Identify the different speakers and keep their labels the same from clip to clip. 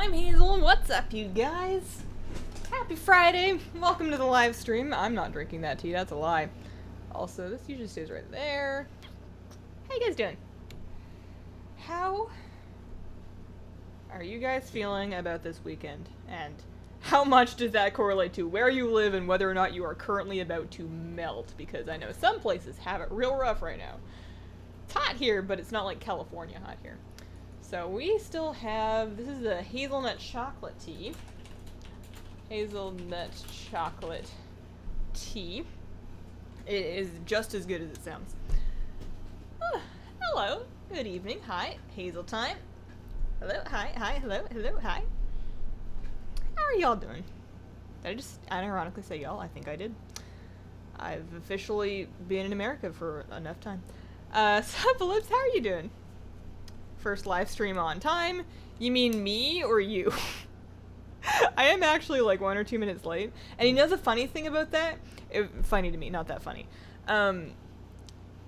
Speaker 1: I'm Hazel, and what's up, you guys? Happy Friday! Welcome to the live stream. I'm not drinking that tea, that's a lie. Also, this usually stays right there. How you guys doing? How are you guys feeling about this weekend? And how much does that correlate to where you live and whether or not you are currently about to melt? Because I know some places have it real rough right now. It's hot here, but it's not like California hot here. So we still have, this is a hazelnut chocolate tea. Hazelnut chocolate tea. It is just as good as it sounds. Oh, hello, good evening, hi, Hazel time. Hello, hi, hello, hi. How are y'all doing? Did I just unironically say y'all? I think I did. I've officially been in America for enough time. Sup, Phillips, how are you doing? First live stream on time. You mean me or you? I am actually like 1 or 2 minutes late. And you know the funny thing about that? Funny to me, not that funny.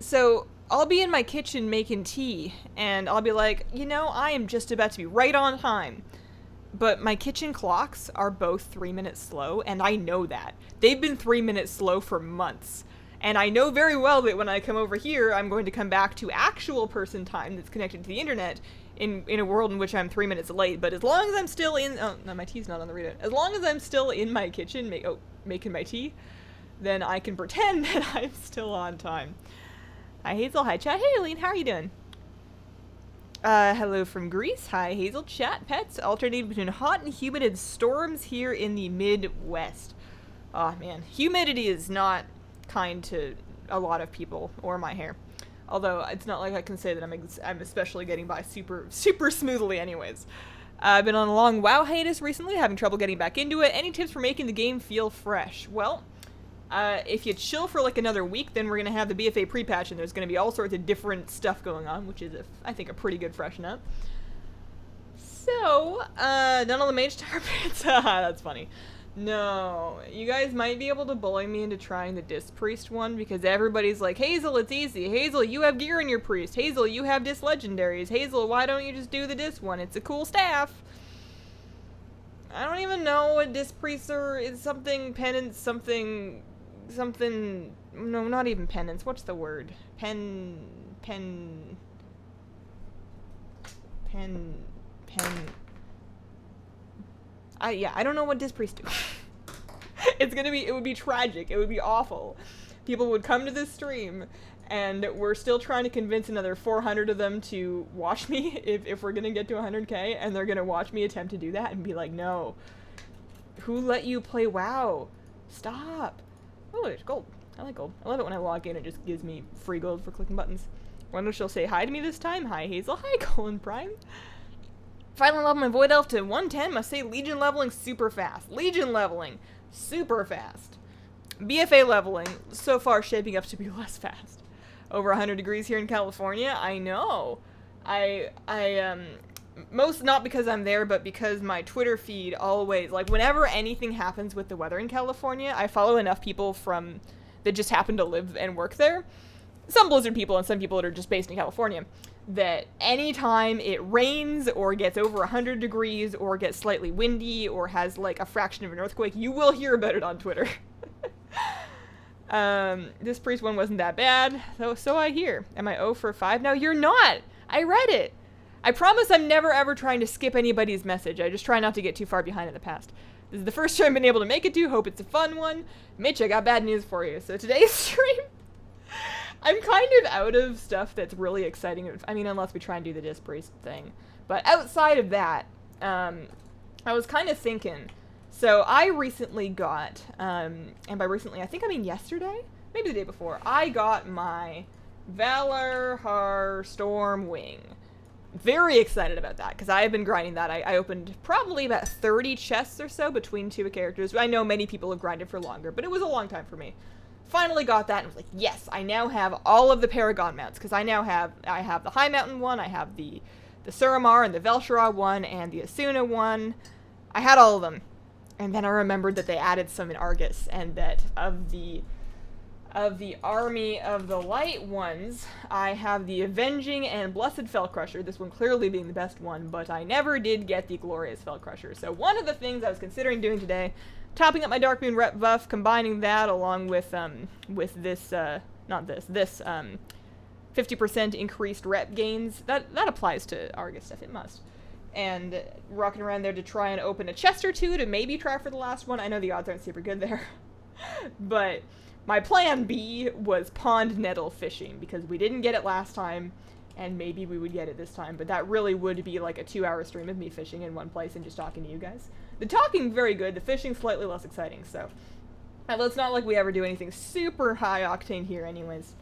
Speaker 1: So I'll be in my kitchen making tea, and I'll be like, you know, I am just about to be right on time. But my kitchen clocks are both 3 minutes slow, and I know that. They've been 3 minutes slow for months. And I know very well that when I come over here, I'm going to come back to actual person time that's connected to the internet in a world in which I'm 3 minutes late. But as long as I'm still in... Oh, no, my tea's not on the readout. As long as I'm still in my kitchen making my tea, then I can pretend that I'm still on time. Hi, Hazel. Hi, chat. Hey, Aline. How are you doing? Hello from Greece. Hi, Hazel. Chat. Pets. Alternating between hot and humid and storms here in the Midwest. Oh, man. Humidity is not kind to a lot of people, or my hair. Although it's not like I can say that I'm especially getting by super smoothly anyways. I've been on a long WoW hiatus recently, having trouble getting back into it. Any tips for making the game feel fresh? Well, if you chill for like another week, then we're going to have the BFA pre-patch, and there's going to be all sorts of different stuff going on, which is, I think, a pretty good freshen up. So, none of the Mage Tower bits. That's funny. No, you guys might be able to bully me into trying the Disc Priest one, because everybody's like, Hazel, it's easy. Hazel, you have gear in your Priest. Hazel, you have Disc Legendaries. Hazel, why don't you just do the Disc one? It's a cool staff. I don't even know what Disc Priests are. It's something, penance, something, no, not even penance. What's the word? I don't know what Disc Priests do. It would be tragic. It would be awful. People would come to this stream, and we're still trying to convince another 400 of them to watch me if we're gonna get to 100k, and they're gonna watch me attempt to do that and be like, no. Who let you play WoW? Stop. Oh, there's gold. I like gold. I love it when I log in, it just gives me free gold for clicking buttons. Wonder if she'll say hi to me this time? Hi, Hazel. Hi, Colin Prime. Finally leveled my Void Elf to 110. Must say Legion leveling super fast. Legion leveling super fast. BFA leveling so far shaping up to be less fast. Over 100 degrees here in California. I know. I most not because I'm there, but because my Twitter feed always, like, whenever anything happens with the weather in California, I follow enough people that just happen to live and work there. Some Blizzard people and some people that are just based in California, that anytime it rains or gets over 100 degrees or gets slightly windy or has like a fraction of an earthquake, you will hear about it on Twitter. This Priest one wasn't that bad, so I hear. Am I 0 for 5? No, you're not! I read it! I promise I'm never ever trying to skip anybody's message. I just try not to get too far behind in the past. This is the first stream I've been able to make it to. Hope it's a fun one. Mitch, I got bad news for you. So today's stream, I'm kind of out of stuff that's really exciting. I mean, unless we try and do the Disc Priest thing. But outside of that, I was kind of thinking. So I recently got, and by recently, I think I mean yesterday? Maybe the day before. I got my Valor Stormwing. Very excited about that, because I have been grinding that. I opened probably about 30 chests or so between two characters. I know many people have grinded for longer, but it was a long time for me. Finally got that and was like, yes, I now have all of the Paragon mounts, because I have the High Mountain one, I have the Suramar and the Velshara one, and the Asuna one. I had all of them. And then I remembered that they added some in Argus, and that of the Of the army of the light ones, I have the Avenging and Blessed Fellcrusher, this one clearly being the best one, but I never did get the Glorious Fellcrusher. So one of the things I was considering doing today, topping up my Darkmoon rep buff, combining that along with this, not this, 50% increased rep gains, that applies to Argus stuff, it must. And rocking around there to try and open a chest or two to maybe try for the last one. I know the odds aren't super good there, but my plan B was pond nettle fishing, because we didn't get it last time, and maybe we would get it this time, but that really would be like a 2-hour stream of me fishing in one place and just talking to you guys. The talking, very good, the fishing slightly less exciting, so it's not like we ever do anything super high octane here anyways.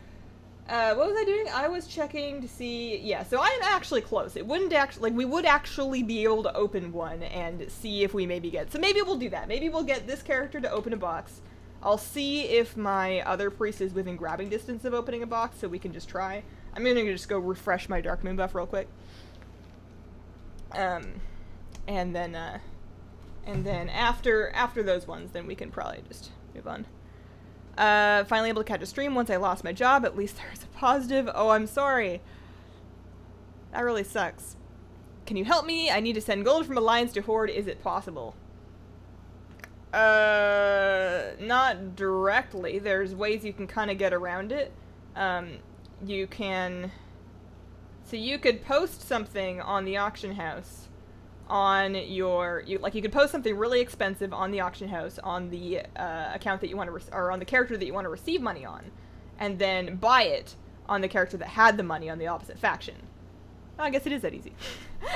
Speaker 1: What was I doing? I was checking to see, yeah, so I'm actually close. It wouldn't actually, like, we would actually be able to open one and see if we maybe get, so maybe we'll do that. Maybe we'll get this character to open a box. I'll see if my other priest is within grabbing distance of opening a box, so we can just try. I'm gonna just go refresh my Darkmoon buff real quick. And then after those ones, then we can probably just move on. Finally able to catch a stream once I lost my job. At least there's a positive. Oh, I'm sorry. That really sucks. Can you help me? I need to send gold from Alliance to Horde. Is it possible? Not directly. There's ways you can kind of get around it. You could post something on the auction house on your, you could post something really expensive on the auction house on the account that you want to, or on the character that you want to receive money on, and then buy it on the character that had the money on the opposite faction. Oh, I guess it is that easy.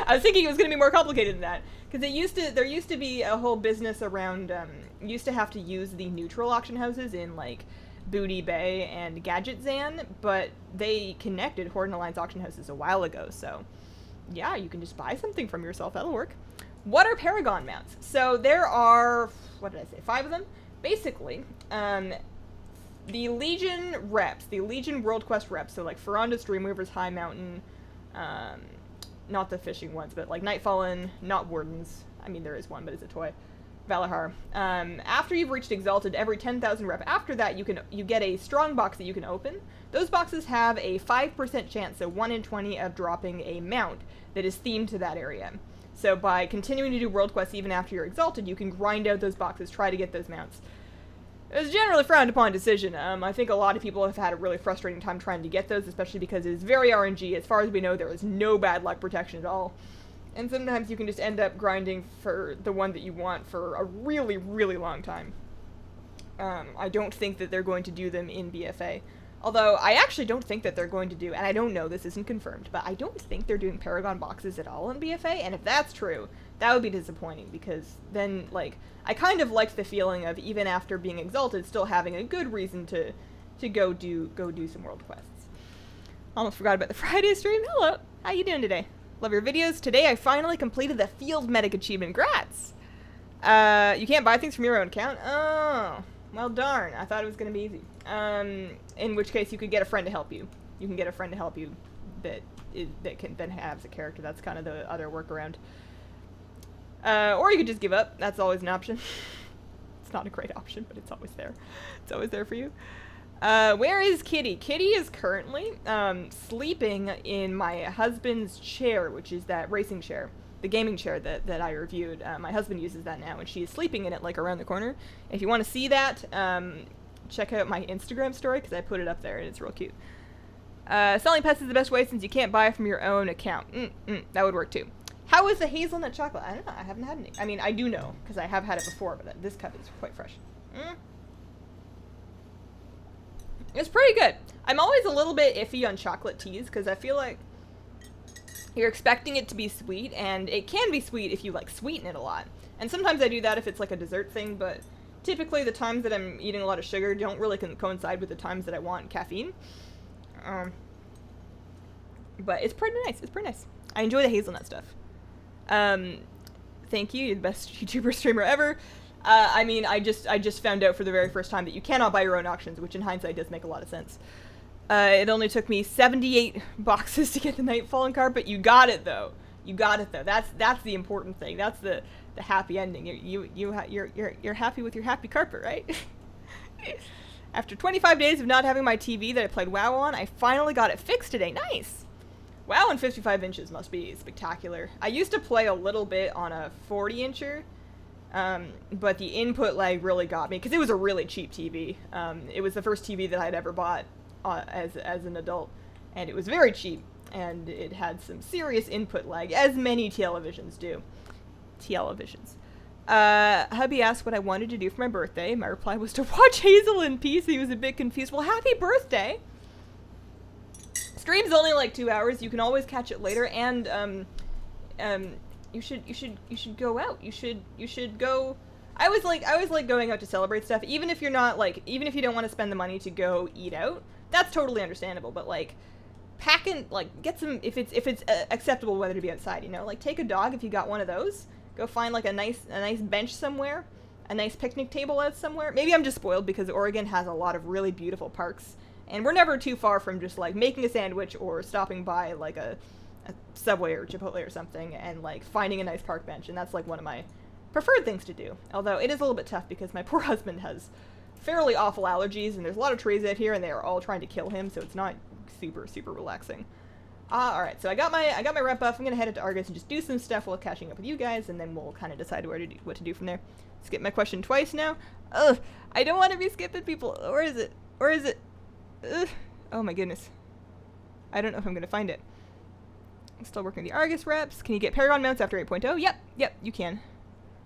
Speaker 1: I was thinking it was going to be more complicated than that, because there used to be a whole business around, you used to have to use the neutral auction houses in, like, Booty Bay and Gadget Zan, but they connected Horde and Alliance auction houses a while ago, so yeah, you can just buy something from yourself, that'll work. What are Paragon mounts? So there are, what did I say, 5 of them? Basically, the Legion reps, the Legion World Quest reps, so like Ferranda's Dreamweavers, High Mountain, not the fishing ones, but like Nightfallen, not Wardens, I mean there is one, but it's a toy, Valahar. After you've reached Exalted, every 10,000 rep, after that you get a strong box that you can open. Those boxes have a 5% chance, so 1 in 20, of dropping a mount that is themed to that area. So by continuing to do world quests even after you're Exalted, you can grind out those boxes, try to get those mounts. It's generally frowned upon decision. I think a lot of people have had a really frustrating time trying to get those, especially because it is very RNG. As far as we know, there is no bad luck protection at all. And sometimes you can just end up grinding for the one that you want for a really, really long time. I don't think that they're going to do them in BFA. Although, I actually don't think that they're going to do, and I don't know, this isn't confirmed, but I don't think they're doing Paragon boxes at all in BFA, and if that's true, that would be disappointing, because then, like, I kind of liked the feeling of, even after being Exalted, still having a good reason to go do some world quests. Almost forgot about the Friday stream. Hello! How you doing today? Love your videos. Today I finally completed the Field Medic achievement. Grats! You can't buy things from your own account? Oh, well darn. I thought it was going to be easy. In which case you could get a friend to help you. You can get a friend to help you that can then have a character. That's kind of the other workaround. Or you could just give up. That's always an option. It's not a great option, but it's always there. It's always there for you. Where is Kitty? Kitty is currently sleeping in my husband's chair, which is that racing chair. The gaming chair that I reviewed. My husband uses that now, and she is sleeping in it, like, around the corner. If you want to see that, check out my Instagram story, because I put it up there, and it's real cute. Selling pets is the best way, since you can't buy from your own account. That would work, too. How is the hazelnut chocolate? I don't know. I haven't had any. I mean, I do know, because I have had it before, but this cup is quite fresh. It's pretty good. I'm always a little bit iffy on chocolate teas, because I feel like you're expecting it to be sweet, and it can be sweet if you, like, sweeten it a lot. And sometimes I do that if it's, like, a dessert thing, but typically the times that I'm eating a lot of sugar don't really coincide with the times that I want caffeine. But it's pretty nice. It's pretty nice. I enjoy the hazelnut stuff. Thank you. You're the best YouTuber streamer ever. I mean, I just found out for the very first time that you cannot buy your own auctions, which in hindsight does make a lot of sense. It only took me 78 boxes to get the Nightfallen card, but you got it though. You got it though. That's the important thing. That's the happy ending. You're happy with your happy carpet, right? After 25 days of not having my TV that I played WoW on, I finally got it fixed today. Nice! WoW in 55 inches must be spectacular. I used to play a little bit on a 40-incher, but the input lag really got me, because it was a really cheap TV. It was the first TV that I'd ever bought as an adult, and it was very cheap, and it had some serious input lag, as many televisions do. Televisions. Hubby asked what I wanted to do for my birthday. My reply was to watch Hazel in peace. He was a bit confused. Well, happy birthday! Stream's only like 2 hours. You can always catch it later, and you should go out. You should go. I always like going out to celebrate stuff, even if you're not like, even if you don't want to spend the money to go eat out. That's totally understandable. But like, pack in, like, get some, if it's acceptable weather to be outside. You know, like take a dog if you got one of those. Go find like a nice bench somewhere, a nice picnic table out somewhere. Maybe I'm just spoiled because Oregon has a lot of really beautiful parks, and we're never too far from just like making a sandwich or stopping by like a Subway or Chipotle or something and like finding a nice park bench, and that's like one of my preferred things to do. Although it is a little bit tough because my poor husband has fairly awful allergies, and there's a lot of trees out here, and they are all trying to kill him, so it's not super relaxing. Alright, so I got my rep buff. I'm gonna head into Argus and just do some stuff while catching up with you guys, and then we'll kind of decide what to do from there. Skip my question twice now. Ugh, I don't want to be skipping people. Or is it? Ugh. Oh my goodness. I don't know if I'm gonna find it. I'm still working the Argus reps. Can you get Paragon mounts after 8.0? Yep, you can.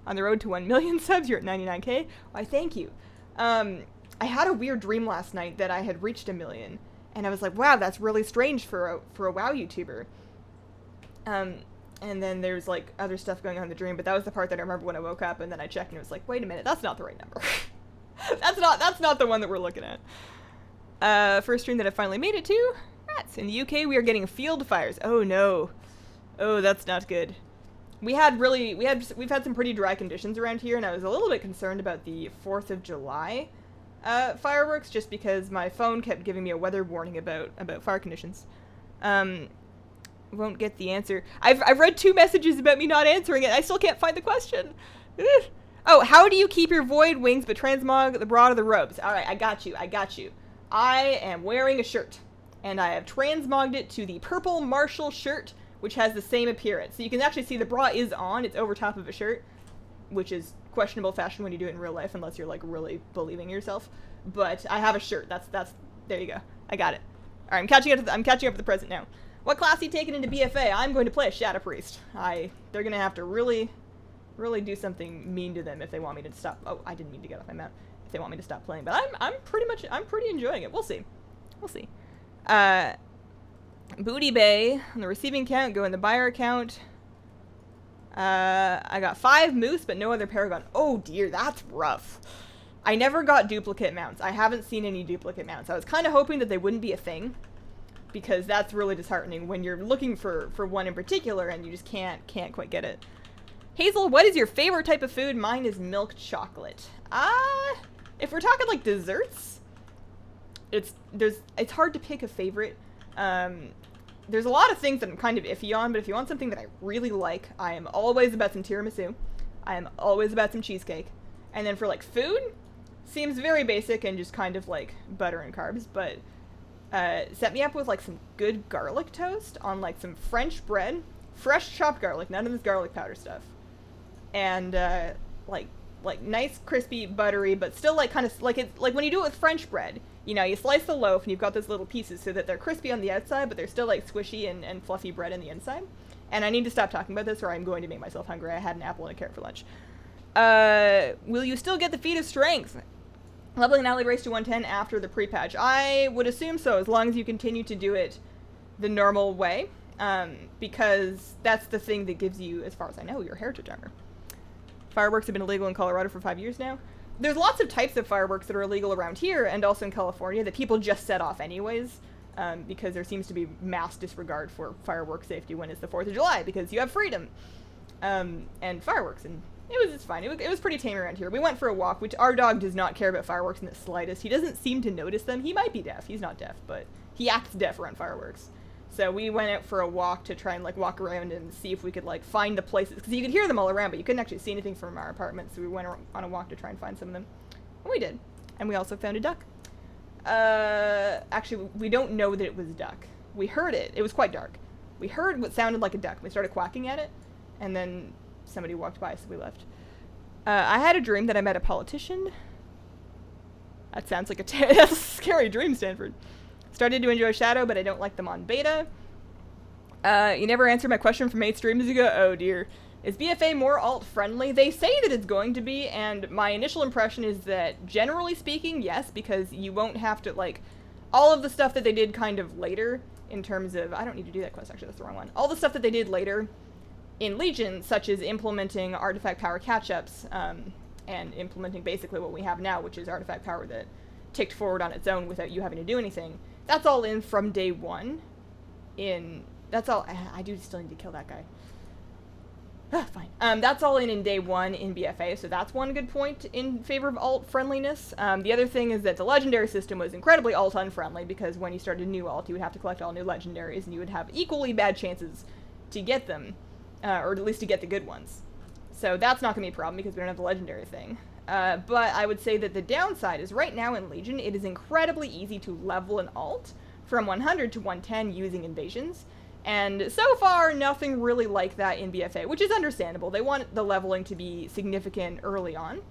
Speaker 1: On the road to 1 million subs, you're at 99k. Why, thank you. I had a weird dream last night that I had reached 1 million. And I was like, wow, that's really strange for a WoW YouTuber. And then there's like other stuff going on in the dream, but that was the part that I remember when I woke up, and then I checked and it was like, wait a minute, that's not the right number. that's not the one that we're looking at. First stream that I finally made it to. Rats. In the UK, we are getting field fires. Oh no. Oh, that's not good. We've had some pretty dry conditions around here, and I was a little bit concerned about the 4th of July fireworks, just because my phone kept giving me a weather warning about fire conditions. Won't get the answer. I've read 2 messages about me not answering it. I still can't find the question. Oh, how do you keep your void wings but transmog the broad of the robes? Alright, I got you. I am wearing a shirt, and I have transmogged it to the purple Marshall shirt, which has the same appearance. So you can actually see the bra is on. It's over top of a shirt, which is questionable fashion when you do it in real life, unless you're like really believing yourself. But I have a shirt. That's there you go. I got it. All right, I'm catching up to the present now. What class are you taking into BFA? I'm going to play a Shadow Priest. They're gonna have to really do something mean to them if they want me to stop. Oh, I didn't mean to get off my mount. If they want me to stop playing, but I'm pretty enjoying it. We'll see. Booty Bay on the receiving account. Go in the buyer account. I got 5 moose, but no other Paragon. Oh dear, that's rough. I never got duplicate mounts. I haven't seen any duplicate mounts. I was kind of hoping that they wouldn't be a thing, because that's really disheartening when you're looking for one in particular and you just can't quite get it. Hazel, what is your favorite type of food? Mine is milk chocolate. If we're talking like desserts, it's hard to pick a favorite. There's a lot of things that I'm kind of iffy on, but if you want something that I really like, I am always about some tiramisu. I am always about some cheesecake. And then for like food, seems very basic and just kind of like butter and carbs, but set me up with like some good garlic toast on like some French bread, fresh chopped garlic, none of this garlic powder stuff, and like nice crispy buttery, but still like kind of like it's like when you do it with French bread, you know, you slice the loaf and you've got those little pieces so that they're crispy on the outside, but they're still like squishy and fluffy bread on the inside. And I need to stop talking about this or I'm going to make myself hungry. I had an apple and a carrot for lunch. Will you still get the feat of strength? Leveling an allied race to 110 after the pre-patch. I would assume so, as long as you continue to do it the normal way, because that's the thing that gives you, as far as I know, your heritage armor. Fireworks have been illegal in Colorado for 5 years now. There's lots of types of fireworks that are illegal around here and also in California that people just set off anyways, because there seems to be mass disregard for fireworks safety when it's the 4th of July, because you have freedom, and fireworks, and it's fine. It was pretty tame around here. We went for a walk, which our dog does not care about fireworks in the slightest. He doesn't seem to notice them. He might be deaf. He's not deaf, but he acts deaf around fireworks. So we went out for a walk to try and like walk around and see if we could like find the places, because you could hear them all around, but you couldn't actually see anything from our apartment. So we went on a walk to try and find some of them, and we did. And we also found a duck. Actually, we don't know that it was duck. We heard it. It was quite dark. We heard what sounded like a duck. We started quacking at it, and then somebody walked by, so we left. I had a dream that I met a politician. That sounds like that's a scary dream, Stanford. Started to enjoy Shadow, but I don't like them on beta. You never answered my question from 8 streams ago. Oh dear. Is BFA more alt-friendly? They say that it's going to be, and my initial impression is that, generally speaking, yes, because you won't have to, like, all of the stuff that they did kind of later, in terms of, I don't need to do that quest, actually, that's the wrong one. All the stuff that they did later in Legion, such as implementing artifact power catch-ups, and implementing basically what we have now, which is artifact power that ticked forward on its own without you having to do anything. That's all in from day one. That's all, I do still need to kill that guy. Fine. That's all in day one in BFA, so that's one good point in favor of alt-friendliness. The other thing is that the legendary system was incredibly alt-unfriendly, because when you started a new alt, you would have to collect all new legendaries, and you would have equally bad chances to get them, or at least to get the good ones. So that's not going to be a problem, because we don't have the legendary thing. But I would say that the downside is right now in Legion, it is incredibly easy to level an alt from 100 to 110 using invasions. And so far, nothing really like that in BFA, which is understandable. They want the leveling to be significant early on,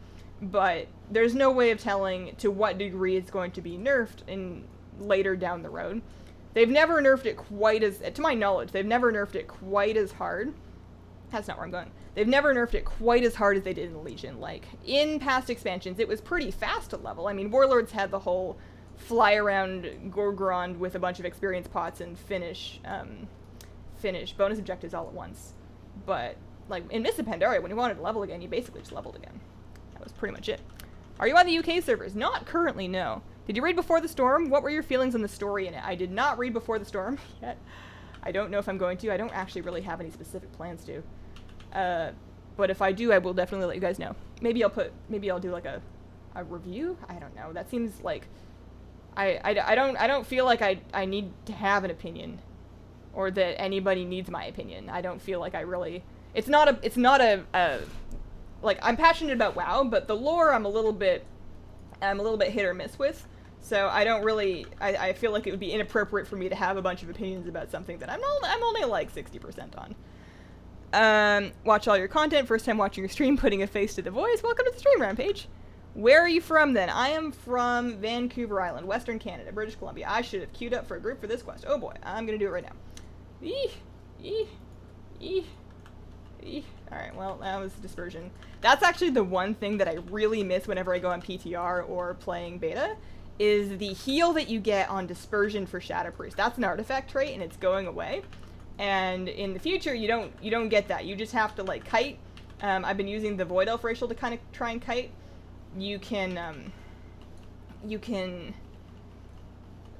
Speaker 1: but there's no way of telling to what degree it's going to be nerfed in later down the road. They've never nerfed it quite as, to my knowledge, they've never nerfed it quite as hard. That's not where I'm going. They've never nerfed it quite as hard as they did in Legion. Like, in past expansions, it was pretty fast to level. I mean, Warlords had the whole fly around Gorgrond with a bunch of experience pots and finish bonus objectives all at once. But, like, in Mists of Pandaria, when you wanted to level again, you basically just leveled again. That was pretty much it. Are you on the UK servers? Not currently, no. Did you read Before the Storm? What were your feelings on the story in it? I did not read Before the Storm yet. I don't know if I'm going to. I don't actually really have any specific plans to. But if I do, I will definitely let you guys know. Maybe I'll do like a review? I don't know. That seems like, I don't feel like I need to have an opinion, or that anybody needs my opinion. I don't feel like I really, it's not a like, I'm passionate about WoW, but the lore I'm a little bit hit or miss with. So I don't really, I feel like it would be inappropriate for me to have a bunch of opinions about something that I'm only like 60% on. Watch all your content, first time watching your stream, putting a face to the voice. Welcome to the stream, Rampage. Where are you from then? I am from Vancouver Island, Western Canada, British Columbia. I should have queued up for a group for this quest. Oh boy, I'm gonna do it right now. Alright, well, that was dispersion. That's actually the one thing that I really miss whenever I go on PTR or playing beta, is the heal that you get on dispersion for Shadow Priest. That's an artifact trait, and it's going away. And in the future, you don't get that. You just have to, like, kite. I've been using the Void Elf racial to kind of try and kite. You can,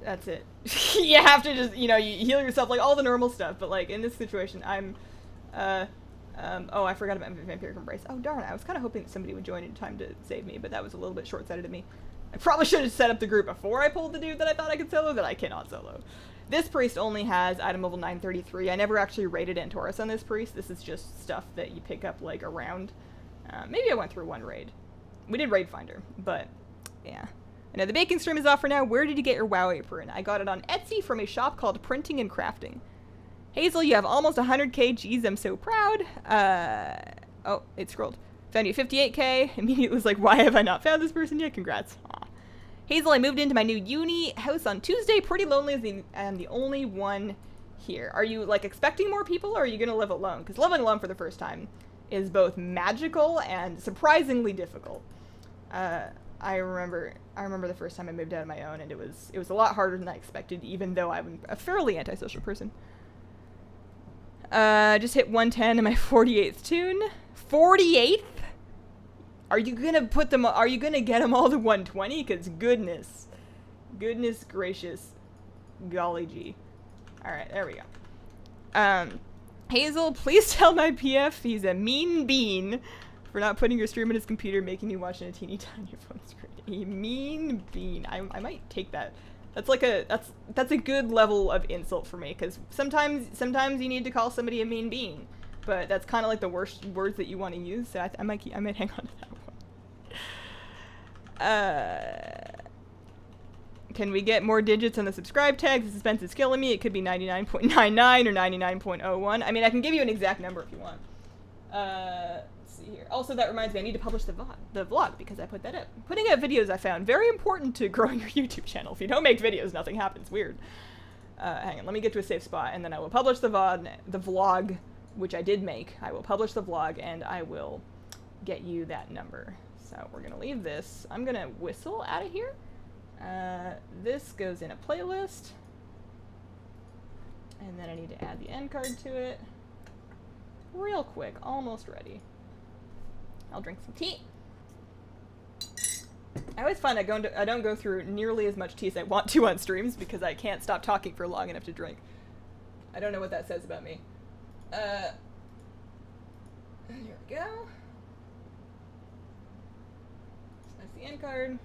Speaker 1: that's it. You have to just, you heal yourself, like, all the normal stuff. But, like, in this situation, oh, I forgot about Vampiric Embrace. Oh, darn, I was kind of hoping that somebody would join in time to save me, but that was a little bit short-sighted of me. I probably should have set up the group before I pulled the dude that I thought I could solo, that I cannot solo. This priest only has item level 933. I never actually raided Antorus on this priest. This is just stuff that you pick up, like, around. Maybe I went through one raid. We did Raid Finder, but, yeah. I know the baking stream is off for now. Where did you get your WoW apron? I got it on Etsy from a shop called Printing and Crafting. Hazel, you have almost 100k. Jeez, I'm so proud. Oh, it scrolled. Found you 58k. Immediately was like, why have I not found this person yet? Congrats. Aw. Hazel, I moved into my new uni house on Tuesday. Pretty lonely as I'm the only one here. Are you, like, expecting more people, or are you going to live alone? Because living alone for the first time is both magical and surprisingly difficult. I remember the first time I moved out on my own, and it was a lot harder than I expected, even though I'm a fairly antisocial person. Just hit 110 in my 48th tune. 48th? Are you gonna get them all to 120? Cause goodness gracious, golly gee. Alright, there we go. Hazel, please tell my PF he's a mean bean for not putting your stream on his computer, making me watch on a teeny tiny phone screen. A mean bean. I might take that. That's like that's a good level of insult for me, because sometimes you need to call somebody a mean bean, but that's kind of like the worst words that you want to use. So I might hang on to that one. Can we get more digits on the subscribe tag? The suspense is killing me. It could be 99.99 or 99.01. I mean, I can give you an exact number if you want. Let's see here. Also, that reminds me, I need to publish the vlog because I put that up. Putting out videos I found very important to growing your YouTube channel. If you don't make videos, nothing happens. Weird. Hang on, let me get to a safe spot, and then I will publish the vlog, which I did make. I will publish the vlog, and I will get you that number. So we're gonna leave this. I'm gonna whistle out of here. This goes in a playlist, and then I need to add the end card to it. Real quick, almost ready. I'll drink some tea. I always find I don't go through nearly as much tea as I want to on streams because I can't stop talking for long enough to drink. I don't know what that says about me. Here we go. That's the end card.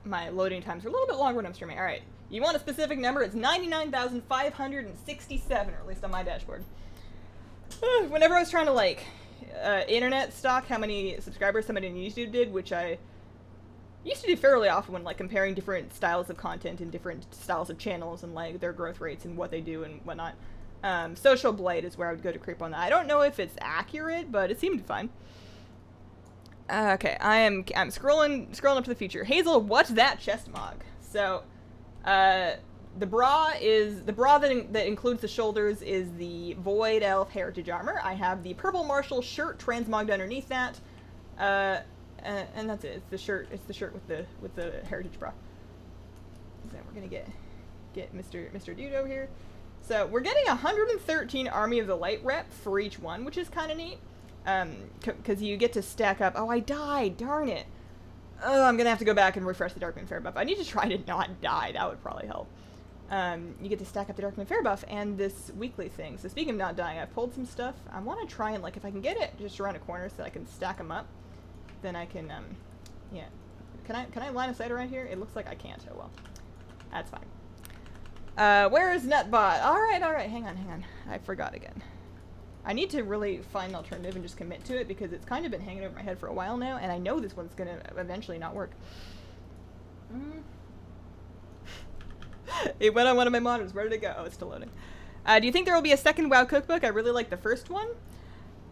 Speaker 1: My loading times are a little bit longer when I'm streaming. Alright, you want a specific number? It's 99,567, or at least on my dashboard. Whenever I was trying to, like, internet stock how many subscribers somebody on YouTube did, which I used to do fairly often when, like, comparing different styles of content and different styles of channels and, like, their growth rates and what they do and whatnot. Social Blade is where I would go to creep on that. I don't know if it's accurate, but it seemed fine. Okay, I'm scrolling up to the feature. Hazel, what's that chest mog? So, the bra that includes the shoulders is the Void Elf Heritage Armor. I have the Purple Marshal shirt transmogged underneath that, and that's it. It's the shirt. It's the shirt with the Heritage bra. So we're gonna get Mr. Dudo here. So we're getting 113 Army of the Light rep for each one, which is kind of neat. Because you get to stack up. Oh, I died. Darn it. Oh, I'm gonna have to go back and refresh the Darkman Fair buff. I need to try to not die. That would probably help. You get to stack up the Darkman Fair buff and this weekly thing. So speaking of not dying, I've pulled some stuff. I want to try and, like, if I can get it just around a corner so that I can stack them up, then I can, yeah. Can I line of sight around here? It looks like I can't. Oh, well. That's fine. Where is Nutbot? Alright, hang on. I forgot again. I need to really find an alternative and just commit to it because it's kind of been hanging over my head for a while now, and I know this one's gonna eventually not work. It went on one of my monitors. Where did it go? Oh, it's still loading. Do you think there will be a second WoW cookbook? I really like the first one.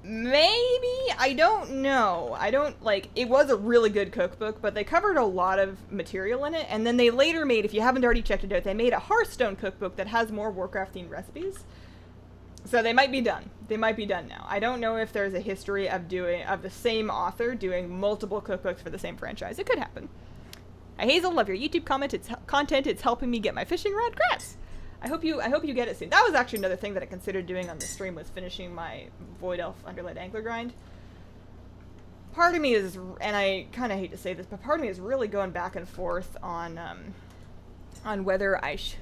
Speaker 1: Maybe? I don't know. It was a really good cookbook, but they covered a lot of material in it, and then they later made, if you haven't already checked it out, they made a Hearthstone cookbook that has more Warcraft-themed recipes. So they might be done. They might be done now. I don't know if there's a history of the same author doing multiple cookbooks for the same franchise. It could happen. Hazel, love your YouTube content. It's helping me get my fishing rod. Congrats! I hope you get it soon. That was actually another thing that I considered doing on the stream, was finishing my Void Elf Underlight Angler grind. Part of me is, and I kind of hate to say this, but part of me is really going back and forth on whether I should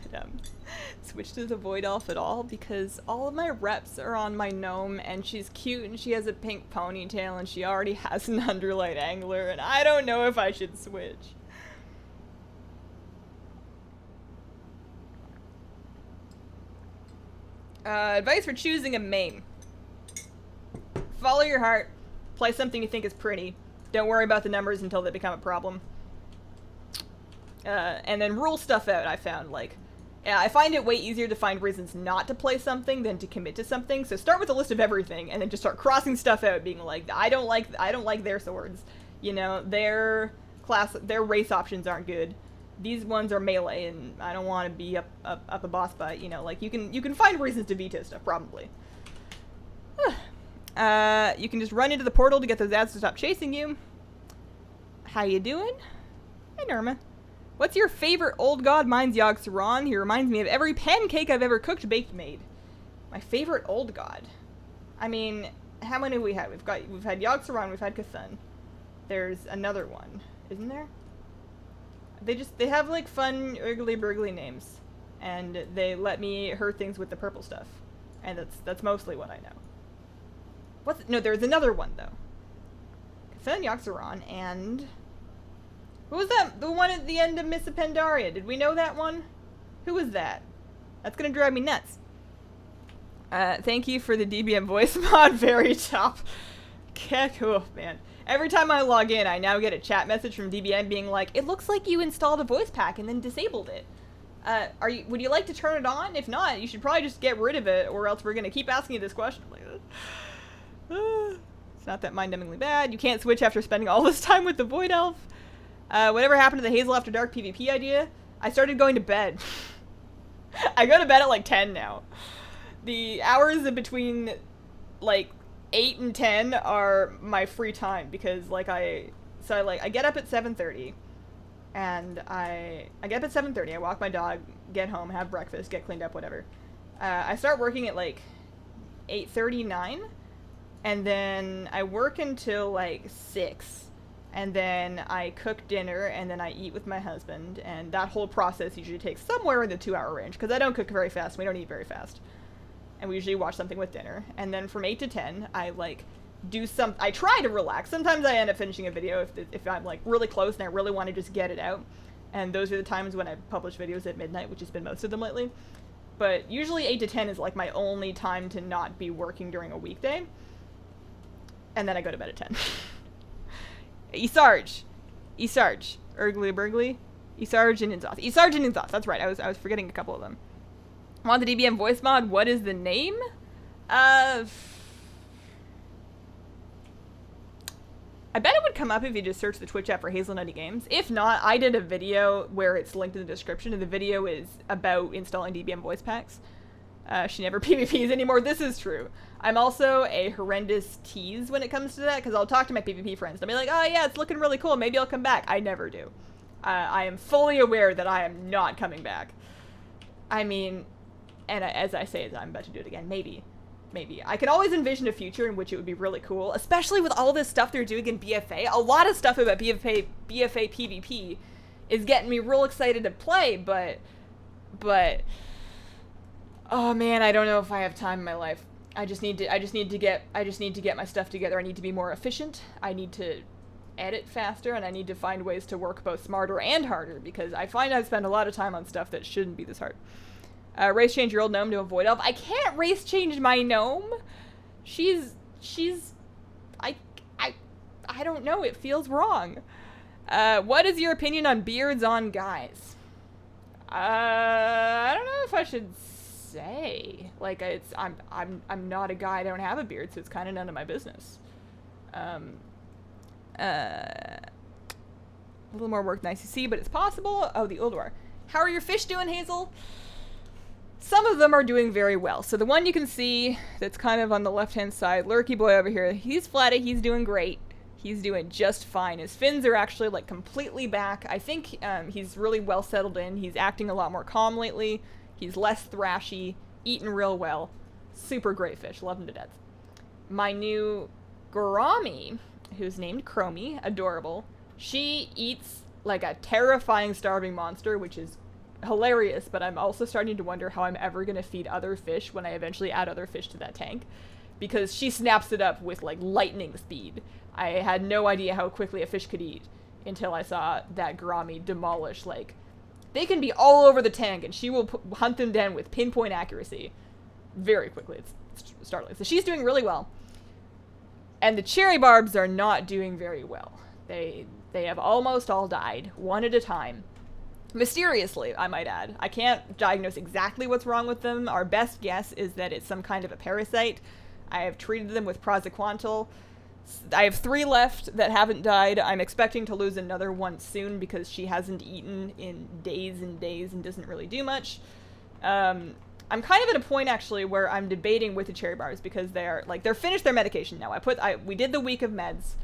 Speaker 1: switch to the Void Elf at all, because all of my reps are on my gnome, and she's cute, and she has a pink ponytail, and she already has an Underlight Angler, and I don't know if I should switch. Advice for choosing a main. Follow your heart. Play something you think is pretty. Don't worry about the numbers until they become a problem. And then rule stuff out, I found. I find it way easier to find reasons not to play something than to commit to something. So start with a list of everything, and then just start crossing stuff out, being like, I don't like their swords. You know, their race options aren't good. These ones are melee, and I don't want to be up a boss fight. You know, like, you can find reasons to veto stuff, probably. You can just run into the portal to get those ads to stop chasing you. How you doing? Hey, Norma. What's your favorite old god? Mine's Yogg Saron. He reminds me of every pancake I've ever cooked, baked, made. My favorite old god. I mean, how many have we had? We've had Yogg Saron, we've had Cthulhu. There's another one, isn't there? They have, like, fun urgly-burgly names, and they let me hurt things with the purple stuff, and that's mostly what I know. No, there's another one, though. Cthulhu, Yogg Saron, and who was that? The one at the end of Miss Pandaria. Did we know that one? Who was that? That's gonna drive me nuts. Thank you for the DBM voice mod, very top. Oh, man. Every time I log in, I now get a chat message from DBM being like, it looks like you installed a voice pack and then disabled it. Would you like to turn it on? If not, you should probably just get rid of it, or else we're gonna keep asking you this question. Like, it's not that mind-numbingly bad. You can't switch after spending all this time with the Void Elf. Whatever happened to the Hazel After Dark PvP idea? I started going to bed. I go to bed at like 10 now. The hours in between like 8 and 10 are my free time because like I get up at 7:30 and I get up at 7:30, I walk my dog, get home, have breakfast, get cleaned up, whatever. I start working at like 8:39 and then I work until like 6. And then I cook dinner, and then I eat with my husband, and that whole process usually takes somewhere in the 2-hour range, because I don't cook very fast, we don't eat very fast. And we usually watch something with dinner. And then from 8 to 10, I, like, I try to relax. Sometimes I end up finishing a video if I'm, like, really close and I really want to just get it out. And those are the times when I publish videos at midnight, which has been most of them lately. But usually 8 to 10 is, like, my only time to not be working during a weekday. And then I go to bed at 10. Esarge, Ergly Burgly, Esarge and Inzoth. Esarge and Inzoth, that's right, I was forgetting a couple of them. Want the DBM voice mod, what is the name? I bet it would come up if you just search the Twitch app for Hazelnuttygames. If not, I did a video where it's linked in the description, and the video is about installing DBM voice packs. She never PvPs anymore, this is true. I'm also a horrendous tease when it comes to that, because I'll talk to my PvP friends. I'll be like, oh yeah, it's looking really cool, maybe I'll come back. I never do. I am fully aware that I am not coming back. I mean, and as I say, I'm about to do it again, maybe. I can always envision a future in which it would be really cool, especially with all this stuff they're doing in BFA. A lot of stuff about BFA PvP is getting me real excited to play, but, oh man, I don't know if I have time in my life. I just need to get my stuff together. I need to be more efficient. I need to edit faster, and I need to find ways to work both smarter and harder, because I find I spend a lot of time on stuff that shouldn't be this hard. Race change your old gnome to a void elf. I can't race change my gnome. I don't know. It feels wrong. What is your opinion on beards on guys? I don't know if I should say. Like, I'm not a guy, I don't have a beard, so it's kind of none of my business. A little more work than ICC, but it's possible. Oh, the Ulduar. How are your fish doing, Hazel? Some of them are doing very well. So the one you can see that's kind of on the left-hand side, Lurky Boy over here, he's flatted, he's doing great. He's doing just fine. His fins are actually, like, completely back. I think he's really well settled in. He's acting a lot more calm lately. He's less thrashy, eating real well. Super great fish, love him to death. My new Gourami, who's named Chromie, adorable. She eats like a terrifying starving monster, which is hilarious, but I'm also starting to wonder how I'm ever going to feed other fish when I eventually add other fish to that tank, because she snaps it up with like lightning speed. I had no idea how quickly a fish could eat until I saw that Gourami demolish, like, they can be all over the tank, and she will hunt them down with pinpoint accuracy very quickly. It's startling. So she's doing really well. And the cherry barbs are not doing very well. They have almost all died, one at a time. Mysteriously, I might add. I can't diagnose exactly what's wrong with them. Our best guess is that it's some kind of a parasite. I have treated them with praziquantel. I have 3 left that haven't died. I'm expecting to lose another one soon because she hasn't eaten in days and days and doesn't really do much. I'm kind of at a point actually where I'm debating with the cherry barbs because they're finished their medication now. We did the week of meds.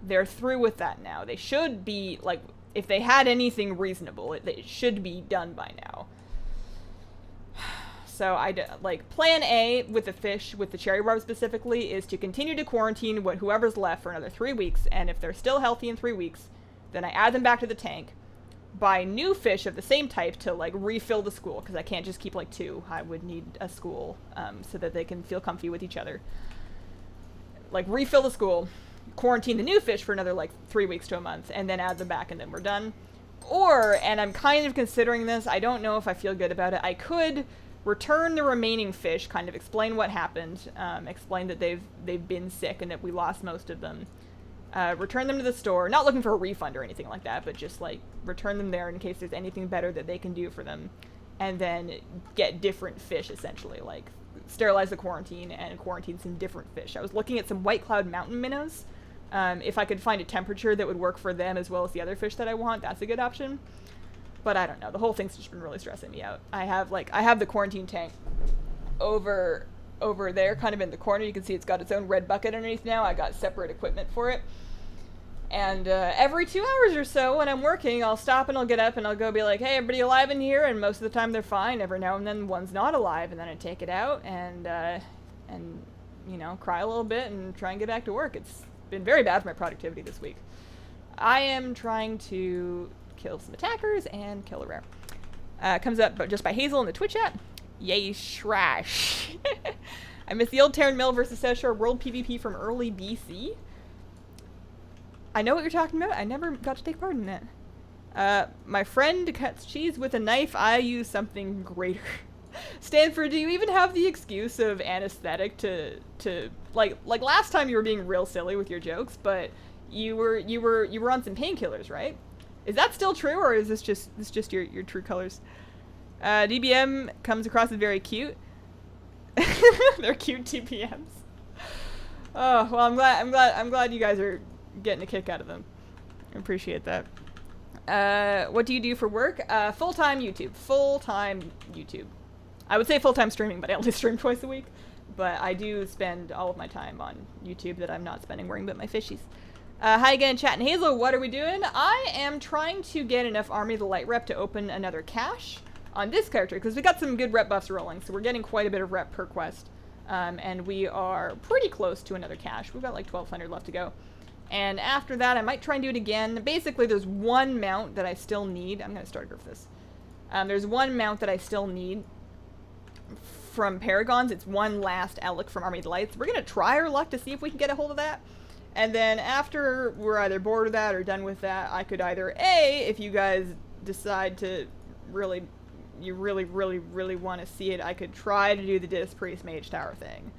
Speaker 1: They're through with that now. They should be, like, if they had anything reasonable, it should be done by now. So plan A with the fish, with the cherry barb specifically, is to continue to quarantine whoever's left for another 3 weeks, and if they're still healthy in 3 weeks, then I add them back to the tank, buy new fish of the same type to, like, refill the school, because I can't just keep, like, 2. I would need a school, so that they can feel comfy with each other. Like, refill the school, quarantine the new fish for another, like, 3 weeks to a month, and then add them back, and then we're done. Or, and I'm kind of considering this, I don't know if I feel good about it, I could return the remaining fish, kind of explain what happened, explain that they've been sick and that we lost most of them. Return them to the store, not looking for a refund or anything like that, but just like return them there in case there's anything better that they can do for them, and then get different fish, essentially, like sterilize the quarantine and quarantine some different fish. I was looking at some White Cloud Mountain minnows. If I could find a temperature that would work for them as well as the other fish that I want, that's a good option. But I don't know. The whole thing's just been really stressing me out. I have the quarantine tank over there, kind of in the corner. You can see it's got its own red bucket underneath now. I got separate equipment for it. And every 2 hours or so when I'm working, I'll stop and I'll get up and I'll go be like, hey, everybody alive in here? And most of the time they're fine. Every now and then one's not alive, and then I take it out and you know, cry a little bit and try and get back to work. It's been very bad for my productivity this week. I am trying to kill some attackers and kill a rare. Comes up just by Hazel in the Twitch chat. Yay, shrash. I miss the old Terran Mill versus South Shore World PvP from early BC. I know what you're talking about. I never got to take part in that. My friend cuts cheese with a knife. I use something greater. Stanford, do you even have the excuse of anesthetic to like last time you were being real silly with your jokes, but you were on some painkillers, right? Is that still true, or is this just your true colors? DBM comes across as very cute. They're cute TPMs. Oh, well, I'm glad you guys are getting a kick out of them. I appreciate that. What do you do for work? Full-time YouTube. Full-time YouTube. I would say full-time streaming, but I only stream twice a week. But I do spend all of my time on YouTube that I'm not spending worrying about my fishies. Hi again, Chat and Hazel. What are we doing? I am trying to get enough Army of the Light rep to open another cache on this character, because we got some good rep buffs rolling, so we're getting quite a bit of rep per quest. And we are pretty close to another cache. We've got like 1,200 left to go. And after that, I might try and do it again. Basically, there's one mount that I still need. I'm going to start with this. There's one mount that I still need from Paragons. It's one last Alec from Army of the Lights. We're going to try our luck to see if we can get a hold of that. And then after we're either bored of that or done with that, I could either A, if you guys decide to really want to see it, I could try to do the Disc Priest Mage Tower thing.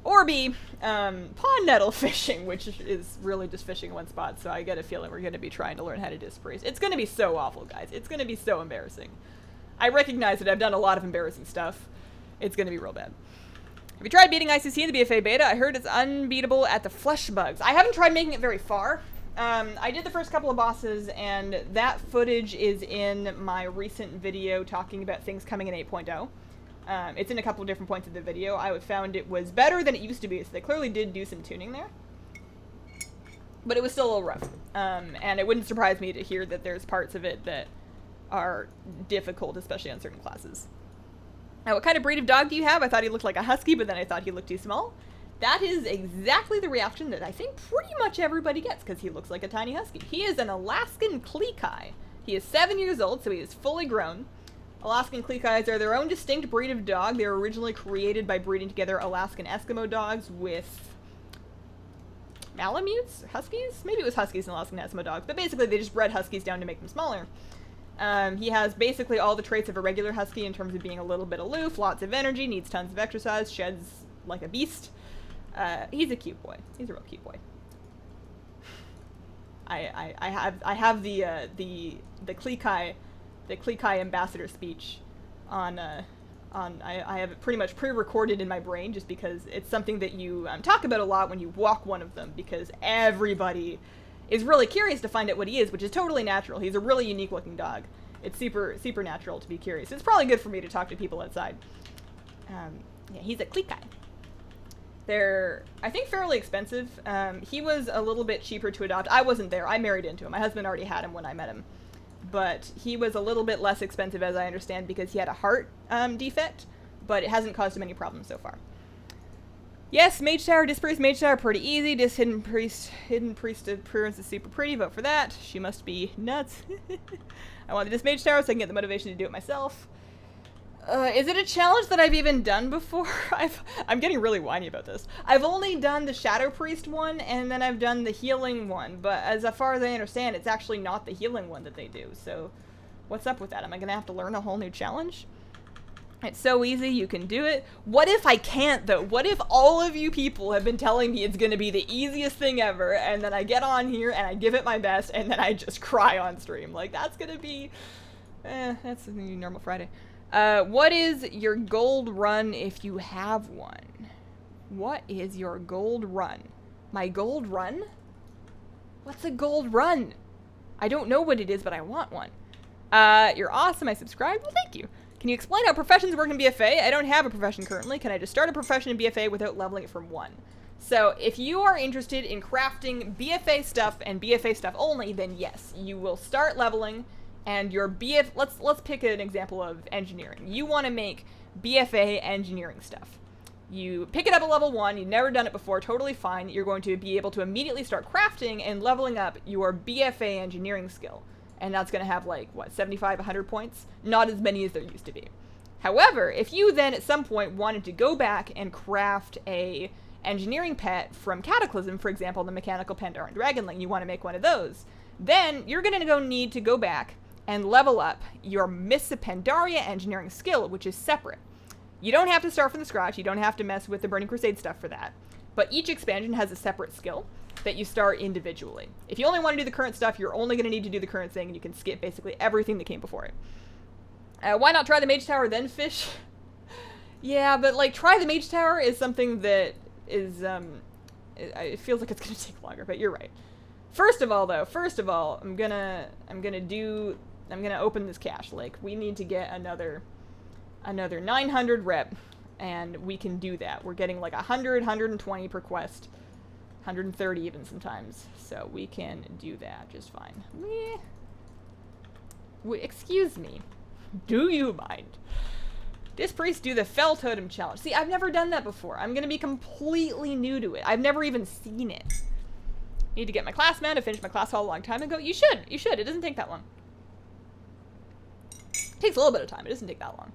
Speaker 1: Or B, pond nettle fishing, which is really just fishing in one spot, so I get a feeling we're going to be trying to learn how to Disc Priest. It's going to be so awful, guys. It's going to be so embarrassing. I recognize that I've done a lot of embarrassing stuff. It's going to be real bad. Have you tried beating ICC in the BFA beta? I heard it's unbeatable at the flesh bugs. I haven't tried making it very far. I did the first couple of bosses, and that footage is in my recent video talking about things coming in 8.0. It's in a couple of different points of the video. I found it was better than it used to be, so they clearly did do some tuning there. But it was still a little rough. And it wouldn't surprise me to hear that there's parts of it that are difficult, especially on certain classes. Now, what kind of breed of dog do you have? I thought he looked like a husky, but then I thought he looked too small. That is exactly the reaction that I think pretty much everybody gets, because he looks like a tiny husky. He is an Alaskan Kleekai. He is 7 years old, so he is fully grown. Alaskan Kleekais are their own distinct breed of dog. They were originally created by breeding together Alaskan Eskimo dogs with Malamutes? Huskies? Maybe it was Huskies and Alaskan Eskimo dogs, but basically they just bred Huskies down to make them smaller. He has basically all the traits of a regular Husky in terms of being a little bit aloof, lots of energy, needs tons of exercise, sheds like a beast. He's a cute boy. He's a real cute boy. I have the Kleekai ambassador speech on I have it pretty much pre-recorded in my brain, just because it's something that you talk about a lot when you walk one of them, because everybody is really curious to find out what he is, which is totally natural. He's a really unique looking dog. It's super natural to be curious. It's probably good for me to talk to people outside. Yeah, he's a Kleekai. They're, I think, fairly expensive. He was a little bit cheaper to adopt. I wasn't there. I married into him. My husband already had him when I met him. But he was a little bit less expensive, as I understand, because he had a heart defect, but it hasn't caused him any problems so far. Yes, Mage Tower, Disc Priest, Mage Tower, pretty easy. Disc Hidden Priest appearance is super pretty. Vote for that. She must be nuts. I want the Disc Mage Tower so I can get the motivation to do it myself. Is it a challenge that I've even done before? I'm getting really whiny about this. I've only done the Shadow Priest one, and then I've done the healing one, but as far as I understand, it's actually not the healing one that they do, so what's up with that? Am I gonna have to learn a whole new challenge? It's so easy, you can do it. What if I can't, though? What if all of you people have been telling me it's gonna be the easiest thing ever, and then I get on here and I give it my best, and then I just cry on stream? Like, that's gonna be... that's a normal Friday. What is your gold run if you have one? What is your gold run? My gold run? What's a gold run? I don't know what it is, but I want one. You're awesome, I subscribed. Well, thank you. Can you explain how professions work in BFA? I don't have a profession currently. Can I just start a profession in BFA without leveling it from 1? So, if you are interested in crafting BFA stuff and BFA stuff only, then yes, you will start leveling, and your let's pick an example of engineering. You want to make BFA engineering stuff. You pick it up at level 1, you've never done it before, totally fine. You're going to be able to immediately start crafting and leveling up your BFA engineering skill. And that's going to have, like, what, 75, 100 points? Not as many as there used to be. However, if you then at some point wanted to go back and craft a engineering pet from Cataclysm, for example, the Mechanical Pandaren Dragonling, you want to make one of those, then you're going to need to go back and level up your Mists of Pandaria engineering skill, which is separate. You don't have to start from the scratch, you don't have to mess with the Burning Crusade stuff for that, but each expansion has a separate skill that you start individually. If you only want to do the current stuff, you're only going to need to do the current thing, and you can skip basically everything that came before it. Why not try the Mage Tower, then fish? Yeah, but, like, try the Mage Tower is something that is, it feels like it's going to take longer, but you're right. First of all, I'm gonna open this cache. Like, we need to get another 900 rep, and we can do that. We're getting like 100, 120 per quest, 130 even sometimes, so we can do that just fine. Excuse me, do you mind? Dispriest do the Fell Totem challenge. See, I've never done that before. I'm gonna be completely new to it. I've never even seen it. Need to get my class mount. I finished my class hall a long time ago. You should. It doesn't take that long. It takes a little bit of time. It doesn't take that long.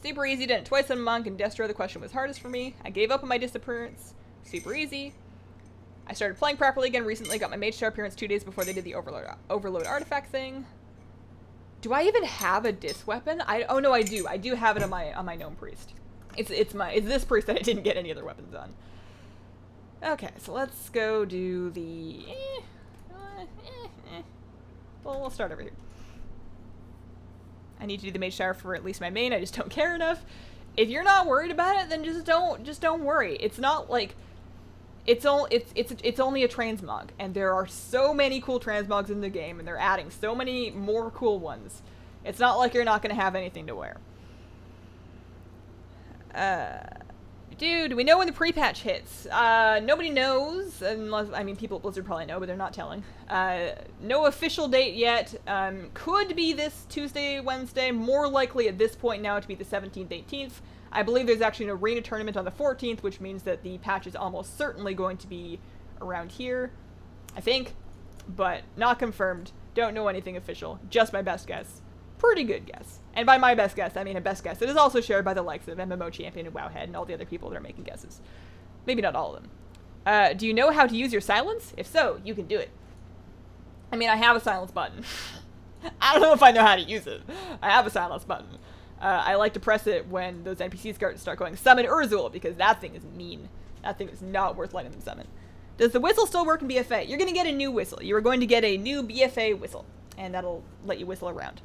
Speaker 1: Super easy. Did it twice on Monk, and Destro, the question was hardest for me. I gave up on my disappearance. Super easy. I started playing properly again recently. Got my Mage Star appearance 2 days before they did the Overload artifact thing. Do I even have a dis weapon? Oh no, I do. I do have it on my Gnome Priest. It's this priest that I didn't get any other weapons on. Okay, so let's go do the... Well, we'll start over here. I need to do the Mage Tower for at least my main. I just don't care enough. If you're not worried about it, then just don't worry. It's not like... It's only a transmog, and there are so many cool transmogs in the game, and they're adding so many more cool ones. It's not like you're not going to have anything to wear. Dude, we know when the pre-patch hits. Nobody knows, unless, I mean, people at Blizzard probably know, but they're not telling. No official date yet. Could be this Tuesday, Wednesday, more likely at this point now to be the 17th, 18th. I believe there's actually an arena tournament on the 14th, which means that the patch is almost certainly going to be around here, I think, but not confirmed. Don't know anything official. Just my best guess. Pretty good guess. And by my best guess, I mean a best guess that is also shared by the likes of MMO Champion and Wowhead and all the other people that are making guesses. Maybe not all of them. Do you know how to use your silence? If so, you can do it. I mean, I have a silence button. I don't know if I know how to use it. I have a silence button. I like to press it when those NPCs start going, summon Urzul, because that thing is mean. That thing is not worth letting them summon. Does the whistle still work in BFA? You're going to get a new whistle. You are going to get a new BFA whistle, and that'll let you whistle around.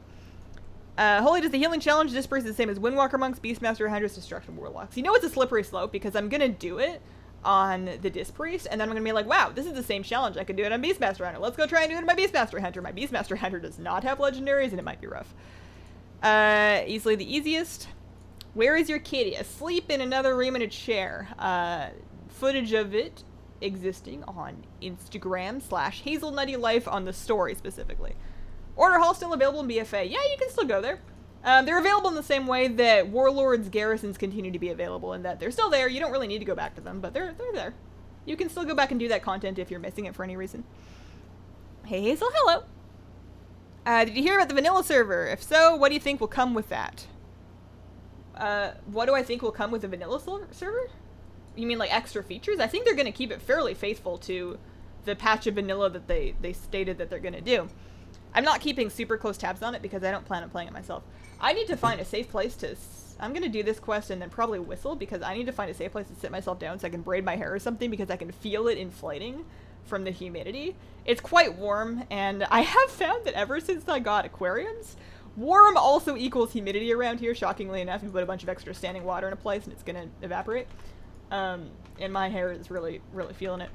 Speaker 1: Holy, does the healing challenge disperse the same as Windwalker Monks, Beastmaster, Huntress, Destruction Warlocks? You know it's a slippery slope, because I'm going to do it on the Dispriest, and then I'm going to be like, wow, this is the same challenge. I could do it on Beastmaster Hunter. Let's go try and do it on my Beastmaster Hunter. My Beastmaster Hunter does not have legendaries, and it might be rough. Easily the easiest. Where is your kitty? Asleep in another room in a chair. Footage of it existing on Instagram / HazelnuttyLife on the story specifically. Order Hall still available in BFA. Yeah, you can still go there. They're available in the same way that Warlords garrisons continue to be available, in that they're still there. You don't really need to go back to them, but they're there. You can still go back and do that content if you're missing it for any reason. Hey Hazel, hello. Did you hear about the vanilla server? If so, what do you think will come with that? What do I think will come with the vanilla server? You mean like extra features? I think they're going to keep it fairly faithful to the patch of vanilla that they stated that they're going to do. I'm not keeping super close tabs on it because I don't plan on playing it myself. I need to find a safe place to... I'm going to do this quest and then probably whistle because I need to find a safe place to sit myself down so I can braid my hair or something because I can feel it inflating from the humidity. It's quite warm, and I have found that ever since I got aquariums, warm also equals humidity around here, shockingly enough. You put a bunch of extra standing water in a place and it's going to evaporate. And my hair is really, really feeling it.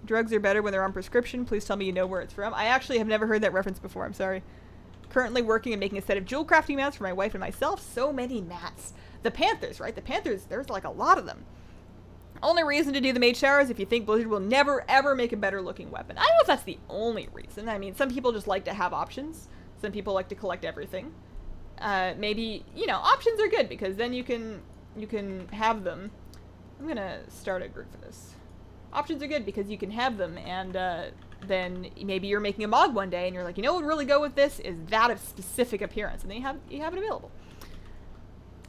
Speaker 1: Drugs are better when they're on prescription. Please tell me you know where it's from. I actually have never heard that reference before. I'm sorry. Currently working and making a set of jewel crafting mats for my wife and myself. So many mats. The Panthers, right? The Panthers, there's like a lot of them. Only reason to do the Mage Tower is if you think Blizzard will never, ever make a better looking weapon. I don't know if that's the only reason. I mean, some people just like to have options. Some people like to collect everything. Maybe, you know, options are good because then you can have them. I'm gonna start a group for this. Options are good because you can have them, and then maybe you're making a mod one day and you're like, you know what would really go with this is that of specific appearance, and then you have it available.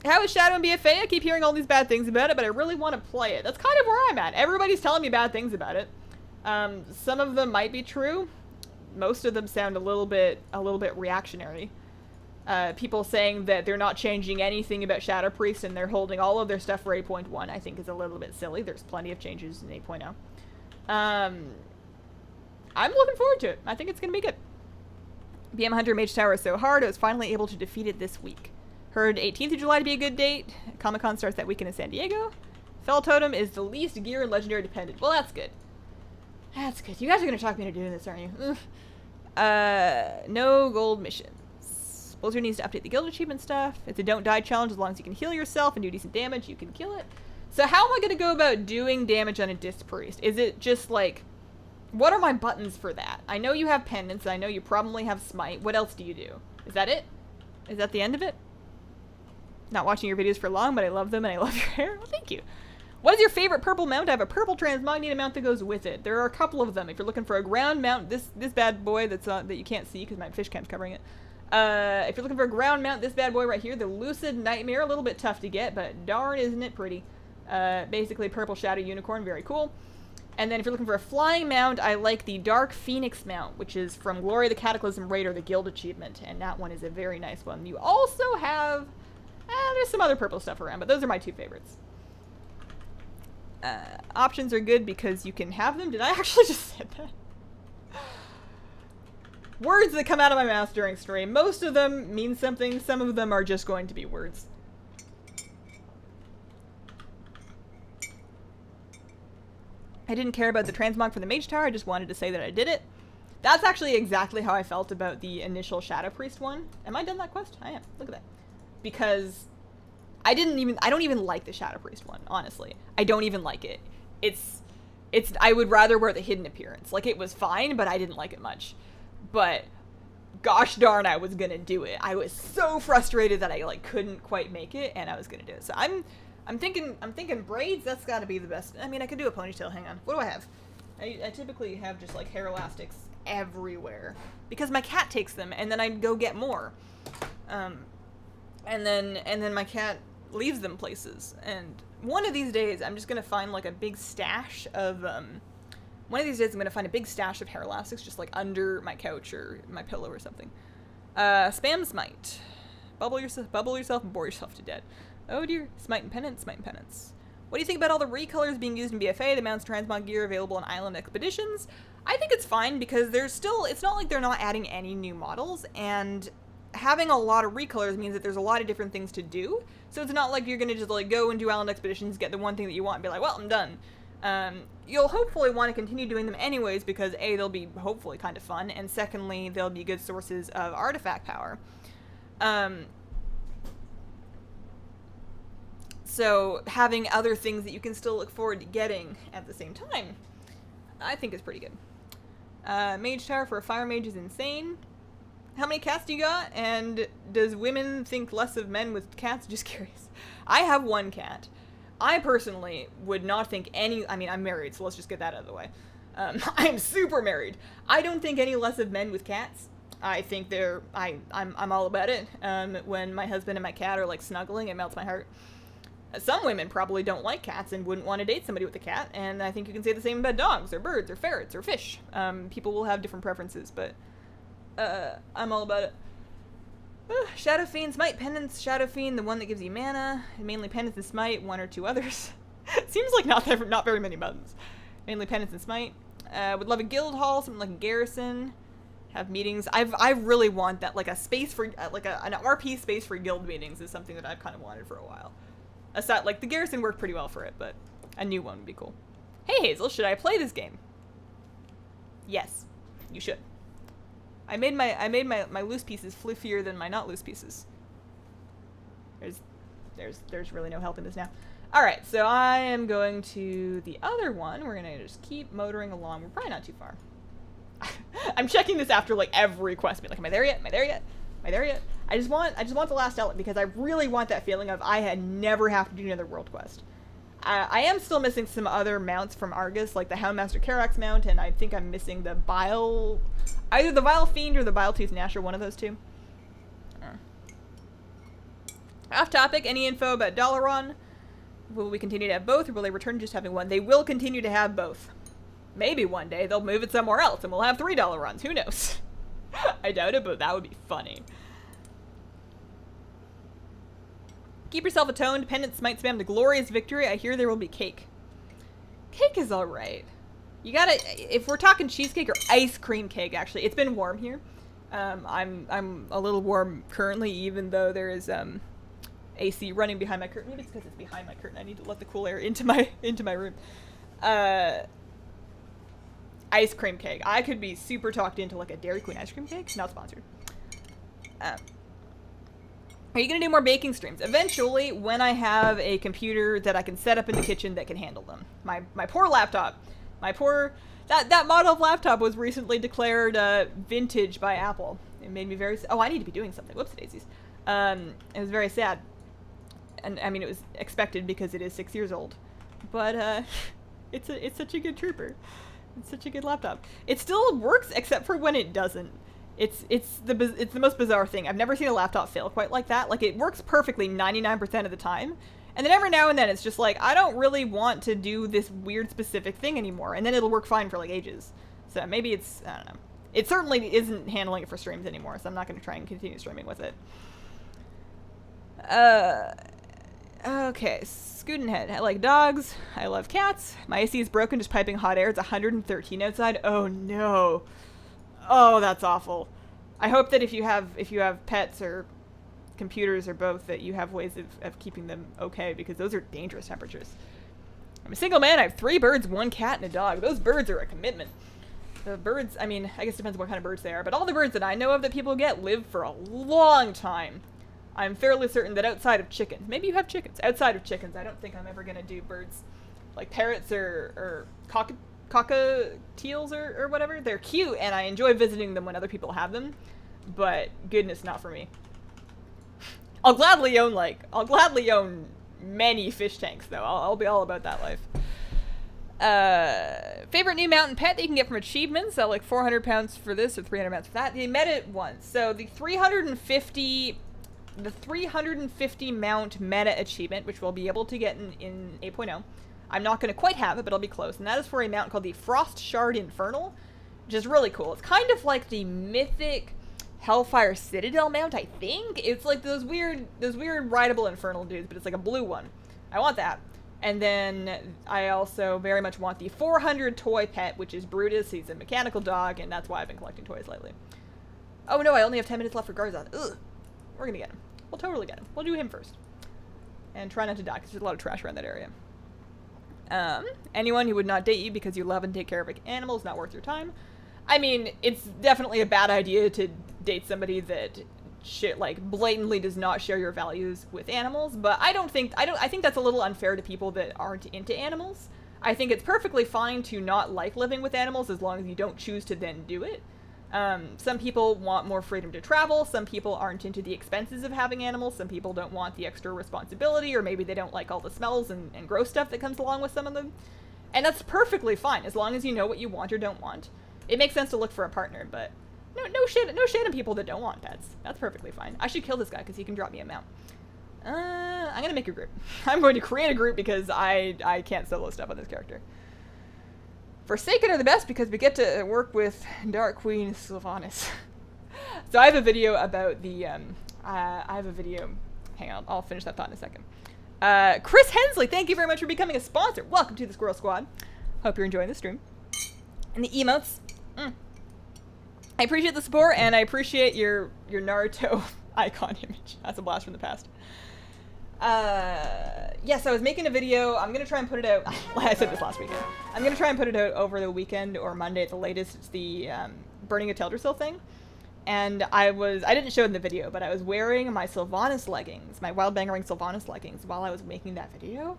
Speaker 1: How is Shadow and BFA? I keep hearing all these bad things about it, but I really want to play it. That's kind of where I'm at. Everybody's telling me bad things about it. Some of them might be true. Most of them sound a little bit reactionary. People saying that they're not changing anything about Shadow Priest and they're holding all of their stuff for 8.1, I think is a little bit silly. There's plenty of changes in 8.0. I'm looking forward to it. I think it's going to be good. BM Hunter Mage Tower is so hard, I was finally able to defeat it this week. Heard 18th of July to be a good date. Comic-Con starts that weekend in San Diego. Fell Totem is the least gear and legendary dependent. Well, that's good. That's good. You guys are going to talk me into doing this, aren't you? No gold missions. Blizzard needs to update the guild achievement stuff. It's a don't die challenge. As long as you can heal yourself and do decent damage, you can kill it. So how am I going to go about doing damage on a Disc Priest? Is it just like... What are my buttons for that? I know you have pendants. I know you probably have smite. What else do you do? Is that it? Is that the end of it? Not watching your videos for long, but I love them and I love your hair. Well, thank you. What is your favorite purple mount? I have a purple transmog, need a mount that goes with it. There are a couple of them. If you're looking for a ground mount, this bad boy that you can't see because my fish cam's covering it. If you're looking for a ground mount, this bad boy right here, the Lucid Nightmare, a little bit tough to get, but darn isn't it pretty. Basically purple shadow unicorn, very cool. And then if you're looking for a flying mount, I like the Dark Phoenix mount, which is from Glory the Cataclysm Raider, the guild achievement, and that one is a very nice one. You also have, there's some other purple stuff around, but those are my two favorites. Options are good because you can have them. Did I actually just say that? Words that come out of my mouth during stream. Most of them mean something. Some of them are just going to be words. I didn't care about the transmog for the Mage Tower. I just wanted to say that I did it. That's actually exactly how I felt about the initial Shadow Priest one. Am I done that quest? I am. Look at that. Because I don't even like the Shadow Priest one, honestly. I don't even like it. I would rather wear the hidden appearance. Like, it was fine, but I didn't like it much. But gosh darn, I was gonna do it. I was so frustrated that I like couldn't quite make it, and I was gonna do it. So I'm thinking braids. That's got to be the best. I mean, I could do a ponytail. Hang on. What do I have? I typically have just like hair elastics everywhere because my cat takes them, and then I go get more. And then my cat leaves them places. And one of these days, I'm just gonna find like a big stash of One of these days, I'm gonna find a big stash of hair elastics just like under my couch or my pillow or something. Spam smite. Bubble yourself and bore yourself to death. Oh dear. Smite and penance, smite and penance. What do you think about all the recolors being used in BFA, the mounts transmog gear available on island expeditions? I think it's fine because it's not like they're not adding any new models, and having a lot of recolors means that there's a lot of different things to do. So it's not like you're gonna just like go and do island expeditions, get the one thing that you want and be like, well, I'm done. You'll hopefully want to continue doing them anyways because A, they'll be hopefully kind of fun, and secondly, they'll be good sources of artifact power. So having other things that you can still look forward to getting at the same time, I think is pretty good. Mage Tower for a fire mage is insane. How many cats do you got? And does women think less of men with cats? Just curious. I have one cat. I personally would not think I mean, I'm married, so let's just get that out of the way. I'm super married. I don't think any less of men with cats. I think I'm all about it. When my husband and my cat are like snuggling, it melts my heart. Some women probably don't like cats and wouldn't want to date somebody with a cat, and I think you can say the same about dogs, or birds, or ferrets, or fish. People will have different preferences, but I'm all about it. Shadow Fiend, Smite, Penance, Shadow Fiend, the one that gives you mana, mainly Penance and Smite, one or two others. Seems like not very many buttons. Mainly Penance and Smite. Would love a guild hall, something like a garrison. Have meetings. I really want that, like a space for, like an RP space for guild meetings is something that I've kind of wanted for a while. Aside, like the garrison worked pretty well for it, but a new one would be cool. Hey Hazel, should I play this game? Yes, you should. I made my loose pieces fluffier than my not loose pieces. There's really no help in this now. Alright, so I am going to the other one. We're gonna just keep motoring along. We're probably not too far. I'm checking this after like every quest. Be like, am I there yet? Am I there yet? Am I there yet? I just want the last element because I really want that feeling of I had never have to do another world quest. I am still missing some other mounts from Argus, like the Houndmaster Karax mount, and I think I'm missing the Bile... Either the Vile Fiend or the Bile-Tooth Gnasher, one of those two. Off topic, any info about Dalaran? Will we continue to have both, or will they return to just having one? They will continue to have both. Maybe one day they'll move it somewhere else, and we'll have 3 Dalarans. Who knows? I doubt it, but that would be funny. Keep yourself atoned. Penance, Smite, Spam to glorious victory. I hear there will be cake. Cake is alright. You gotta, if we're talking cheesecake or ice cream cake, actually. It's been warm here. I'm a little warm currently, even though there is AC running behind my curtain. Maybe it's because it's behind my curtain. I need to let the cool air into my room. Ice cream cake. I could be super talked into like a Dairy Queen ice cream cake. Not sponsored. Are you going to do more baking streams? Eventually, when I have a computer that I can set up in the kitchen that can handle them. My poor laptop. That model of laptop was recently declared vintage by Apple. It made me very... Oh, I need to be doing something. Whoops, daisies. It was very sad. And, I mean, it was expected because it is 6 years old. But, it's such a good trooper. It's such a good laptop. It still works, except for when it doesn't. It's the most bizarre thing. I've never seen a laptop fail quite like that. Like, it works perfectly 99% of the time. And then every now and then it's just like, I don't really want to do this weird specific thing anymore. And then it'll work fine for like ages. So maybe it's, I don't know. It certainly isn't handling it for streams anymore, so I'm not going to try and continue streaming with it. Okay, Scootenhead. I like dogs. I love cats. My AC is broken, just piping hot air. It's 113 outside. Oh no. Oh, that's awful. I hope that if you have pets or computers or both, that you have ways of keeping them okay, because those are dangerous temperatures. I'm a single man. I have 3 birds, 1 cat, and a dog. Those birds are a commitment. The birds, I mean, I guess it depends on what kind of birds they are, but all the birds that I know of that people get live for a long time. I'm fairly certain that outside of chickens, maybe you have chickens, outside of chickens, I don't think I'm ever going to do birds like parrots or cockatiels or whatever. They're cute, and I enjoy visiting them when other people have them, but goodness, not for me. I'll gladly own many fish tanks, though. I'll be all about that life. Favorite new mountain pet that you can get from achievements? Like 400 pounds for this or 300 pounds for that. They met it once. So the 350 mount meta achievement, which we'll be able to get in 8.0. I'm not going to quite have it, but I'll be close. And that is for a mount called the Frost Shard Infernal, which is really cool. It's kind of like the mythic Hellfire Citadel mount, I think. It's like those weird rideable infernal dudes, but it's like a blue one. I want that. And then I also very much want the 400 toy pet, which is Brutus. He's a mechanical dog, and that's why I've been collecting toys lately. Oh no, I only have 10 minutes left for Garzon. Ugh. We're gonna get him. We'll totally get him. We'll do him first. And try not to die, because there's a lot of trash around that area. Anyone who would not date you because you love and take care of animals, not worth your time. I mean, it's definitely a bad idea to date somebody that blatantly does not share your values with animals, but I think that's a little unfair to people that aren't into animals. I think it's perfectly fine to not like living with animals as long as you don't choose to then do it. Some people want more freedom to travel, some people aren't into the expenses of having animals, some people don't want the extra responsibility, or maybe they don't like all the smells and gross stuff that comes along with some of them. And that's perfectly fine, as long as you know what you want or don't want. It makes sense to look for a partner, but no shade on people that don't want pets. That's perfectly fine. I should kill this guy because he can drop me a mount. I'm gonna make a group. I'm going to create a group because I can't solo stuff on this character. Forsaken are the best because we get to work with Dark Queen Sylvanas. So I have a video about the, I have a video, hang on, I'll finish that thought in a second. Chris Hensley, thank you very much for becoming a sponsor. Welcome to the Squirrel Squad. Hope you're enjoying the stream. And the emotes. I appreciate the support, and I appreciate your Naruto icon image. That's a blast from the past. Yes, I was making a video. I'm gonna try and put it out. I said this last weekend. I'm gonna try and put it out over the weekend or Monday at the latest. It's the burning a Teldrassil thing. And I didn't show it in the video, but I was wearing my Sylvanas leggings, my Wild Bangerang Sylvanas leggings, while I was making that video.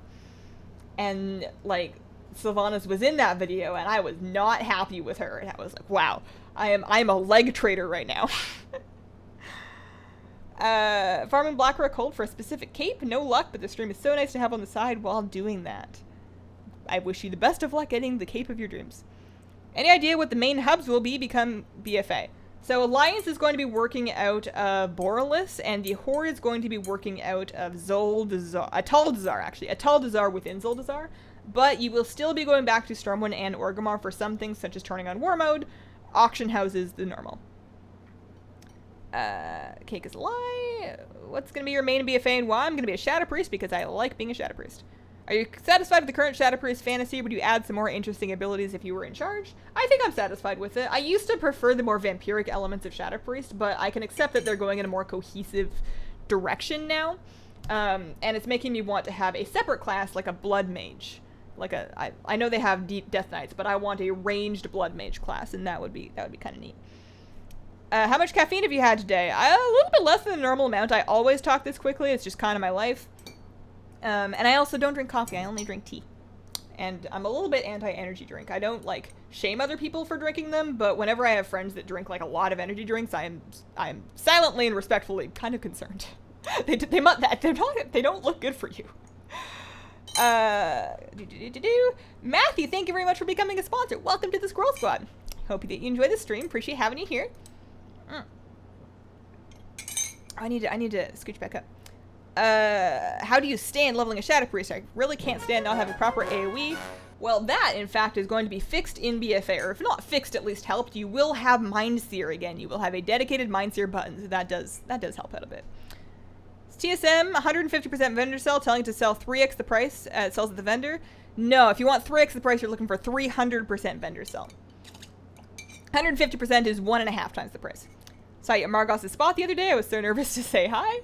Speaker 1: And, like, Sylvanas was in that video, and I was not happy with her. And I was like, wow, I'm a leg trader right now. Farming Blackrock Hold for a specific cape. No luck, but the stream is so nice to have on the side while doing that. I wish you the best of luck getting the cape of your dreams. Any idea what the main hubs will become BFA? So Alliance is going to be working out of Borealis, and the Horde is going to be working out of Zuldazar, Ataldazar, actually. Ataldazar within Zuldazar. But you will still be going back to Stormwind and Orgrimmar for some things, such as turning on War Mode, auction houses, the normal. Cake is a lie. What's going to be your main BFA and why? I'm going to be a Shadow Priest because I like being a Shadow Priest. Are you satisfied with the current Shadow Priest fantasy? Would you add some more interesting abilities if you were in charge? I think I'm satisfied with it. I used to prefer the more vampiric elements of Shadow Priest, but I can accept that they're going in a more cohesive direction now. And it's making me want to have a separate class like a Blood Mage. Like I know they have deep Death Knights, but I want a ranged Blood Mage class, and that would be kind of neat. How much caffeine have you had today? A little bit less than the normal amount. I always talk this quickly. It's just kind of my life. And I also don't drink coffee. I only drink tea. And I'm a little bit anti-energy drink. I don't, like, shame other people for drinking them, but whenever I have friends that drink, like, a lot of energy drinks, I am silently and respectfully kind of concerned. They don't look good for you. Matthew, thank you very much for becoming a sponsor. Welcome to the Squirrel Squad. Hope that you enjoy the stream. Appreciate having you here. I need to scooch back up. How do you stand leveling a Shadow Priest? I really can't stand not having proper AoE. Well, that, in fact, is going to be fixed in BFA, or if not fixed, at least helped. You will have Mindseer again. You will have a dedicated Mindseer button, so that does help out a bit. TSM, 150% vendor sell, telling to sell 3x the price it sells at the vendor. No, if you want 3x the price, you're looking for 300% vendor sell. 150% is 1.5 times the price. Saw you at Margos' spot the other day. I was so nervous to say hi.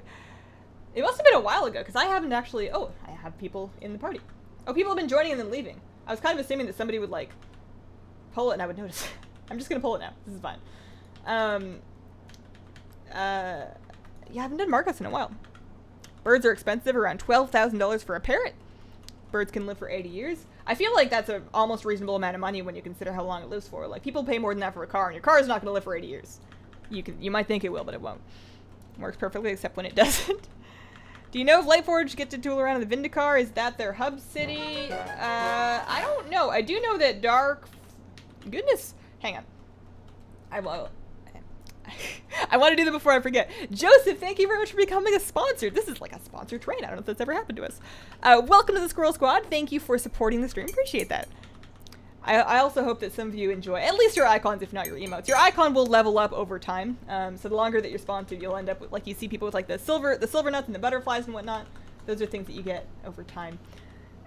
Speaker 1: It must have been a while ago, because I haven't actually... Oh, I have people in the party. Oh, people have been joining and then leaving. I was kind of assuming that somebody would, like, pull it and I would notice. I'm just going to pull it now. This is fine. Yeah, I haven't done Margos in a while. Birds are expensive, around $12,000 for a parrot. Birds can live for 80 years. I feel like that's an almost reasonable amount of money when you consider how long it lives for. Like, people pay more than that for a car, and your car is not going to live for 80 years. You might think it will, but it won't. Works perfectly, except when it doesn't. Do you know if Lightforge get to tool around in the Vindicar? Is that their hub city? I don't know. I do know that Dark... Goodness. Hang on. I want to do that before I forget. Joseph, thank you very much for becoming a sponsor. This is like a sponsor train. I don't know if that's ever happened to us. Welcome to the Squirrel Squad. Thank you for supporting the stream. Appreciate that. I also hope that some of you enjoy at least your icons, if not your emotes. Your icon will level up over time. So the longer that you're sponsored, you'll end up with, like, you see people with like the silver nuts and the butterflies and whatnot. Those are things that you get over time.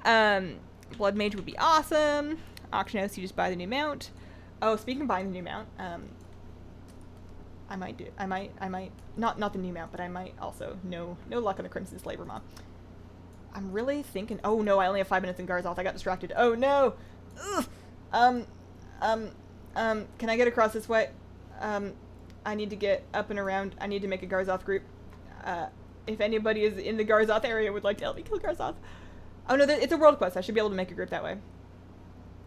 Speaker 1: Blood Mage would be awesome. Auction house, you just buy the new mount. Oh, speaking of buying the new mount, I might not the new mount, but I might also no luck on the Crimson Slaver Maw. I'm really thinking. Oh no, I only have 5 minutes in Garzoth. I got distracted. Oh no. Ugh. Can I get across this way? I need to get up and around. I need to make a Garzoth group. If anybody is in the Garzoth area would like to help me kill Garzoth. Oh no, it's a world quest. I should be able to make a group that way.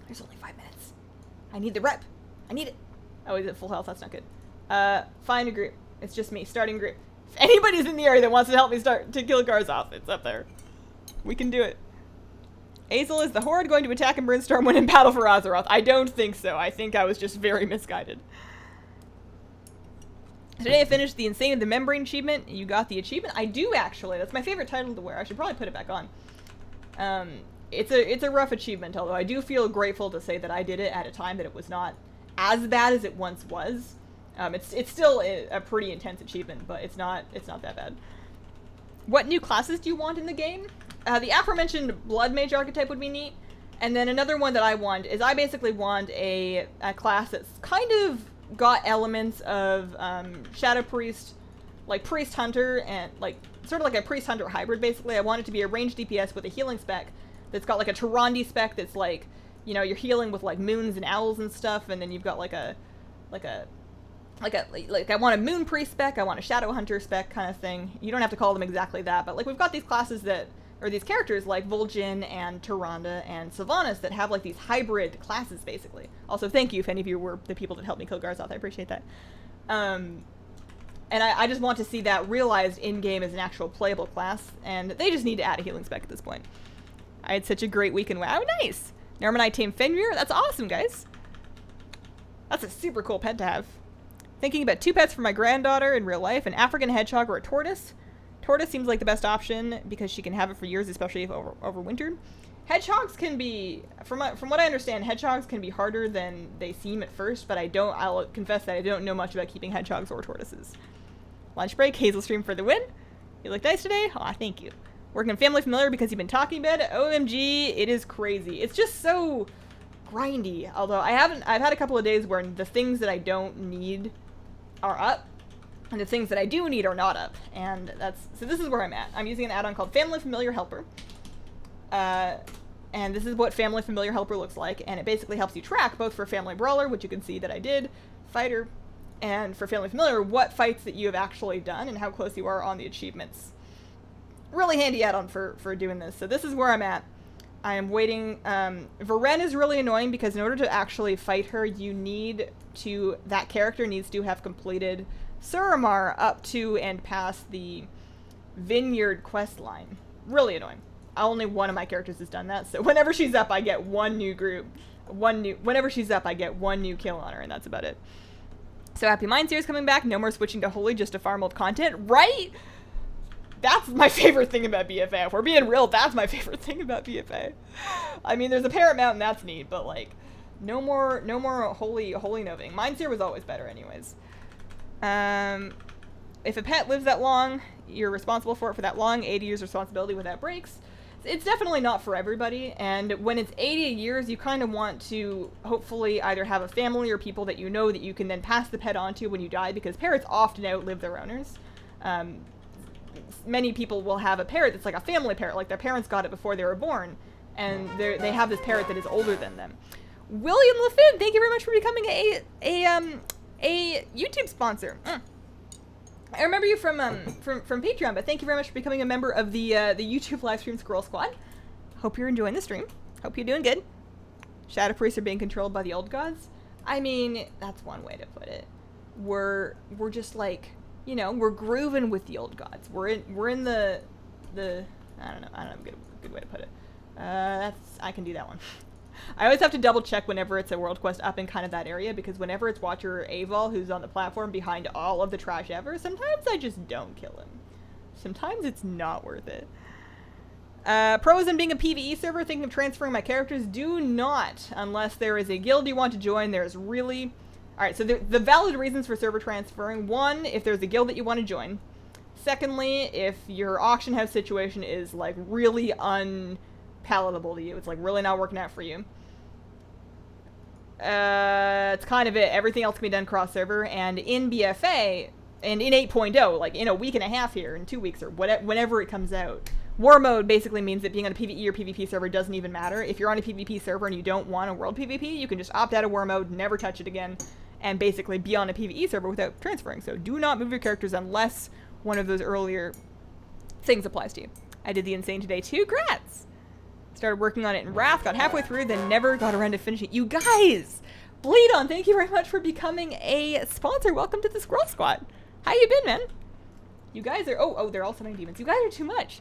Speaker 1: There's only 5 minutes. I need the rep. I need it. Oh, is it full health? That's not good. Find a group. It's just me. Starting group. If anybody's in the area that wants to help me start to kill Garzoth, it's up there. We can do it. Azel, is the Horde going to attack and burn Stormwind in battle for Azeroth? I don't think so. I think I was just very misguided. Today I finished the Insane of the Membrane achievement. You got the achievement? I do, actually. That's my favorite title to wear. I should probably put it back on. It's a rough achievement, although I do feel grateful to say that I did it at a time that it was not as bad as it once was. It's still a pretty intense achievement, but it's not that bad. What new classes do you want in the game? The aforementioned Blood Mage archetype would be neat. And then another one that I want is I basically want a class that's kind of got elements of Shadow Priest, like Priest Hunter, and like sort of like a Priest Hunter hybrid basically. I want it to be a ranged DPS with a healing spec that's got like a Tyrande spec that's like, you know, you're healing with like moons and owls and stuff, and then you've got like I want a Moon Priest spec, I want a Shadow Hunter spec kind of thing. You don't have to call them exactly that, but like we've got these classes that, or these characters like Vol'jin and Tyrande and Sylvanas that have like these hybrid classes basically. Also, thank you if any of you were the people that helped me kill Garzoth, I appreciate that. And I just want to see that realized in-game as an actual playable class, and they just need to add a healing spec at this point. I had such a great weekend. Wow, nice! Narmanite tame Fenrir, that's awesome, guys! That's a super cool pet to have. Thinking about 2 pets for my granddaughter in real life, an African hedgehog or a tortoise. Tortoise seems like the best option because she can have it for years, especially if overwintered. Hedgehogs can be, from what I understand, hedgehogs can be harder than they seem at first, but I'll confess that I don't know much about keeping hedgehogs or tortoises. Lunch break, Hazel stream for the win. You look nice today. Aw, thank you. Working on Family Familiar because you've been talking about it. OMG, it is crazy. It's just so grindy. Although I've had a couple of days where the things that I don't need are up, and the things that I do need are not up, and so this is where I'm at. I'm using an add-on called Family Familiar Helper, and this is what Family Familiar Helper looks like, and it basically helps you track, both for Family Brawler, which you can see that I did, Fighter, and for Family Familiar, what fights that you have actually done and how close you are on the achievements. Really handy add-on for doing this. So this is where I'm at. I am waiting. Varen is really annoying because in order to actually fight her, that character needs to have completed Suramar up to and past the Vineyard quest line. Really annoying. Only one of my characters has done that, so whenever she's up, I get one new group. Whenever she's up, I get one new kill on her, and that's about it. So Happy Mind Series coming back. No more switching to Holy just to farm old content. Right? That's my favorite thing about BFA. If we're being real, that's my favorite thing about BFA. I mean, there's a Parrot Mountain, that's neat, but like, no more holy noving. Mind Seer was always better anyways. If a pet lives that long, you're responsible for it for that long. 80 years responsibility without breaks. It's definitely not for everybody, and when it's 80 years, you kind of want to hopefully either have a family or people that you know that you can then pass the pet on to when you die, because parrots often outlive their owners. Many people will have a parrot that's like a family parrot, like their parents got it before they were born, and they have this parrot that is older than them. William LaFin, thank you very much for becoming a YouTube sponsor. I remember you from Patreon, but thank you very much for becoming a member of the YouTube livestream Squirrel Squad. Hope you're enjoying the stream. Hope you're doing good. Shadow priests are being controlled by the old gods. I mean, that's one way to put it. We're just like, you know, we're grooving with the old gods. We're in the I don't know a good way to put it. I can do that one. I always have to double check whenever it's a world quest up in kind of that area, because whenever it's Watcher Aval who's on the platform behind all of the trash ever, sometimes I just don't kill him. Sometimes it's not worth it. Pros in being a PvE server, thinking of transferring my characters, do not, unless there is a guild you want to join. There's really... Alright, so the valid reasons for server transferring: one, if there's a guild that you want to join. Secondly, if your auction house situation is like really unpalatable to you, it's like really not working out for you. It's kind of it. Everything else can be done cross-server, and in BFA, and in 8.0, like in a week and a half here, in 2 weeks, or whenever it comes out, War Mode basically means that being on a PvE or PvP server doesn't even matter. If you're on a PvP server and you don't want a world PvP, you can just opt out of War Mode, never touch it again, and basically be on a PvE server without transferring. So do not move your characters unless one of those earlier things applies to you. I did the Insane today too. Grats! Started working on it in Wrath, got halfway through, then never got around to finishing it. You guys! Bleed On, thank you very much for becoming a sponsor. Welcome to the Squirrel Squad. How you been, man? You guys are... Oh, they're all summoning demons. You guys are too much.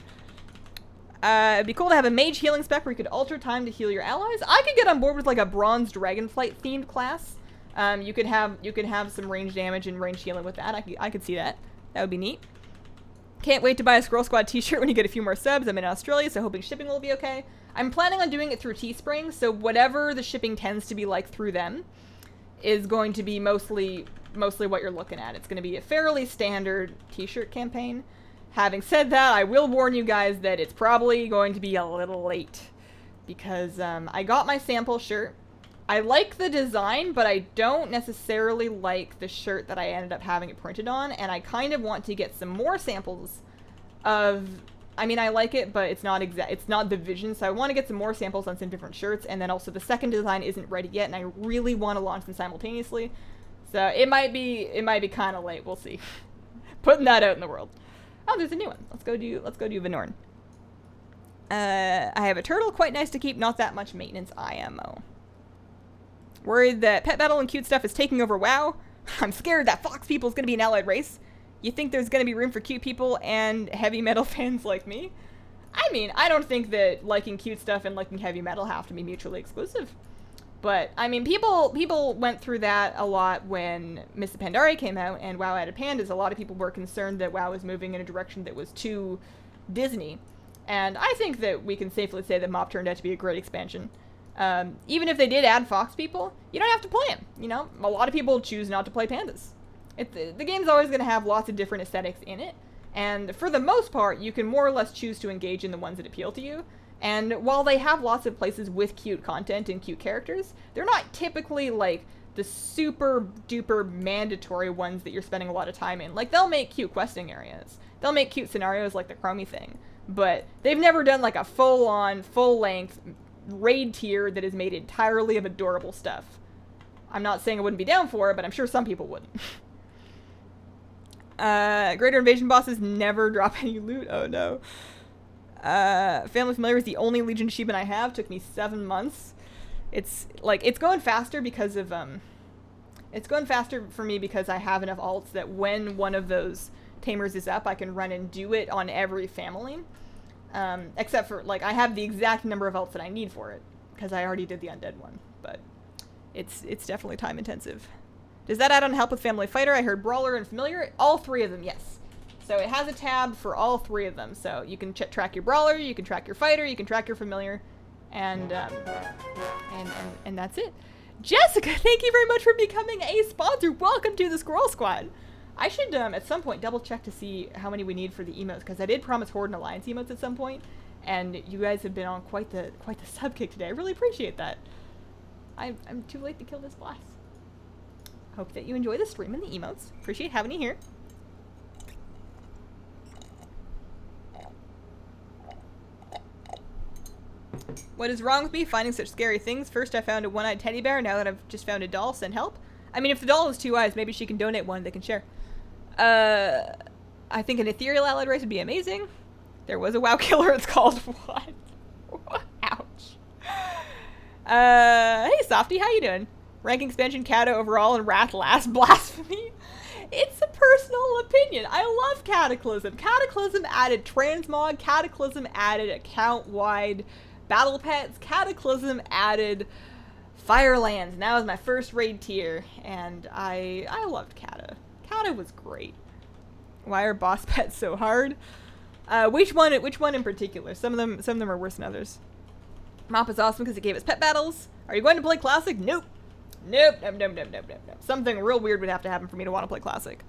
Speaker 1: It'd be cool to have a mage healing spec where you could alter time to heal your allies. I could get on board with like a bronze dragonflight themed class. You could have some range damage and range healing with that. I could see that. That would be neat. Can't wait to buy a Scroll Squad t-shirt when you get a few more subs. I'm in Australia, so hoping shipping will be okay. I'm planning on doing it through Teespring, so whatever the shipping tends to be like through them is going to be mostly what you're looking at. It's going to be a fairly standard t-shirt campaign. Having said that, I will warn you guys that it's probably going to be a little late because I got my sample shirt. I like the design, but I don't necessarily like the shirt that I ended up having it printed on, and I kind of want to get some more samples of... I mean, I like it, but it's not the vision, so I want to get some more samples on some different shirts, and then also the second design isn't ready yet, and I really want to launch them simultaneously. So it might be kind of late. We'll see. Putting that out in the world. Oh, there's a new one. Let's go do Venorn. I have a turtle, quite nice to keep, not that much maintenance IMO. Worried that Pet Battle and Cute Stuff is taking over WoW? I'm scared that Fox people is going to be an allied race. You think there's going to be room for cute people and heavy metal fans like me? I mean, I don't think that liking cute stuff and liking heavy metal have to be mutually exclusive. But, I mean, people went through that a lot when Mists of Pandaria came out and WoW added pandas. A lot of people were concerned that WoW was moving in a direction that was too Disney. And I think that we can safely say that MoP turned out to be a great expansion. Even if they did add Fox people, you don't have to play them. You know, a lot of people choose not to play pandas. The game's always going to have lots of different aesthetics in it, and for the most part, you can more or less choose to engage in the ones that appeal to you. And while they have lots of places with cute content and cute characters, they're not typically like the super duper mandatory ones that you're spending a lot of time in. Like, they'll make cute questing areas. They'll make cute scenarios like the Chromie thing, but they've never done like a full-on, full-length raid tier that is made entirely of adorable stuff. I'm not saying I wouldn't be down for it, but I'm sure some people wouldn't. Greater Invasion bosses never drop any loot. Oh no. Family Familiar is the only Legion achievement I have. Took me 7 months. It's going faster because of, it's going faster for me because I have enough alts that when one of those tamers is up, I can run and do it on every family. Except for, like, I have the exact number of alts that I need for it because I already did the undead one, but it's definitely time intensive. Does that add-on help with Family Fighter? I heard Brawler and Familiar. All three of them, yes. So it has a tab for all three of them. So you can track your Brawler, you can track your Fighter, you can track your Familiar, and that's it. Jessica, thank you very much for becoming a sponsor. Welcome to the Squirrel Squad. I should at some point double check to see how many we need for the emotes, because I did promise Horde and Alliance emotes at some point, and you guys have been on quite the sub kick today. I really appreciate that. I'm too late to kill this boss. Hope that you enjoy the stream and the emotes. Appreciate having you here. What is wrong with me finding such scary things? First I found a one-eyed teddy bear, now that I've just found a doll, send help. I mean, if the doll has 2 eyes, maybe she can donate one they can share. I think an ethereal allied race would be amazing. There was a WoW killer, it's called what? Ouch. Hey Softy, how you doing? Ranking expansion, Kata overall, and Wrath last. Blasphemy. It's a personal opinion. I love Cataclysm. Cataclysm added Transmog. Cataclysm added account-wide battle pets. Cataclysm added Firelands. And that was my first raid tier, and I loved Kata. Kata was great. Why are boss pets so hard? Which one in particular? Some of them are worse than others. MoP is awesome because it gave us pet battles. Are you going to play Classic? Nope. Nope. Something real weird would have to happen for me to want to play Classic.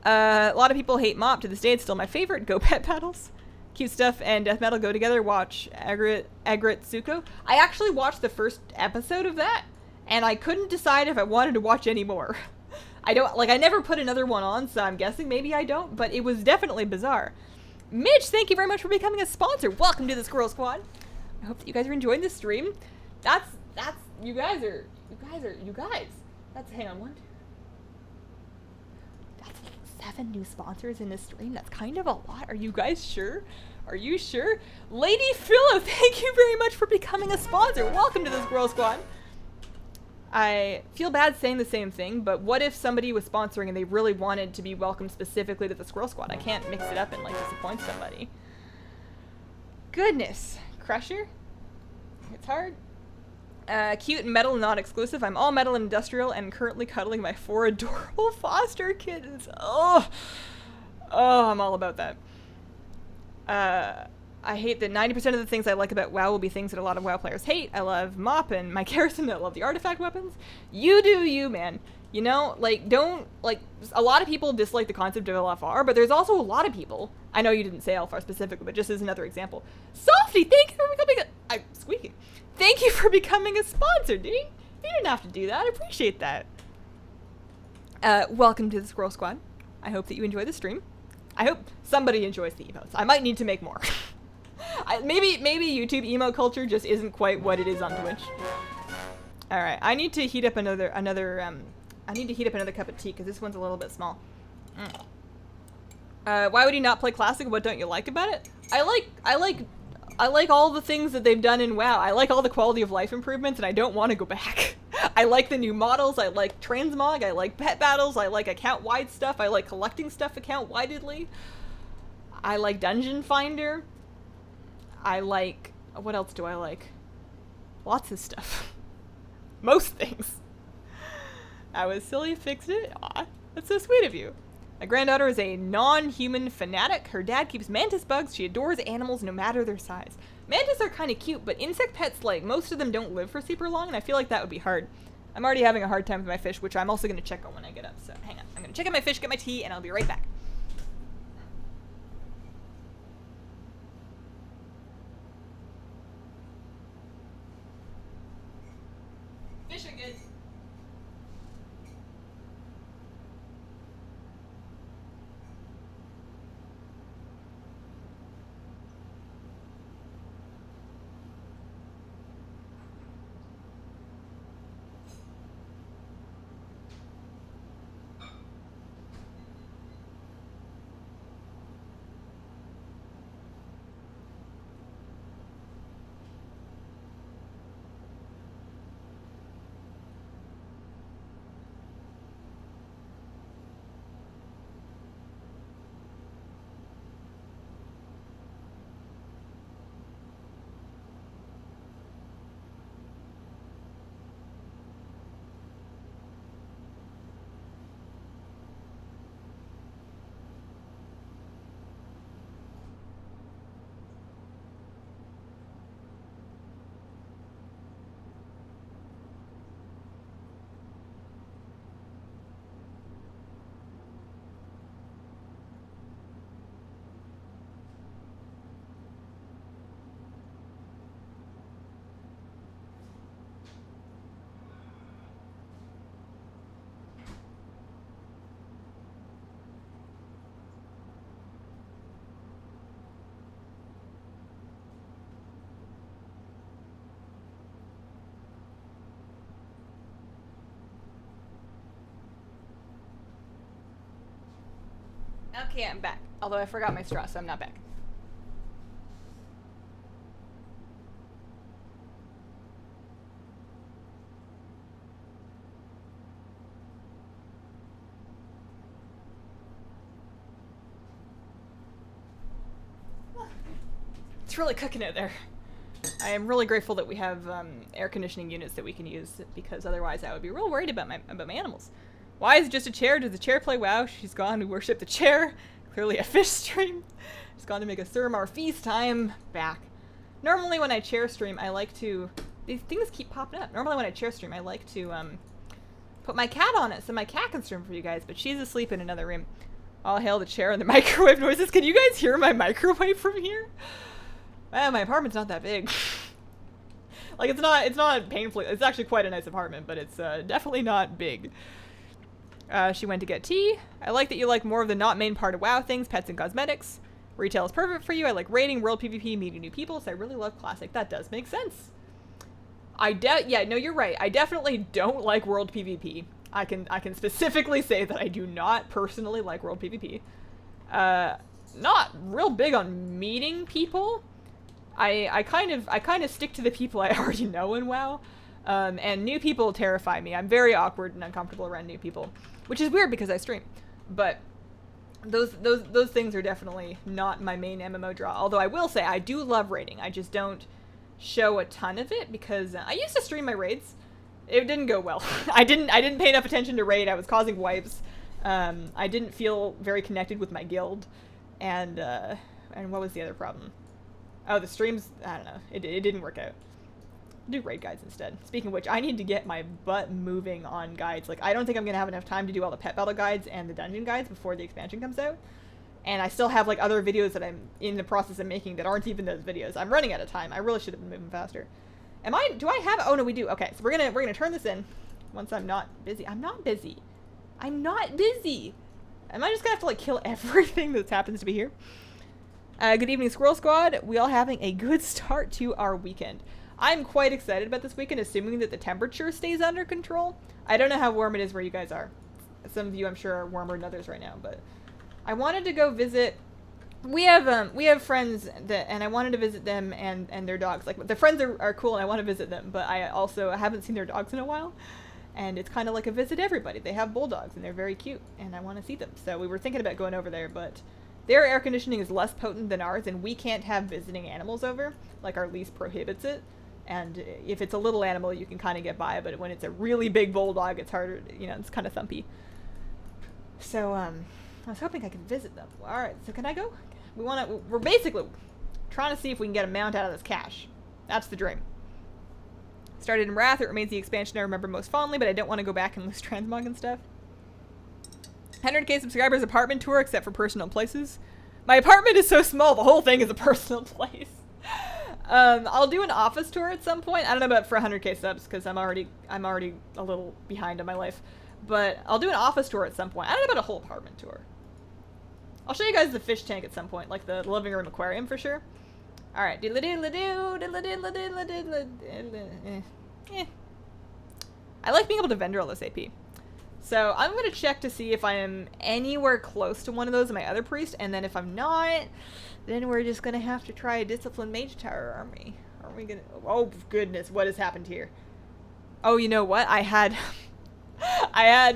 Speaker 1: A lot of people hate MoP. To this day, it's still my favorite. Go pet battles. Cute stuff and death metal go together. Watch Agritsuko. I actually watched the first episode of that, and I couldn't decide if I wanted to watch any more. I never put another one on, so I'm guessing maybe I don't, but it was definitely bizarre. Mitch, thank you very much for becoming a sponsor. Welcome to the Squirrel Squad. I hope that you guys are enjoying this stream. You guys. Hang on, one, two. That's like 7 new sponsors in this stream. That's kind of a lot. Are you guys sure? Are you sure? Lady Philo, thank you very much for becoming a sponsor. Welcome to the Squirrel Squad. I feel bad saying the same thing, but what if somebody was sponsoring and they really wanted to be welcomed specifically to the Squirrel Squad? I can't mix it up and, like, disappoint somebody. Goodness. Crusher? It's hard. Cute and metal, not exclusive. I'm all metal and industrial and currently cuddling my 4 adorable foster kittens. Oh, I'm all about that. I hate that 90% of the things I like about WoW will be things that a lot of WoW players hate. I love Mop and my Garrison. I love the artifact weapons. You do you, man. You know, like, don't, like, a lot of people dislike the concept of LFR, but there's also a lot of people, I know you didn't say LFR specifically, but just as another example. Softy, thank you for becoming I'm squeaking. Thank you for becoming a sponsor, dude. You didn't have to do that. I appreciate that. Welcome to the Squirrel Squad. I hope that you enjoy the stream. I hope somebody enjoys the emotes. I might need to make more. Maybe YouTube emo culture just isn't quite what it is on Twitch. All right, I need to heat up another cup of tea because this one's a little bit small. Why would you not play Classic? What don't you like about it? I like all the things that they've done in WoW. I like all the quality of life improvements, and I don't want to go back. I like the new models. I like Transmog. I like pet battles. I like account-wide stuff. I like collecting stuff account-widely. I like Dungeon Finder. I like... What else do I like? Lots of stuff. Most things. I was silly, fixed it. Aw, that's so sweet of you. My granddaughter is a non-human fanatic. Her dad keeps mantis bugs. She adores animals no matter their size. Mantis are kind of cute, but insect pets, like, most of them don't live for super long, and I feel like that would be hard. I'm already having a hard time with my fish, which I'm also going to check on when I get up, so hang on. I'm going to check on my fish, get my tea, and I'll be right back. Fish are good. Okay, I'm back. Although I forgot my straw, so I'm not back. It's really cooking out there. I am really grateful that we have air conditioning units that we can use, because otherwise I would be real worried about my animals. Why is it just a chair? Does the chair play WoW? She's gone to worship the chair. Clearly a fish stream. She's gone to make a Suramar feast. I'm back. Normally when I chair stream, I like to... These things keep popping up. Normally when I chair stream, I like to put my cat on it so my cat can stream for you guys, but she's asleep in another room. All hail the chair and the microwave noises. Can you guys hear my microwave from here? Well, my apartment's not that big. Like, it's not painfully... It's actually quite a nice apartment, but it's definitely not big. She went to get tea. I like that you like more of the not main part of WoW things, pets and cosmetics. Retail is perfect for you. I like raiding, world PvP, meeting new people, so I really love Classic. That does make sense. Yeah, no, you're right. I definitely don't like world PvP. I can specifically say that I do not personally like world PvP. Not real big on meeting people. I kind of stick to the people I already know in WoW. And new people terrify me. I'm very awkward and uncomfortable around new people, which is weird because I stream. But those things are definitely not my main MMO draw. Although I will say I do love raiding. I just don't show a ton of it because I used to stream my raids. It didn't go well. I didn't pay enough attention to raid. I was causing wipes. I didn't feel very connected with my guild, and what was the other problem? Oh, the streams. I don't know. It didn't work out. I'll do raid guides instead. Speaking of which, I need to get my butt moving on guides. Like, I don't think I'm gonna have enough time to do all the pet battle guides and the dungeon guides before the expansion comes out. And I still have like other videos that I'm in the process of making that aren't even those videos. I'm running out of time. I really should have been moving faster. Do I have, oh no, we do. Okay, so we're gonna turn this in once I'm not busy. I'm not busy. I'm not busy. Am I just gonna have to like kill everything that happens to be here? Good evening, Squirrel Squad. We all having a good start to our weekend. I'm quite excited about this weekend, assuming that the temperature stays under control. I don't know how warm it is where you guys are. Some of you, I'm sure, are warmer than others right now, but I wanted to go visit. We have friends that, and I wanted to visit them and their dogs. Like, the friends are cool, and I want to visit them, but I haven't seen their dogs in a while, and it's kind of like a visit everybody. They have bulldogs, and they're very cute, and I want to see them. So we were thinking about going over there, but their air conditioning is less potent than ours, and we can't have visiting animals over. Like, our lease prohibits it. And if it's a little animal, you can kind of get by, but when it's a really big bulldog, it's harder, you know, it's kind of thumpy. So, I was hoping I could visit them. Alright, so can I go? We're basically trying to see if we can get a mount out of this cache. That's the dream. Started in Wrath, it remains the expansion I remember most fondly, but I don't want to go back and lose Transmog and stuff. 100k subscribers apartment tour, except for personal places. My apartment is so small, the whole thing is a personal place. I'll do an office tour at some point. I don't know about for 100k subs, because I'm already a little behind on my life. But I'll do an office tour at some point. I don't know about a whole apartment tour. I'll show you guys the fish tank at some point, like the living room aquarium for sure. Alright, I like being able to vendor all this AP. So I'm going to check to see if I am anywhere close to one of those in my other priest, and then if I'm not, then we're just going to have to try a disciplined mage tower army. Are we going to... Oh, goodness, what has happened here? Oh, you know what? I had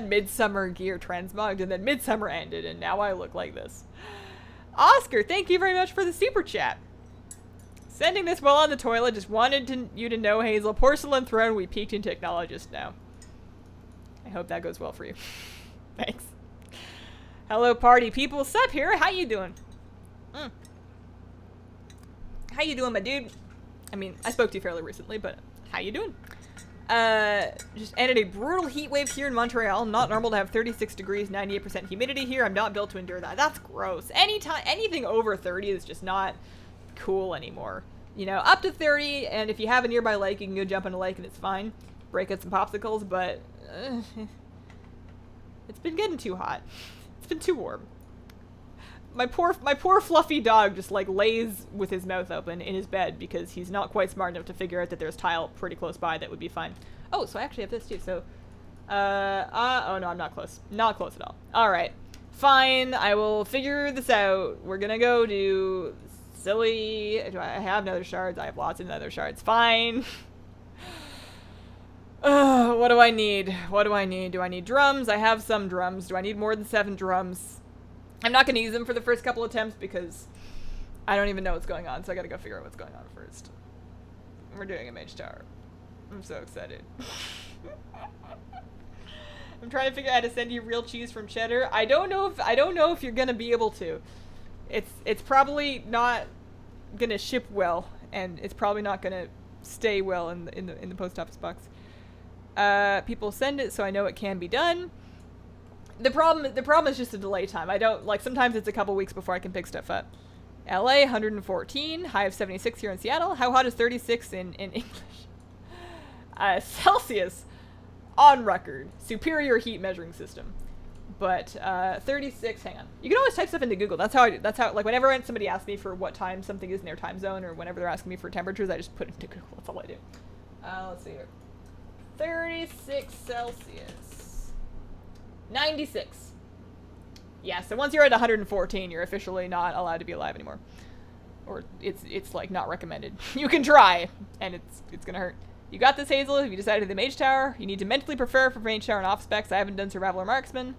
Speaker 1: Midsummer gear transmogged, and then Midsummer ended, and now I look like this. Oscar, thank you very much for the super chat. Sending this while on the toilet. Just wanted you to know, Hazel. Porcelain Throne, we peaked in technologist now. I hope that goes well for you. Thanks. Hello, party people. Sup here? How you doing? How you doing, my dude? I mean, I spoke to you fairly recently, but how you doing? Just ended a brutal heat wave here in Montreal. Not normal to have 36 degrees, 98% humidity here. I'm not built to endure that. That's gross. Anything over 30 is just not cool anymore. You know, up to 30, and if you have a nearby lake, you can go jump in a lake and it's fine. Break out some popsicles, but it's been getting too hot. It's been too warm. My poor fluffy dog just like lays with his mouth open in his bed because he's not quite smart enough to figure out that there's tile pretty close by that would be fine. Oh, so I actually have this too. So, oh no, I'm not close. Not close at all. All right, fine. I will figure this out. We're gonna go do silly. Do I have nether shards? I have lots of nether shards. Fine. What do I need? What do I need? Do I need drums? I have some drums. Do I need more than 7 drums? I'm not going to use them for the first couple attempts because I don't even know what's going on, so I got to go figure out what's going on first. We're doing a mage tower. I'm so excited. I'm trying to figure out how to send you real cheese from cheddar. I don't know if you're going to be able to. It's probably not going to ship well, and it's probably not going to stay well in the post office box. People send it, so I know it can be done. The problem is just the delay time. I don't, like, sometimes it's a couple weeks before I can pick stuff up. LA, 114, high of 76 here in Seattle. How hot is 36 in English? Celsius, on record. Superior heat measuring system. But, 36, hang on. You can always type stuff into Google. That's how, like, whenever somebody asks me for what time something is in their time zone, or whenever they're asking me for temperatures, I just put it into Google. That's all I do. Let's see here. 36 Celsius. 96. Yeah, so once you're at 114, you're officially not allowed to be alive anymore. Or it's like not recommended. You can try, and it's gonna hurt. You got this, Hazel. If you decided to the mage tower, you need to mentally prepare for mage tower and off specs. I haven't done survival or marksman.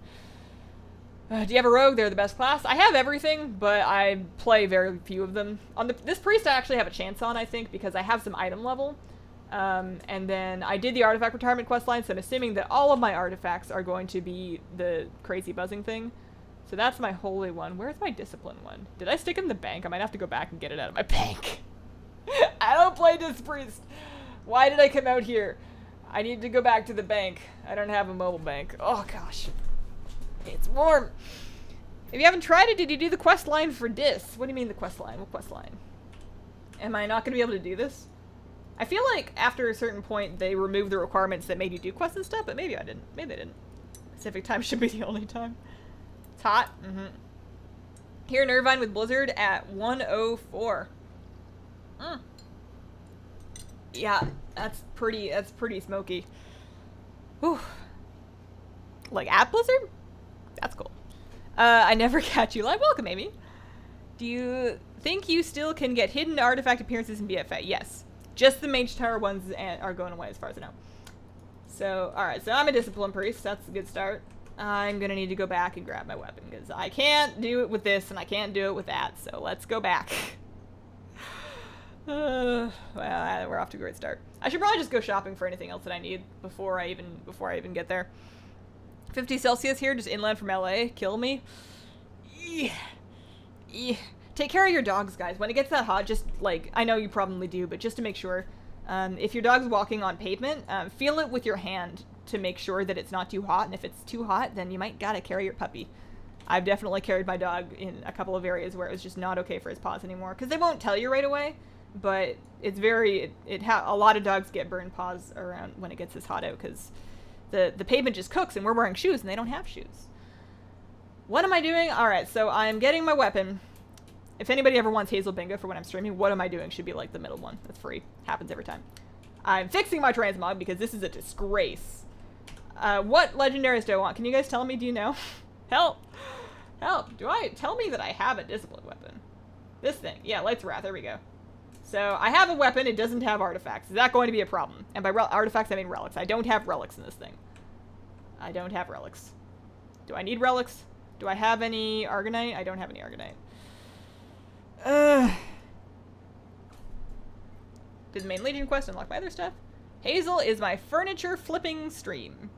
Speaker 1: Do you have a rogue? They're the best class. I have everything, but I play very few of them. On this priest I actually have a chance on, I think, because I have some item level. And then I did the artifact retirement questline, so I'm assuming that all of my artifacts are going to be the crazy buzzing thing. So that's my holy one. Where's my discipline one? Did I stick it in the bank? I might have to go back and get it out of my bank. I don't play this priest. Why did I come out here? I need to go back to the bank. I don't have a mobile bank. Oh gosh. It's warm. If you haven't tried it, did you do the quest line for Dis? What do you mean the quest line? What quest line? Am I not going to be able to do this? I feel like after a certain point they remove the requirements that made you do quests and stuff, but maybe I didn't. Maybe they didn't. Pacific time should be the only time. It's hot. Here in Irvine with Blizzard at 104. Yeah, that's pretty smoky. Whew. Like at Blizzard? That's cool. I never catch you live. Welcome, Amy. Do you think you still can get hidden artifact appearances in BFA? Yes. Just the Mage Tower ones are going away as far as I know. So, alright, so I'm a Discipline Priest. That's a good start. I'm gonna need to go back and grab my weapon, because I can't do it with this, and I can't do it with that, so let's go back. Well, we're off to a great start. I should probably just go shopping for anything else that I need before I even get there. 50 Celsius here, just inland from LA. Kill me. Take care of your dogs, guys. When it gets that hot, just, like, I know you probably do, but just to make sure, if your dog's walking on pavement, feel it with your hand to make sure that it's not too hot, and if it's too hot, then you might gotta carry your puppy. I've definitely carried my dog in a couple of areas where it was just not okay for his paws anymore, because they won't tell you right away, but it's very, a lot of dogs get burned paws around when it gets this hot out, because the pavement just cooks, and we're wearing shoes, and they don't have shoes. What am I doing? Alright, so I'm getting my weapon. If anybody ever wants Hazel Bingo for when I'm streaming, what am I doing should be like the middle one. That's free. Happens every time. I'm fixing my transmog because this is a disgrace. What legendaries do I want? Can you guys tell me? Do you know? Help! Help! Tell me that I have a discipline weapon. This thing. Yeah, Light's Wrath. There we go. So, I have a weapon. It doesn't have artifacts. Is that going to be a problem? And by artifacts, I mean relics. I don't have relics in this thing. I don't have relics. Do I need relics? Do I have any Argonite? I don't have any Argonite. Did the main Legion quest unlock my other stuff? Hazel is my furniture flipping stream.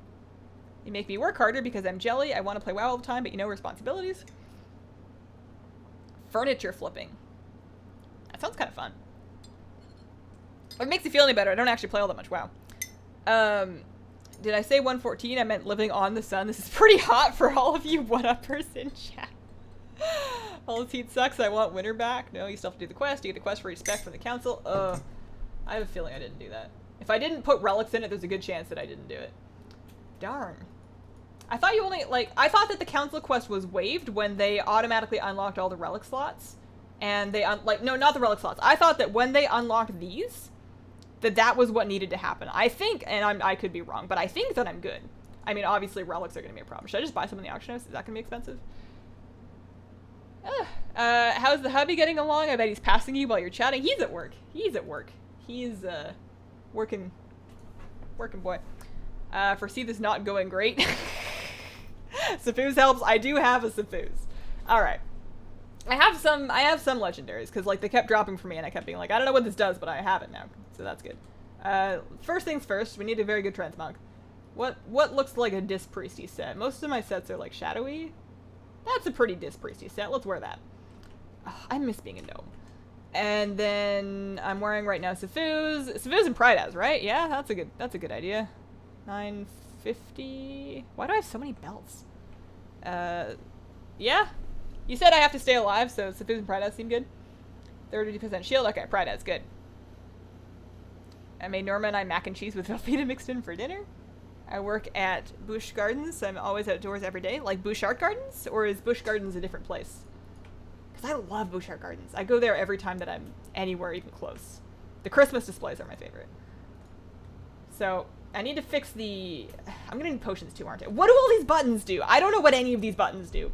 Speaker 1: You make me work harder because I'm jelly. I want to play WoW all the time, but you know responsibilities. Furniture flipping. That sounds kind of fun. If it makes you feel any better, I don't actually play all that much WoW. Did I say 114? I meant living on the sun. This is pretty hot for all of you one-uppers in chat. All this heat sucks. I want winter back. No, you still have to do the quest. You get a quest for respect from the council. I have a feeling I didn't do that. If I didn't put relics in it, there's a good chance that I didn't do it. Darn. I thought you only, like, I thought that the council quest was waived when they automatically unlocked all the relic slots. And they, no, not the relic slots. I thought that when they unlocked these, that was what needed to happen. I think, and I could be wrong, but I think that I'm good. I mean, obviously relics are going to be a problem. Should I just buy some in the auction house? Is that going to be expensive? How's the hubby getting along? I bet he's passing you while you're chatting. He's at work. He's at work. He's, working boy. Foresee this not going great. Safuz helps. I do have a Safuz. Alright. I have some legendaries, because, like, they kept dropping for me, and I kept being like, I don't know what this does, but I have it now. So that's good. First things first, we need a very good transmog. What looks like a Dis Priesty set? Most of my sets are, like, shadowy. That's a pretty Dis Priesty set. Let's wear that. Oh, I miss being a gnome. And then I'm wearing right now Safuz and Prydaz, right? Yeah, that's a good idea. 950. Why do I have so many belts? Yeah. You said I have to stay alive, so Safuz and Prydaz seem good. 30% shield. Okay, Prydaz, good. I made Norma and I mac and cheese with Velveeta mixed in for dinner. I work at Busch Gardens, so I'm always outdoors every day. Like Bouchard Gardens? Or is Busch Gardens a different place? Because I love Bouchard Gardens. I go there every time that I'm anywhere even close. The Christmas displays are my favorite. So, I need to fix the... I'm gonna need potions too, aren't I? What do all these buttons do? I don't know what any of these buttons do.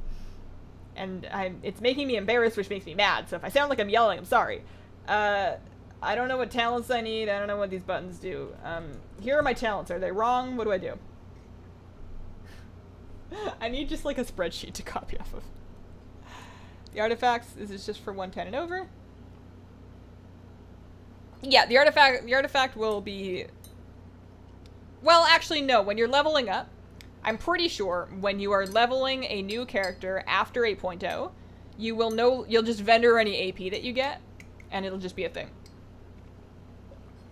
Speaker 1: And it's making me embarrassed, which makes me mad. So if I sound like I'm yelling, I'm sorry. I don't know what talents I need. I don't know what these buttons do. Here are my talents. Are they wrong? What do I do? I need just like a spreadsheet to copy off of. The artifacts, this is just for 110 and over. Yeah, the artifact will be... Well, actually, no. When you're leveling up, I'm pretty sure when you are leveling a new character after 8.0, you'll just vendor any AP that you get, and it'll just be a thing.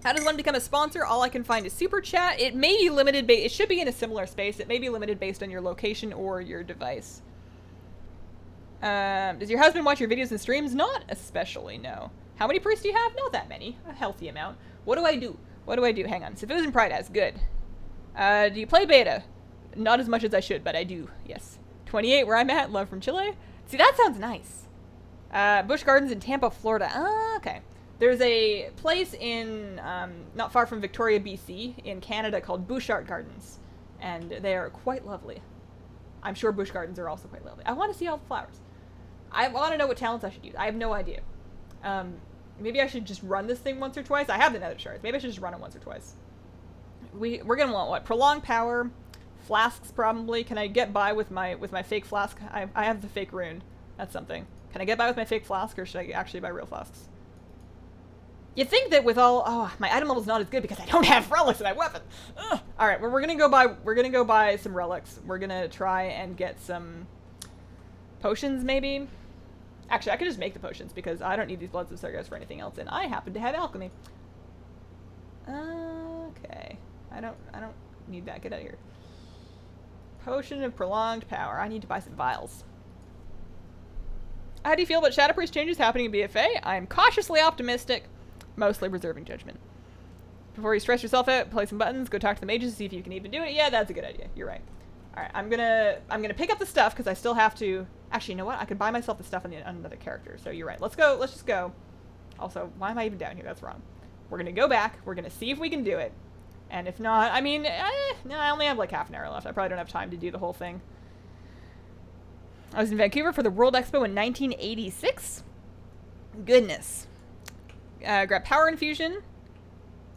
Speaker 1: How does one become a sponsor? All I can find is Super Chat. It may be limited, it should be in a similar space. It may be limited based on your location or your device. Does your husband watch your videos and streams? Not especially, no. How many priests do you have? Not that many. A healthy amount. What do I do? What do I do? Hang on. Civilian Pride has. Good. Do you play beta? Not as much as I should, but I do. Yes. 28 where I'm at. Love from Chile. See, that sounds nice. Busch Gardens in Tampa, Florida. Okay. There's a place in, not far from Victoria, BC, in Canada called Bouchard Gardens. And they are quite lovely. I'm sure Busch Gardens are also quite lovely. I want to see all the flowers. I want to know what talents I should use. I have no idea. Maybe I should just run this thing once or twice. I have the nether shards. Maybe I should just run it once or twice. We're going to want what? Prolonged power. Flasks, probably. Can I get by with my fake flask? I have the fake rune. That's something. Can I get by with my fake flask, or should I actually buy real flasks? You'd think that with all... Oh, my item level's not as good because I don't have relics in my weapon. Ugh. All right, well, we're gonna go buy some relics. We're gonna try and get some potions, maybe. Actually, I could just make the potions because I don't need these Bloods of Sargeras for anything else, and I happen to have alchemy. Okay, I don't need that. Get out of here. Potion of prolonged power. I need to buy some vials. How do you feel about Shadow Priest changes happening in BFA? I'm cautiously optimistic. Mostly reserving judgment. Before you stress yourself out, play some buttons, go talk to the mages to see if you can even do it. Yeah, that's a good idea. You're right. All right, I'm gonna pick up the stuff because I still have to. Actually, you know what? I could buy myself the stuff on another character. So you're right. Let's go. Let's just go. Also, why am I even down here? That's wrong. We're gonna go back. We're gonna see if we can do it. And if not, I mean, no, I only have like half an hour left. I probably don't have time to do the whole thing. I was in Vancouver for the World Expo in 1986. Goodness. Grab Power Infusion.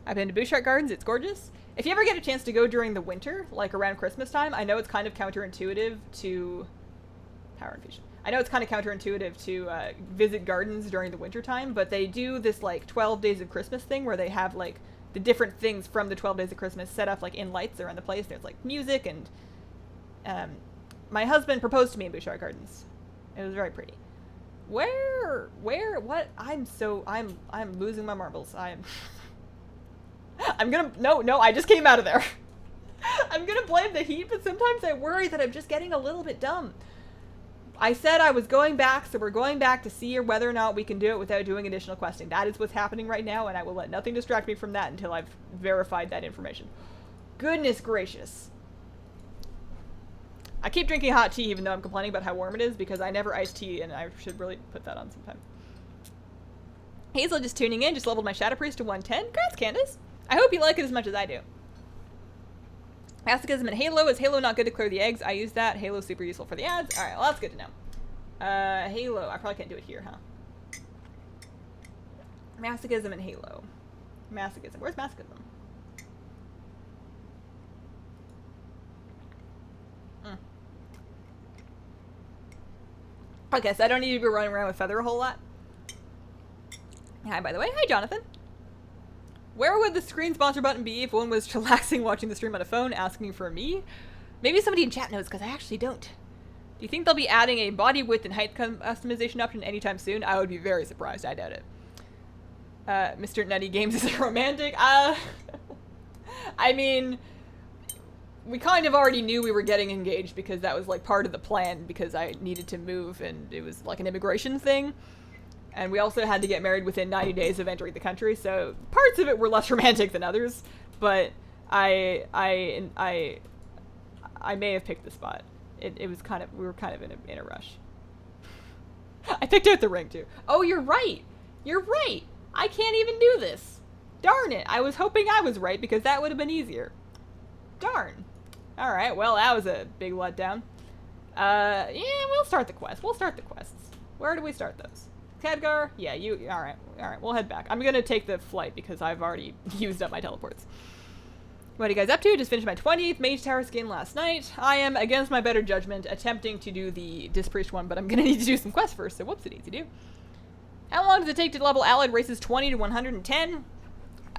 Speaker 1: I've been to Bouchard Gardens. It's gorgeous. If you ever get a chance to go during the winter, like around Christmas time, I know it's kind of counterintuitive to... Power Infusion. I know it's kind of counterintuitive to visit gardens during the winter time, but they do this like 12 Days of Christmas thing where they have like the different things from the 12 Days of Christmas set up like in lights around the place. There's like music and... my husband proposed to me in Bouchard Gardens. It was very pretty. What? I'm losing my marbles. I'm gonna, no, I just came out of there. I'm gonna blame the heat, but sometimes I worry that I'm just getting a little bit dumb. I said I was going back, so we're going back to see whether or not we can do it without doing additional questing. That is what's happening right now, and I will let nothing distract me from that until I've verified that information. Goodness gracious. I keep drinking hot tea even though I'm complaining about how warm it is because I never iced tea and I should really put that on sometime. Hazel just tuning in, just leveled my Shadow Priest to 110. Congrats, Candace. I hope you like it as much as I do. Masochism and Halo. Is Halo not good to clear the eggs? I use that. Halo's super useful for the ads. Alright, well that's good to know. Halo. I probably can't do it here, huh? Masochism and Halo. Masochism. Where's Masochism? Okay, so I don't need to be running around with Feather a whole lot. Hi, by the way. Hi, Jonathan. Where would the screen sponsor button be if one was chillaxing watching the stream on a phone asking for me? Maybe somebody in chat knows, because I actually don't. Do you think they'll be adding a body width and height customization option anytime soon? I would be very surprised. I doubt it. Mr. Nutty Games is a romantic. I mean... We kind of already knew we were getting engaged because that was like part of the plan because I needed to move and it was like an immigration thing. And we also had to get married within 90 days of entering the country, so parts of it were less romantic than others, but I may have picked the spot. It was kind of, we were kind of in a rush. I picked out the ring too. Oh, you're right. You're right. I can't even do this. Darn it. I was hoping I was right because that would have been easier. Darn. Alright, well, that was a big letdown. Yeah, we'll start the quest. We'll start the quests. Where do we start those? Khadgar? Yeah, you... Alright, we'll head back. I'm gonna take the flight because I've already used up my teleports. What are you guys up to? Just finished my 20th Mage Tower skin last night. I am, against my better judgment, attempting to do the Dispriest one, but I'm going to need to do some quests first, so whoopsie-daisy-do. How long does it take to level allied races 20 to 110?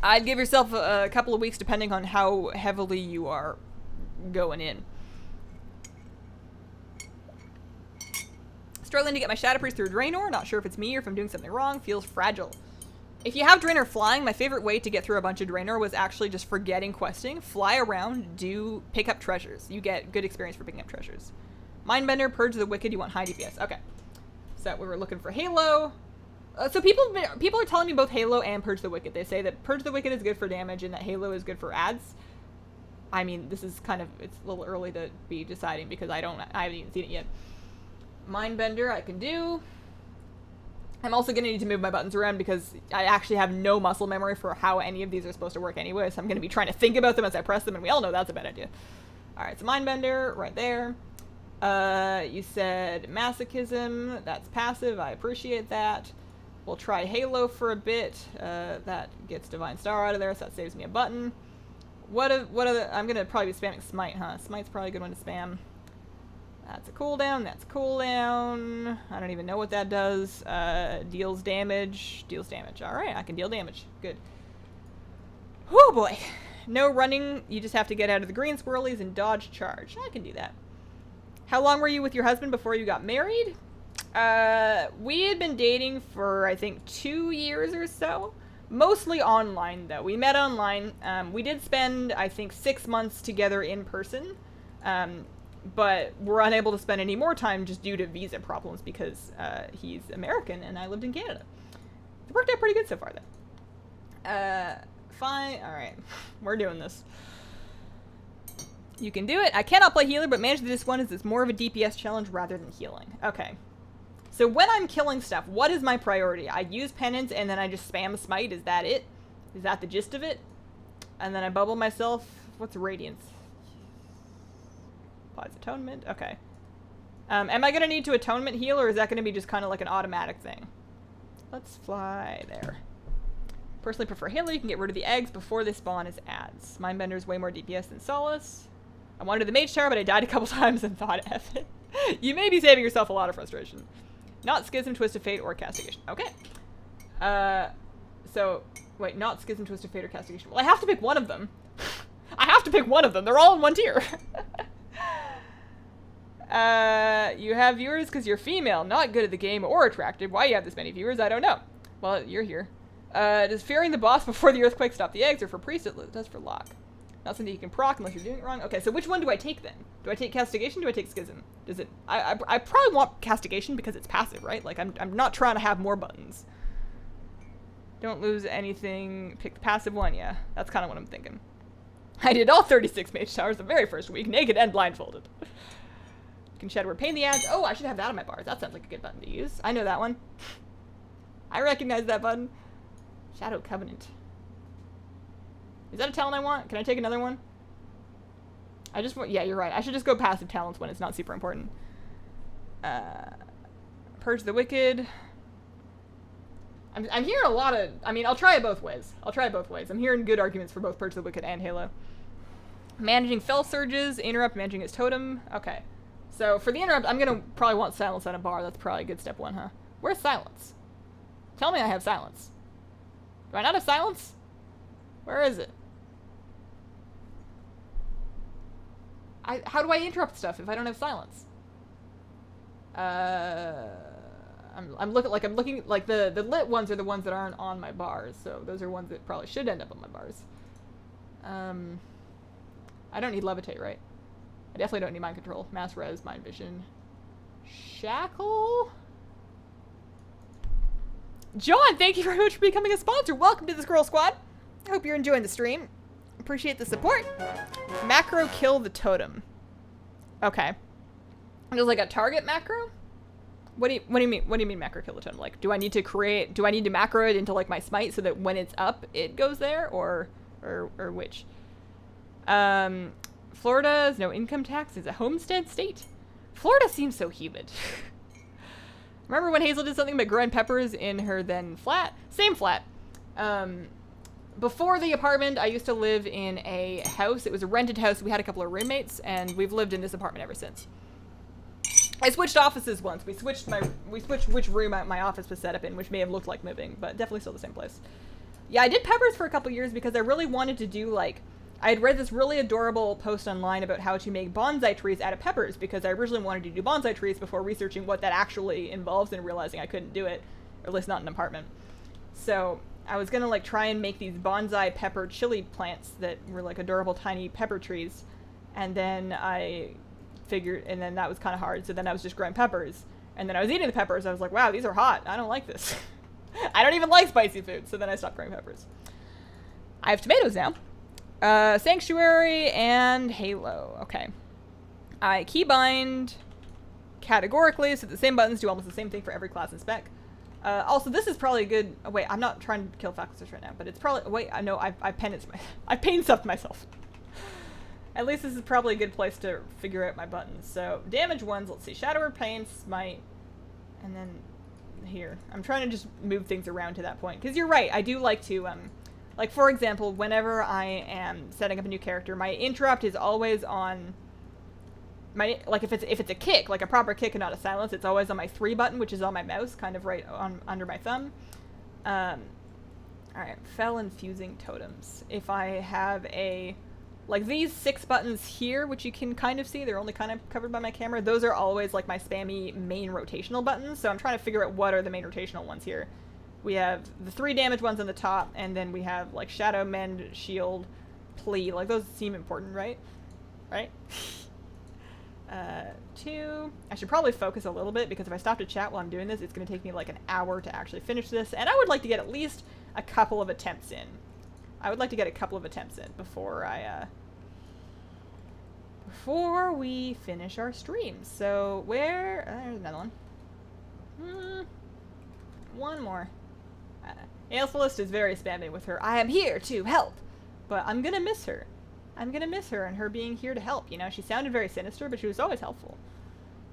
Speaker 1: I'd give yourself a couple of weeks depending on how heavily you are going in. Struggling to get my Shadow Priest through Draenor. Not sure if it's me or if I'm doing something wrong. Feels fragile. If you have Draenor flying, my favorite way to get through a bunch of Draenor was actually just forgetting questing. Fly around, pick up treasures. You get good experience for picking up treasures. Mindbender, Purge the Wicked, you want high DPS. Okay. So we were looking for Halo. So people are telling me both Halo and Purge the Wicked. They say that Purge the Wicked is good for damage and that Halo is good for ads. I mean, this is kind of, it's a little early to be deciding because I haven't even seen it yet. Mindbender I can do. I'm also going to need to move my buttons around because I actually have no muscle memory for how any of these are supposed to work anyway, so I'm going to be trying to think about them as I press them, and we all know that's a bad idea. Alright, so Mindbender, right there. You said Masochism, that's passive, I appreciate that. We'll try Halo for a bit, that gets Divine Star out of there, so that saves me a button. What other, I'm going to probably be spamming Smite, huh? Smite's probably a good one to spam. That's a cooldown, that's a cooldown. I don't even know what that does. Deals damage. Alright, I can deal damage. Good. Whew, boy. No running, you just have to get out of the green swirlies and dodge charge. I can do that. How long were you with your husband before you got married? We had been dating for, I think, 2 years or so. Mostly online, though. We met online. We did spend, I think, 6 months together in person. But we're unable to spend any more time just due to visa problems because he's American and I lived in Canada. It worked out pretty good so far, though. Fine. Alright. We're doing this. You can do it. I cannot play healer, but manage this one as it's more of a DPS challenge rather than healing. Okay. So when I'm killing stuff, what is my priority? I use penance and then I just spam smite. Is that it? Is that the gist of it? And then I bubble myself. What's radiance? Applies atonement. Okay. Am I going to need to atonement heal, or is that going to be just kind of like an automatic thing? Let's fly there. Personally prefer healer. You can get rid of the eggs before they spawn as ads. Mindbender's way more DPS than Solace. I wanted the Mage Tower, but I died a couple times and thought F it. You may be saving yourself a lot of frustration. Not Schism, Twist of Fate, or Castigation. Okay. So, wait, not Schism, Twist of Fate, or Castigation. Well, I have to pick one of them. I have to pick one of them. They're all in one tier. You have viewers because you're female, not good at the game or attractive. Why you have this many viewers, I don't know. Well, you're here. Does fearing the boss before the earthquake stop the eggs, or for priest it does for lock? Not something you can proc unless you're doing it wrong. Okay, so which one do I take then? Do I take Castigation? Do I take Schism? Does it? I probably want Castigation because it's passive, right? Like I'm not trying to have more buttons. Don't lose anything. Pick the passive one. Yeah, that's kind of what I'm thinking. I did all 36 Mage Towers the very first week, naked and blindfolded. Can Shadow Word pain the ads? Oh, I should have that on my bars. That sounds like a good button to use. I know that one. I recognize that button. Shadow Covenant. Is that a talent I want? Can I take another one? I just want... Yeah, you're right. I should just go passive talents when it's not super important. Purge the Wicked. I'm hearing a lot of... I mean, I'll try it both ways. I'm hearing good arguments for both Purge the Wicked and Halo. Managing Fell Surges. Interrupt. Managing his totem. Okay. So, for the interrupt, I'm going to probably want silence on a bar. That's probably a good step one, huh? Where's silence? Tell me I have silence. Do I not have silence? Where is it? How do I interrupt stuff if I don't have silence? I'm looking like the lit ones are the ones that aren't on my bars, so those are ones that probably should end up on my bars. I don't need levitate, right? I definitely don't need mind control. Mass res, mind vision. Shackle? John, thank you very much for becoming a sponsor. Welcome to the Squirrel Squad. I hope you're enjoying the stream. Appreciate the support. Macro kill the totem. Okay. There's like a target macro? What do you mean? What do you mean macro kill the totem? Like, do I need to macro it into like my smite so that when it's up, it goes there, or which? Florida has no income tax. Is a homestead state. Florida seems so humid. Remember when Hazel did something about growing peppers in her then flat? Same flat. before the apartment, I used to live in a house. It was a rented house. We had a couple of roommates, and we've lived in this apartment ever since. I switched offices once. We switched which room my office was set up in, which may have looked like moving, but definitely still the same place. Yeah, I did peppers for a couple years because I really wanted to do, like, I had read this really adorable post online about how to make bonsai trees out of peppers, because I originally wanted to do bonsai trees before researching what that actually involves and realizing I couldn't do it, or at least not in an apartment. So I was gonna, like, try and make these bonsai pepper chili plants that were, like, adorable tiny pepper trees, and then I figured, and then that was kind of hard, so then I was just growing peppers, and then I was eating the peppers. I was like, wow, these are hot. I don't like this. I don't even like spicy food, so then I stopped growing peppers. I have tomatoes now. Sanctuary and Halo. Okay. I keybind categorically, so the same buttons do almost the same thing for every class and spec. Also, this is probably a good... Oh, wait, I'm not trying to kill faculties right now, but it's probably... Wait, I know, I've pain stuffed myself. At least this is probably a good place to figure out my buttons. So, damage ones, let's see. Shadow or Pain, Smite, and then here. I'm trying to just move things around to that point. Because you're right, I do like to, like, for example, whenever I am setting up a new character, my interrupt is always on... Like, if it's a kick, like a proper kick and not a silence, it's always on my 3 button, which is on my mouse, kind of right on under my thumb. Alright, Fell Infusing Totems. If I have a... Like, these 6 buttons here, which you can kind of see, they're only kind of covered by my camera, those are always, like, my spammy main rotational buttons, so I'm trying to figure out what are the main rotational ones here. We have the 3 damage ones on the top, and then we have, like, Shadow, Mend, Shield, Plea. Like, those seem important, right? Right? 2. I should probably focus a little bit, because if I stop to chat while I'm doing this, it's going to take me, like, an hour to actually finish this, and I would like to get at least a couple of attempts in. I would like to get a couple of attempts in before we finish our stream. So there's another one. One more. Aethelist is very spammy with her, I am here to help, but I'm gonna miss her. I'm gonna miss her and her being here to help, you know? She sounded very sinister, but she was always helpful.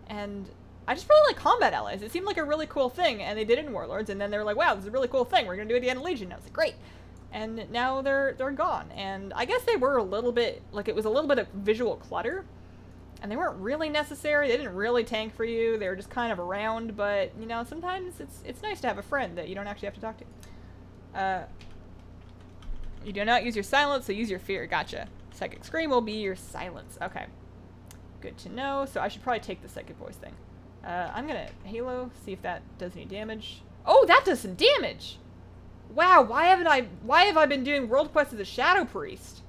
Speaker 1: And I just really like combat allies. It seemed like a really cool thing, and they did it in Warlords, and then they were like, wow, this is a really cool thing, we're gonna do it again in Legion. And I was like, great. And now they're gone. And I guess they were a little bit, like, it was a little bit of visual clutter. And they weren't really necessary. They didn't really tank for you. They were just kind of around. But, you know, sometimes it's nice to have a friend that you don't actually have to talk to. You do not use your silence, so use your fear. Gotcha. Psychic Scream will be your silence. Okay. Good to know. So I should probably take the Psychic Voice thing. I'm gonna Halo, see if that does any damage. Oh, that does some damage! Wow, why have I been doing World Quest as a Shadow Priest?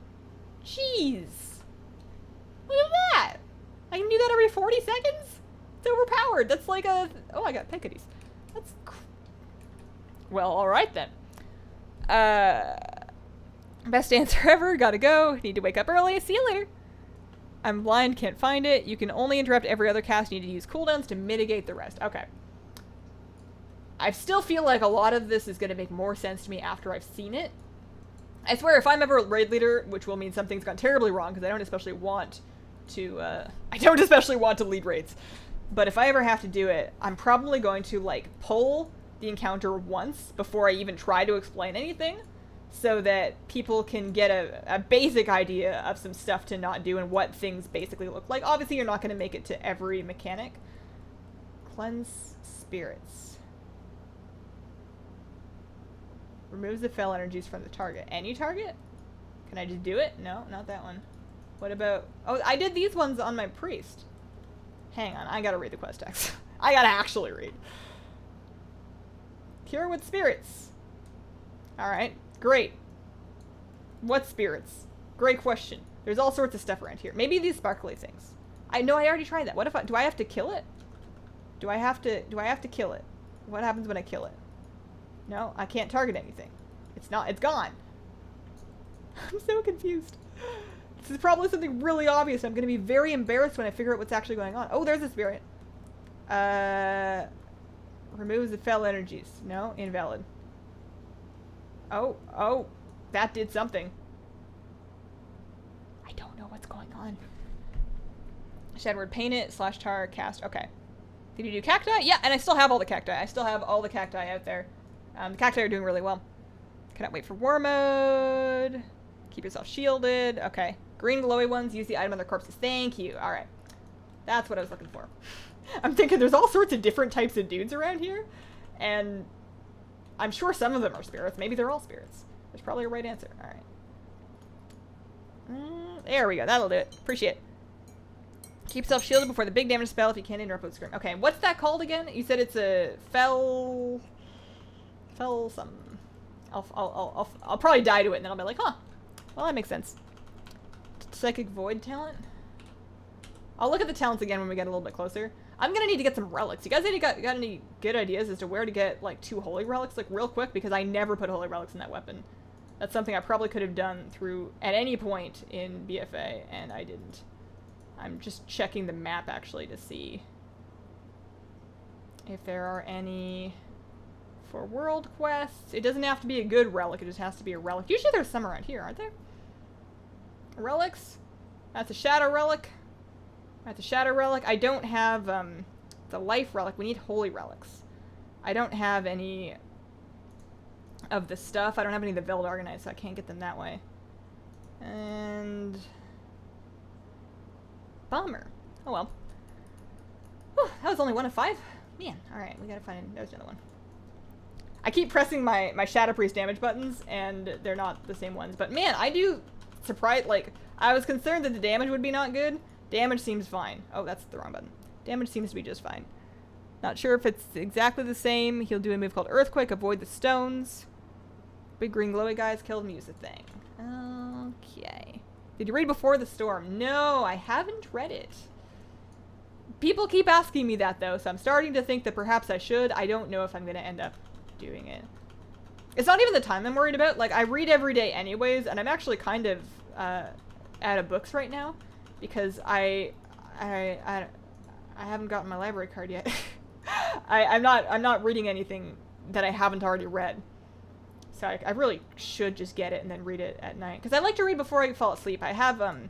Speaker 1: Jeez. Look at that! I can do that every 40 seconds? It's overpowered. That's like a... Oh, I got Picadis. That's... Well, alright then. Best answer ever. Gotta go. Need to wake up early. See you later. I'm blind, can't find it. You can only interrupt every other cast. You need to use cooldowns to mitigate the rest. Okay. I still feel like a lot of this is going to make more sense to me after I've seen it. I swear, if I'm ever a raid leader, which will mean something's gone terribly wrong, because I don't especially want to lead raids. But if I ever have to do it, I'm probably going to, like, pull the encounter once before I even try to explain anything, so that people can get a basic idea of some stuff to not do and what things basically look like. Obviously, you're not going to make it to every mechanic. Cleanse spirits. Removes the fell energies from the target. Any target? Can I just do it? No, not that one. What about... Oh, I did these ones on my priest. Hang on, I gotta read the quest text. I gotta actually read. Cure with spirits. Alright, great. What spirits? Great question. There's all sorts of stuff around here. Maybe these sparkly things. I know I already tried that. What if do I have to kill it? Do I have to kill it? What happens when I kill it? No, I can't target anything. It's gone. I'm so confused. This is probably something really obvious. I'm going to be very embarrassed when I figure out what's actually going on. Oh, there's a spirit. Removes the fell energies. No, invalid. Oh, that did something. I don't know what's going on. Shadowward, paint it, /tar, cast. Okay. Did you do cacti? Yeah, and I still have all the cacti. I still have all the cacti out there. The cacti are doing really well. Cannot wait for war mode. Keep yourself shielded. Okay. Green glowy ones, use the item on their corpses. Thank you. Alright. That's what I was looking for. I'm thinking there's all sorts of different types of dudes around here. And I'm sure some of them are spirits. Maybe they're all spirits. There's probably a right answer. Alright. There we go. That'll do it. Appreciate it. Keep yourself shielded before the big damage spell if you can't interrupt with scream. Okay, what's that called again? You said it's a fell something. I'll probably die to it and then I'll be like, huh. Well, that makes sense. Psychic void talent. I'll look at the talents again when we get a little bit closer. I'm gonna need to get some relics. You guys got any good ideas as to where to get like 2 holy relics like real quick, because I never put holy relics in that weapon. That's something I probably could have done through at any point in BFA and I didn't. I'm just checking the map actually to see if there are any for world quests. It doesn't have to be a good relic, it just has to be a relic. Usually there's some around here, aren't there? Relics? That's a shadow relic. That's a shadow relic. I don't have the life relic. We need holy relics. I don't have any of the stuff. I don't have any of the VoD organized, so I can't get them that way. And bummer. Oh well. Whew, that was only 1 of 5. Man, alright, we gotta find... There's another one. I keep pressing my Shadow Priest damage buttons, and they're not the same ones. But man, I do... Surprise... Like, I was concerned that the damage would be not good. Damage seems fine. Oh, that's the wrong button. Damage seems to be just fine. Not sure if it's exactly the same. He'll do a move called Earthquake, avoid the stones. Big green glowy guys killed him, use the thing. Okay. Did you read Before the Storm? No, I haven't read it. People keep asking me that, though, so I'm starting to think that perhaps I should. I don't know if I'm going to end up doing it. It's not even the time I'm worried about. Like, I read every day anyways, and I'm actually kind of out of books right now because I haven't gotten my library card yet. I'm not reading anything that I haven't already read. So I really should just get it and then read it at night. Because I like to read before I fall asleep. I have, I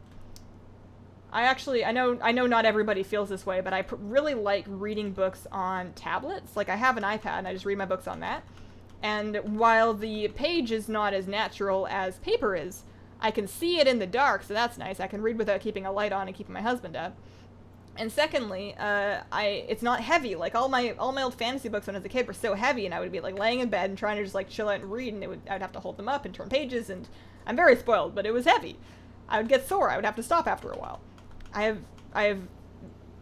Speaker 1: know not everybody feels this way, but I really like reading books on tablets. Like, I have an iPad and I just read my books on that. And while the page is not as natural as paper is, I can see it in the dark, so that's nice. I can read without keeping a light on and keeping my husband up. And secondly, it's not heavy. Like all my old fantasy books when I was a kid were so heavy, and I would be like laying in bed and trying to just like chill out and read, and I'd have to hold them up and turn pages, and I'm very spoiled, but it was heavy. I would get sore. I would have to stop after a while. I have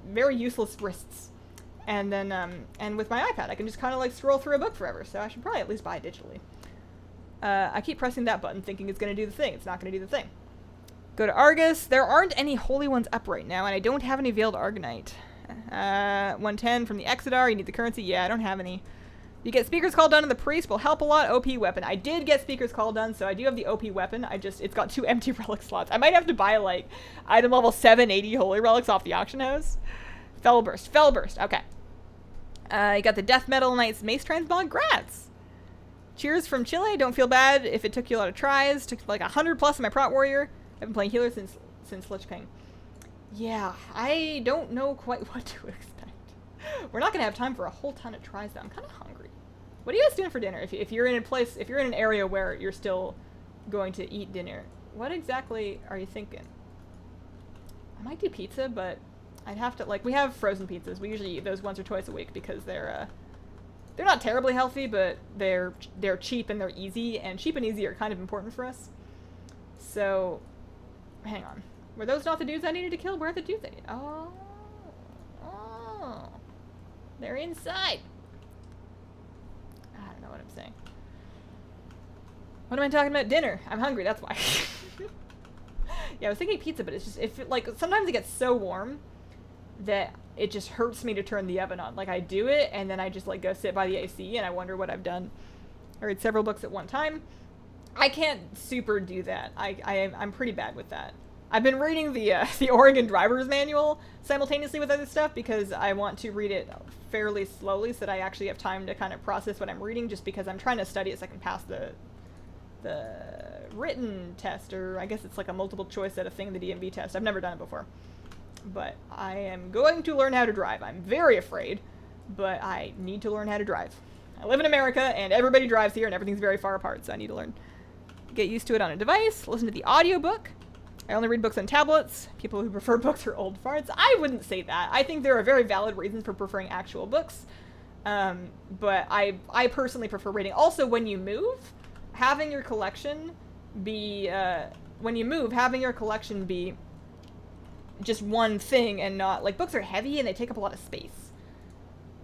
Speaker 1: very useless wrists, and then and with my iPad, I can just kind of like scroll through a book forever. So I should probably at least buy it digitally. I keep pressing that button, thinking it's going to do the thing. It's not going to do the thing. Go to Argus. There aren't any holy ones up right now, and I don't have any Veiled Argonite. 110 from the Exodar. You need the currency. Yeah, I don't have any. You get Speaker's Call done, and the Priest will help a lot. OP weapon. I did get Speaker's Call done, so I do have the OP weapon. It's got 2 empty relic slots. I might have to buy, like, item level 780 holy relics off the auction house. Fell Burst. Okay. You got the Death Metal Knight's Mace Transmog. Grats! Cheers from Chile. Don't feel bad if it took you a lot of tries. Took like 100 plus in my Prot Warrior. I've been playing healer since Lich King. Yeah, I don't know quite what to expect. We're not gonna have time for a whole ton of tries though. I'm kind of hungry. What are you guys doing for dinner? If you're in an area where you're still going to eat dinner, what exactly are you thinking? I might do pizza, but I'd have to, like, we have frozen pizzas. We usually eat those once or twice a week because they're not terribly healthy, but they're cheap and they're easy, and cheap and easy are kind of important for us. So, hang on. Were those not the dudes I needed to kill? Where are the dudes I need? Oh. They're inside. I don't know what I'm saying. What am I talking about? Dinner. I'm hungry, that's why. Yeah, I was thinking pizza, but it's just, sometimes it gets so warm that it just hurts me to turn the oven on. Like, I do it, and then I just, like, go sit by the AC, and I wonder what I've done. I read several books at one time. I can't super do that. I'm pretty bad with that. I've been reading the Oregon Driver's Manual simultaneously with other stuff because I want to read it fairly slowly so that I actually have time to kind of process what I'm reading, just because I'm trying to study it so I can pass the written test, or I guess it's like a multiple choice at a thing in the DMV test. I've never done it before. But I am going to learn how to drive. I'm very afraid, but I need to learn how to drive. I live in America, and everybody drives here, and everything's very far apart, so I need to learn. Get used to it on a device. Listen to the audiobook. I only read books on tablets. People who prefer books are old farts. I wouldn't say that. I think there are very valid reasons for preferring actual books. But I personally prefer reading. Also, when you move, having your collection be, just one thing and not, like, books are heavy and they take up a lot of space.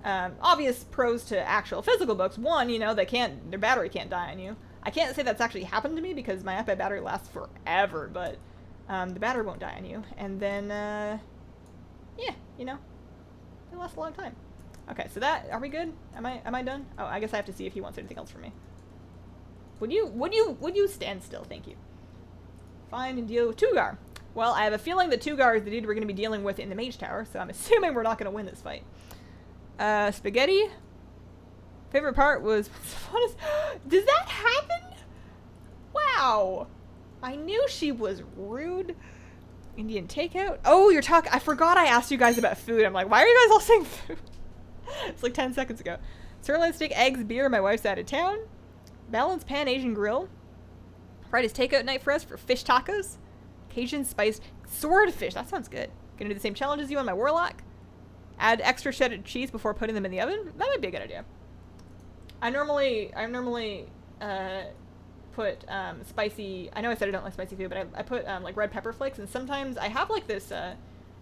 Speaker 1: Obvious pros to actual physical books. One, you know, their battery can't die on you. I can't say that's actually happened to me because my iPad battery lasts forever, but the battery won't die on you. And then, yeah, you know, it lasts a long time. Okay, so are we good? Am I done? Oh, I guess I have to see if he wants anything else from me. Would you stand still? Thank you. Find and deal with Tugar. Well, I have a feeling that Tugar is the dude we're going to be dealing with in the Mage Tower, so I'm assuming we're not going to win this fight. Spaghetti. Favorite part was, does that happen? Wow. I knew she was rude. Indian takeout. Oh, I forgot I asked you guys about food. I'm like, why are you guys all saying food? It's like 10 seconds ago. Sirloin steak, eggs, beer. My wife's out of town. Balanced pan Asian grill. Friday's takeout night for us for fish tacos. Cajun spiced swordfish. That sounds good. Gonna do the same challenge as you on my warlock. Add extra shredded cheese before putting them in the oven. That might be a good idea. I normally put spicy. I know I said I don't like spicy food, but I put like red pepper flakes, and sometimes I have like this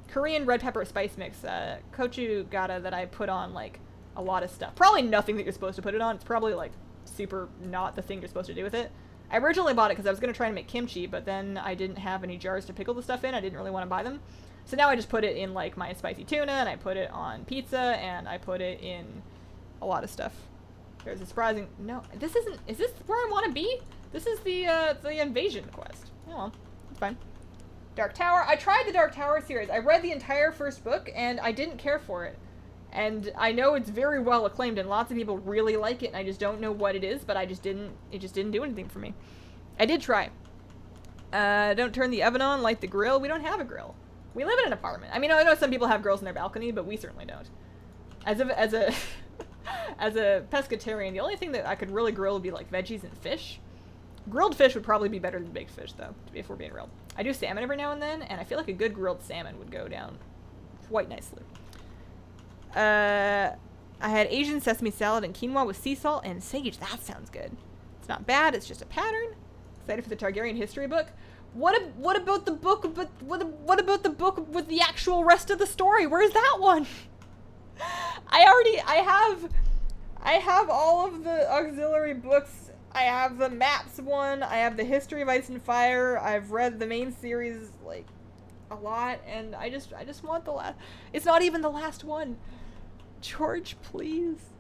Speaker 1: Korean red pepper spice mix, gochujara, that I put on like a lot of stuff. Probably nothing that you're supposed to put it on. It's probably like super not the thing you're supposed to do with it. I originally bought it because I was going to try and make kimchi, but then I didn't have any jars to pickle the stuff in. I didn't really want to buy them. So now I just put it in like my spicy tuna, and I put it on pizza, and I put it in a lot of stuff. There's a surprising... No, this isn't... Is this where I want to be? This is the invasion quest. Oh, well, it's fine. Dark Tower. I tried the Dark Tower series. I read the entire first book, and I didn't care for it. And I know it's very well acclaimed, and lots of people really like it, and I just don't know what it is, but it just didn't do anything for me. I did try. Don't turn the oven on, light the grill. We don't have a grill. We live in an apartment. I mean, I know some people have grills in their balcony, but we certainly don't. As a pescatarian, the only thing that I could really grill would be like veggies and fish. Grilled fish would probably be better than baked fish, though, if we're being real. I do salmon every now and then, and I feel like a good grilled salmon would go down quite nicely. I had Asian sesame salad and quinoa with sea salt and sage. That sounds good. It's not bad. It's just a pattern. Excited for the Targaryen history book. What about the book? But what about the book with the actual rest of the story? Where's that one? I have all of the auxiliary books. I have the maps one. I have the history of Ice and Fire. I've read the main series like a lot, and I just want the last. It's not even the last one. George, please.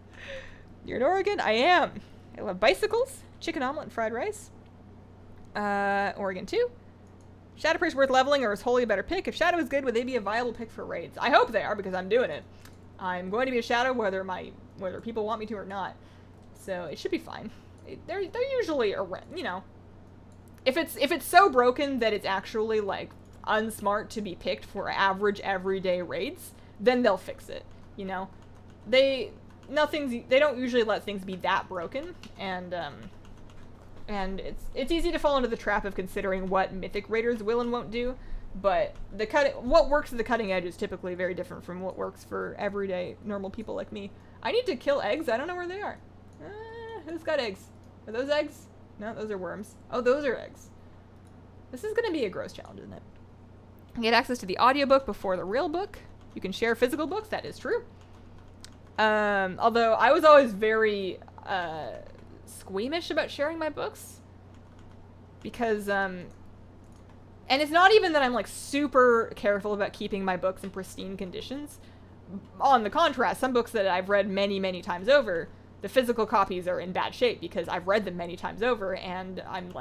Speaker 1: You're in Oregon? I am. I love bicycles, chicken omelet, and fried rice. Oregon 2. Shadow Priest worth leveling, or is Holy a better pick? If Shadow is good, would they be a viable pick for raids? I hope they are, because I'm doing it. I'm going to be a Shadow whether people want me to or not. So it should be fine. They're usually around, you know. If it's so broken that it's actually like unsmart to be picked for average everyday raids, then they'll fix it. You know, they don't usually let things be that broken, and it's easy to fall into the trap of considering what mythic raiders will and won't do, but what works at the cutting edge is typically very different from what works for everyday normal people like me. I need to kill eggs. I don't know where they are. Who's got eggs? Are those eggs? No, those are worms. Oh, those are eggs. This is going to be a gross challenge, isn't it? Get access to the audiobook before the real book. You can share physical books. That is true. Although I was always very squeamish about sharing my books. Because, and it's not even that I'm like super careful about keeping my books in pristine conditions. On the contrast, some books that I've read many, many times over, the physical copies are in bad shape because I've read them many times over, and I'm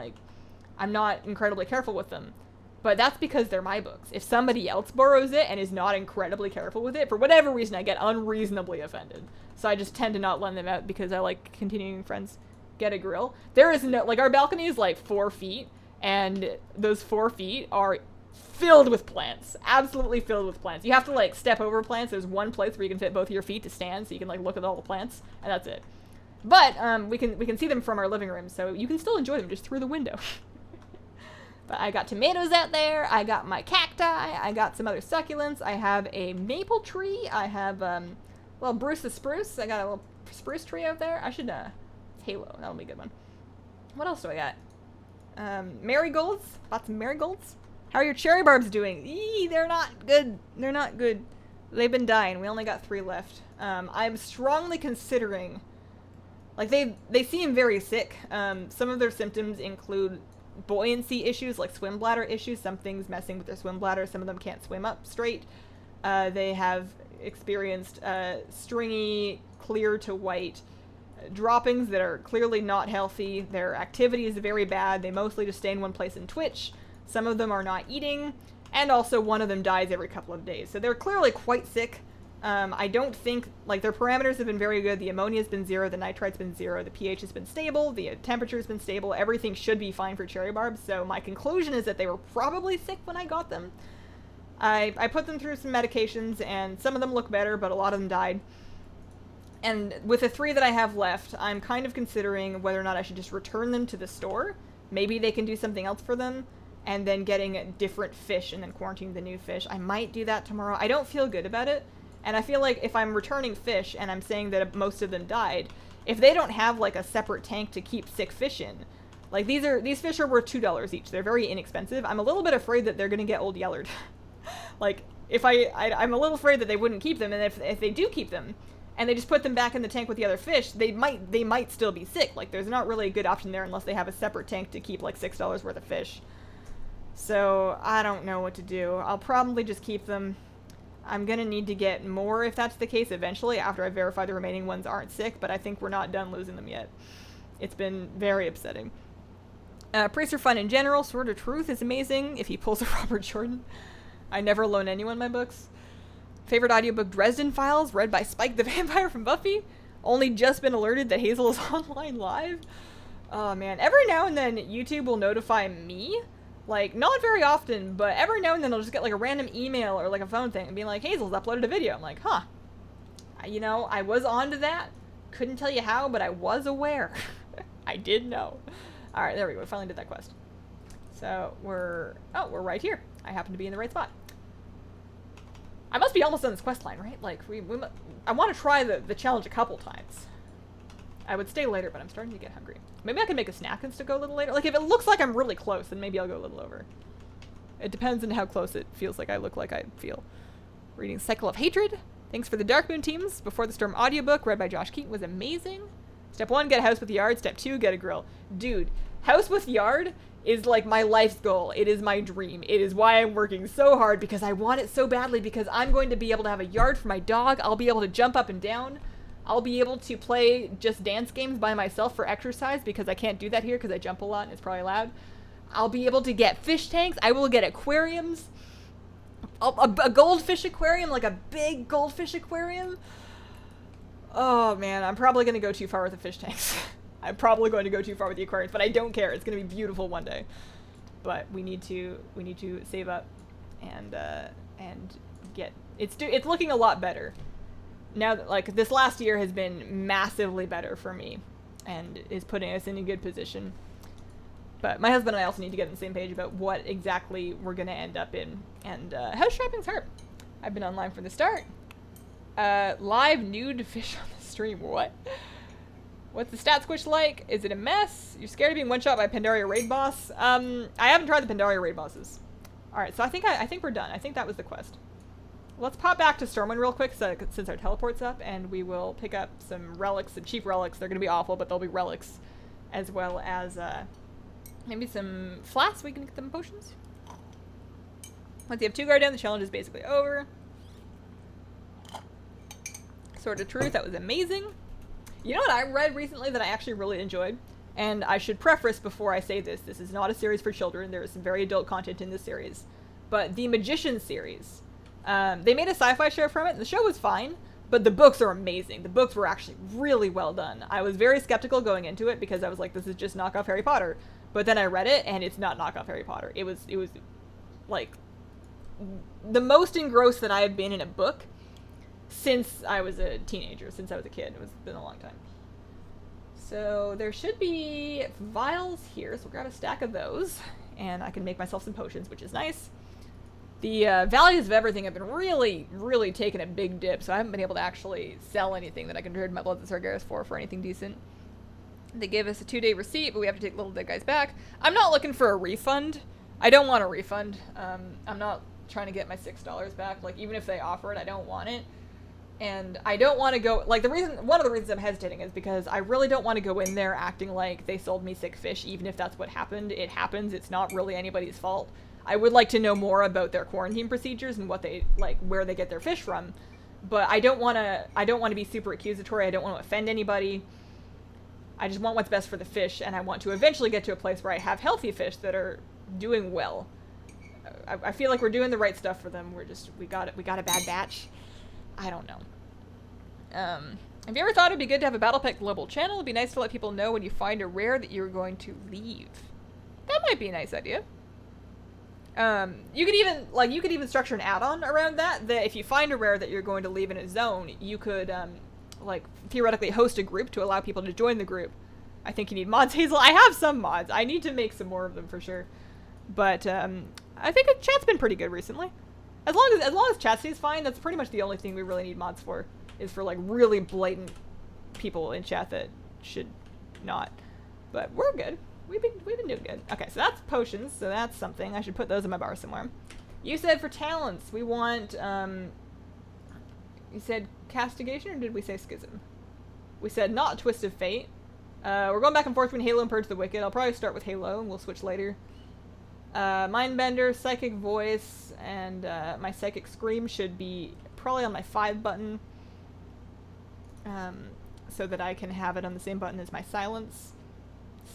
Speaker 1: not incredibly careful with them. But that's because they're my books. If somebody else borrows it and is not incredibly careful with it, for whatever reason, I get unreasonably offended. So I just tend to not lend them out because I like continuing friends get a grill. There is no, like, our balcony is like 4 feet, and those 4 feet are filled with plants. Absolutely filled with plants. You have to like step over plants. There's one place where you can fit both of your feet to stand so you can like look at all the plants, and that's it. But we can see them from our living room, so you can still enjoy them just through the window. But I got tomatoes out there, I got my cacti, I got some other succulents, I have a maple tree, I have, well, Bruce the Spruce, I got a little spruce tree out there. I should, Halo, that'll be a good one. What else do I got? Marigolds, bought some marigolds. How are your cherry barbs doing? Eee, they're not good, they're not good. They've been dying, we only got 3 left. I'm strongly considering, like, they seem very sick. Some of their symptoms include buoyancy issues, like swim bladder issues. Something's messing with their swim bladder. Some of them can't swim up straight. They have experienced stringy, clear to white droppings that are clearly not healthy. Their activity is very bad. They mostly just stay in one place and twitch. Some of them are not eating, and also one of them dies every couple of days. So they're clearly quite sick. I don't think, like, their parameters have been very good. The ammonia's been 0, the nitrite's been 0, the pH has been stable, the temperature's been stable, everything should be fine for cherry barbs, so my conclusion is that they were probably sick when I got them. I put them through some medications, and some of them look better, but a lot of them died. And with the 3 that I have left, I'm kind of considering whether or not I should just return them to the store. Maybe they can do something else for them, and then getting different fish and then quarantining the new fish. I might do that tomorrow. I don't feel good about it. And I feel like if I'm returning fish and I'm saying that most of them died, if they don't have like a separate tank to keep sick fish in, like these fish are worth $2 each. They're very inexpensive. I'm a little bit afraid that they're gonna get old yellered. Like if I'm a little afraid that they wouldn't keep them, and if they do keep them, and they just put them back in the tank with the other fish, they might still be sick. Like there's not really a good option there unless they have a separate tank to keep like $6 worth of fish. So I don't know what to do. I'll probably just keep them. I'm going to need to get more if that's the case eventually after I verify the remaining ones aren't sick, but I think we're not done losing them yet. It's been very upsetting. Priests are fun in general. Sword of Truth is amazing if he pulls a Robert Jordan. I never loan anyone my books. Favorite audiobook, Dresden Files, read by Spike the Vampire from Buffy. Only just been alerted that Hazel is online live. Oh man, every now and then YouTube will notify me. Like, not very often, but every now and then I'll just get, like, a random email or, like, a phone thing and be like, Hazel's uploaded a video. I'm like, huh. You know, I was onto that. Couldn't tell you how, but I was aware. I did know. Alright, there we go. We finally did that quest. So, we're right here. I happen to be in the right spot. I must be almost on this quest line, right? Like, I want to try the challenge a couple times. I would stay later, but I'm starting to get hungry. Maybe I can make a snack and still go a little later. Like, if it looks like I'm really close, then maybe I'll go a little over. It depends on how close it feels like I look like I feel. Reading Cycle of Hatred. Thanks for the Darkmoon Teams. Before the Storm audiobook, read by Josh Keaton, was amazing. Step 1, get a house with yard. Step 2, get a grill. Dude, house with yard is like my life's goal. It is my dream. It is why I'm working so hard, because I want it so badly, because I'm going to be able to have a yard for my dog. I'll be able to jump up and down. I'll be able to play just dance games by myself for exercise, because I can't do that here because I jump a lot and it's probably loud. I'll be able to get fish tanks. I will get aquariums. A goldfish aquarium, like a big goldfish aquarium. Oh man, I'm probably going to go too far with the fish tanks. I'm probably going to go too far with the aquariums, but I don't care. It's going to be beautiful one day. But we need to save up and get it's looking a lot better. Now that, like, this last year has been massively better for me and is putting us in a good position. But my husband and I also need to get on the same page about what exactly we're going to end up in. And house trapping's hard. I've been online from the start. Live nude fish on the stream. What? What's the stat squish like? Is it a mess? You're scared of being one-shot by Pandaria raid boss? I haven't tried the Pandaria raid bosses. Alright, so I think we're done. I think that was the quest. Let's pop back to Stormwind real quick since our teleport's up, and we will pick up some relics, some cheap relics. They're going to be awful, but they'll be relics, as well as maybe some flasks. We can get them potions. Once you have 2 guard down, the challenge is basically over. Sword of Truth, that was amazing. You know what I read recently that I actually really enjoyed? And I should preface before I say this is not a series for children. There is some very adult content in this series. But the Magician series. They made a sci-fi show from it, and the show was fine, but the books are amazing. The books were actually really well done. I was very skeptical going into it because I was like, this is just knockoff Harry Potter. But then I read it, and it's not knockoff Harry Potter. It was like the most engrossed that I have been in a book since I was a teenager, since I was a kid. It's been a long time. So there should be vials here, so we'll grab a stack of those, and I can make myself some potions, which is nice. The values of everything have been really, really taking a big dip, so I haven't been able to actually sell anything that I can trade my Bloods and Sargeras for anything decent. They gave us a 2-day receipt, but we have to take little dead guys back. I'm not looking for a refund. I don't want a refund. I'm not trying to get my $6 back. Like, even if they offer it, I don't want it. And I don't want to go, like, one of the reasons I'm hesitating is because I really don't want to go in there acting like they sold me sick fish, even if that's what happened. It happens. It's not really anybody's fault. I would like to know more about their quarantine procedures and what they, like, where they get their fish from. But I don't want to be super accusatory. I don't want to offend anybody. I just want what's best for the fish, and I want to eventually get to a place where I have healthy fish that are doing well. I feel like we're doing the right stuff for them. We got a bad batch. I don't know. Have you ever thought it'd be good to have a Battle Pack global channel? It'd be nice to let people know when you find a rare that you're going to leave. That might be a nice idea. You could even structure an add-on around that if you find a rare that you're going to leave in a zone, you could, like, theoretically host a group to allow people to join the group. I think you need mods, Hazel. I have some mods. I need to make some more of them for sure. But, I think chat's been pretty good recently. As long as chat stays fine, that's pretty much the only thing we really need mods for, is for, like, really blatant people in chat that should not. But we're good. We've been doing good. Okay, so that's potions, so that's something. I should put those in my bar somewhere. You said for talents, we want, you said castigation, or did we say schism? We said not Twist of Fate. We're going back and forth between Halo and Purge the Wicked. I'll probably start with Halo, and we'll switch later. Mindbender, Psychic Voice, and my Psychic Scream should be probably on my 5 button, so that I can have it on the same button as my Silence.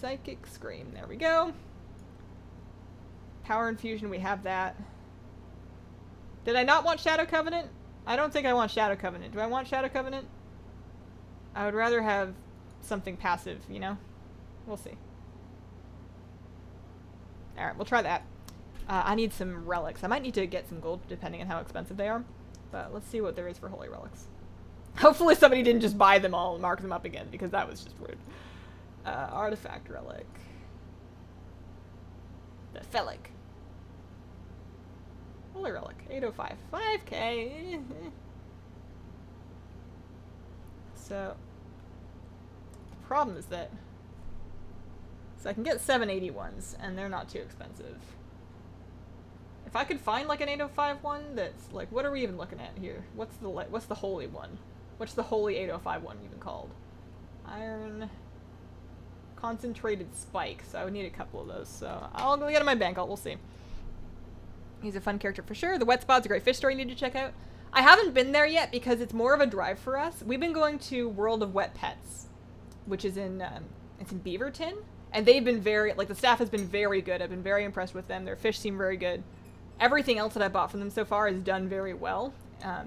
Speaker 1: Psychic Scream, there we go. Power Infusion, we have that. Did I not want Shadow Covenant? I don't think I want Shadow Covenant. Do I want Shadow Covenant? I would rather have something passive, you know? We'll see. Alright, we'll try that. I need some relics. I might need to get some gold depending on how expensive they are. But let's see what there is for holy relics. Hopefully somebody didn't just buy them all and mark them up again, because that was just rude. Artifact relic. The Felic. Holy relic. 805. 5k. So, the problem is that, so I can get 781s, and they're not too expensive. If I could find like an 805 one that's like, what are we even looking at here? What's the holy one? What's the holy 805 one even called? Iron concentrated spike. So I would need a couple of those. So I'll go get in my bank. We'll see. He's a fun character for sure. The Wet Spot's a great fish store you need to check out. I haven't been there yet because it's more of a drive for us. We've been going to World of Wet Pets, which is in it's in Beaverton, and they've been the staff has been very good. I've been very impressed with them. Their fish seem very good. Everything else that I bought from them so far is done very well.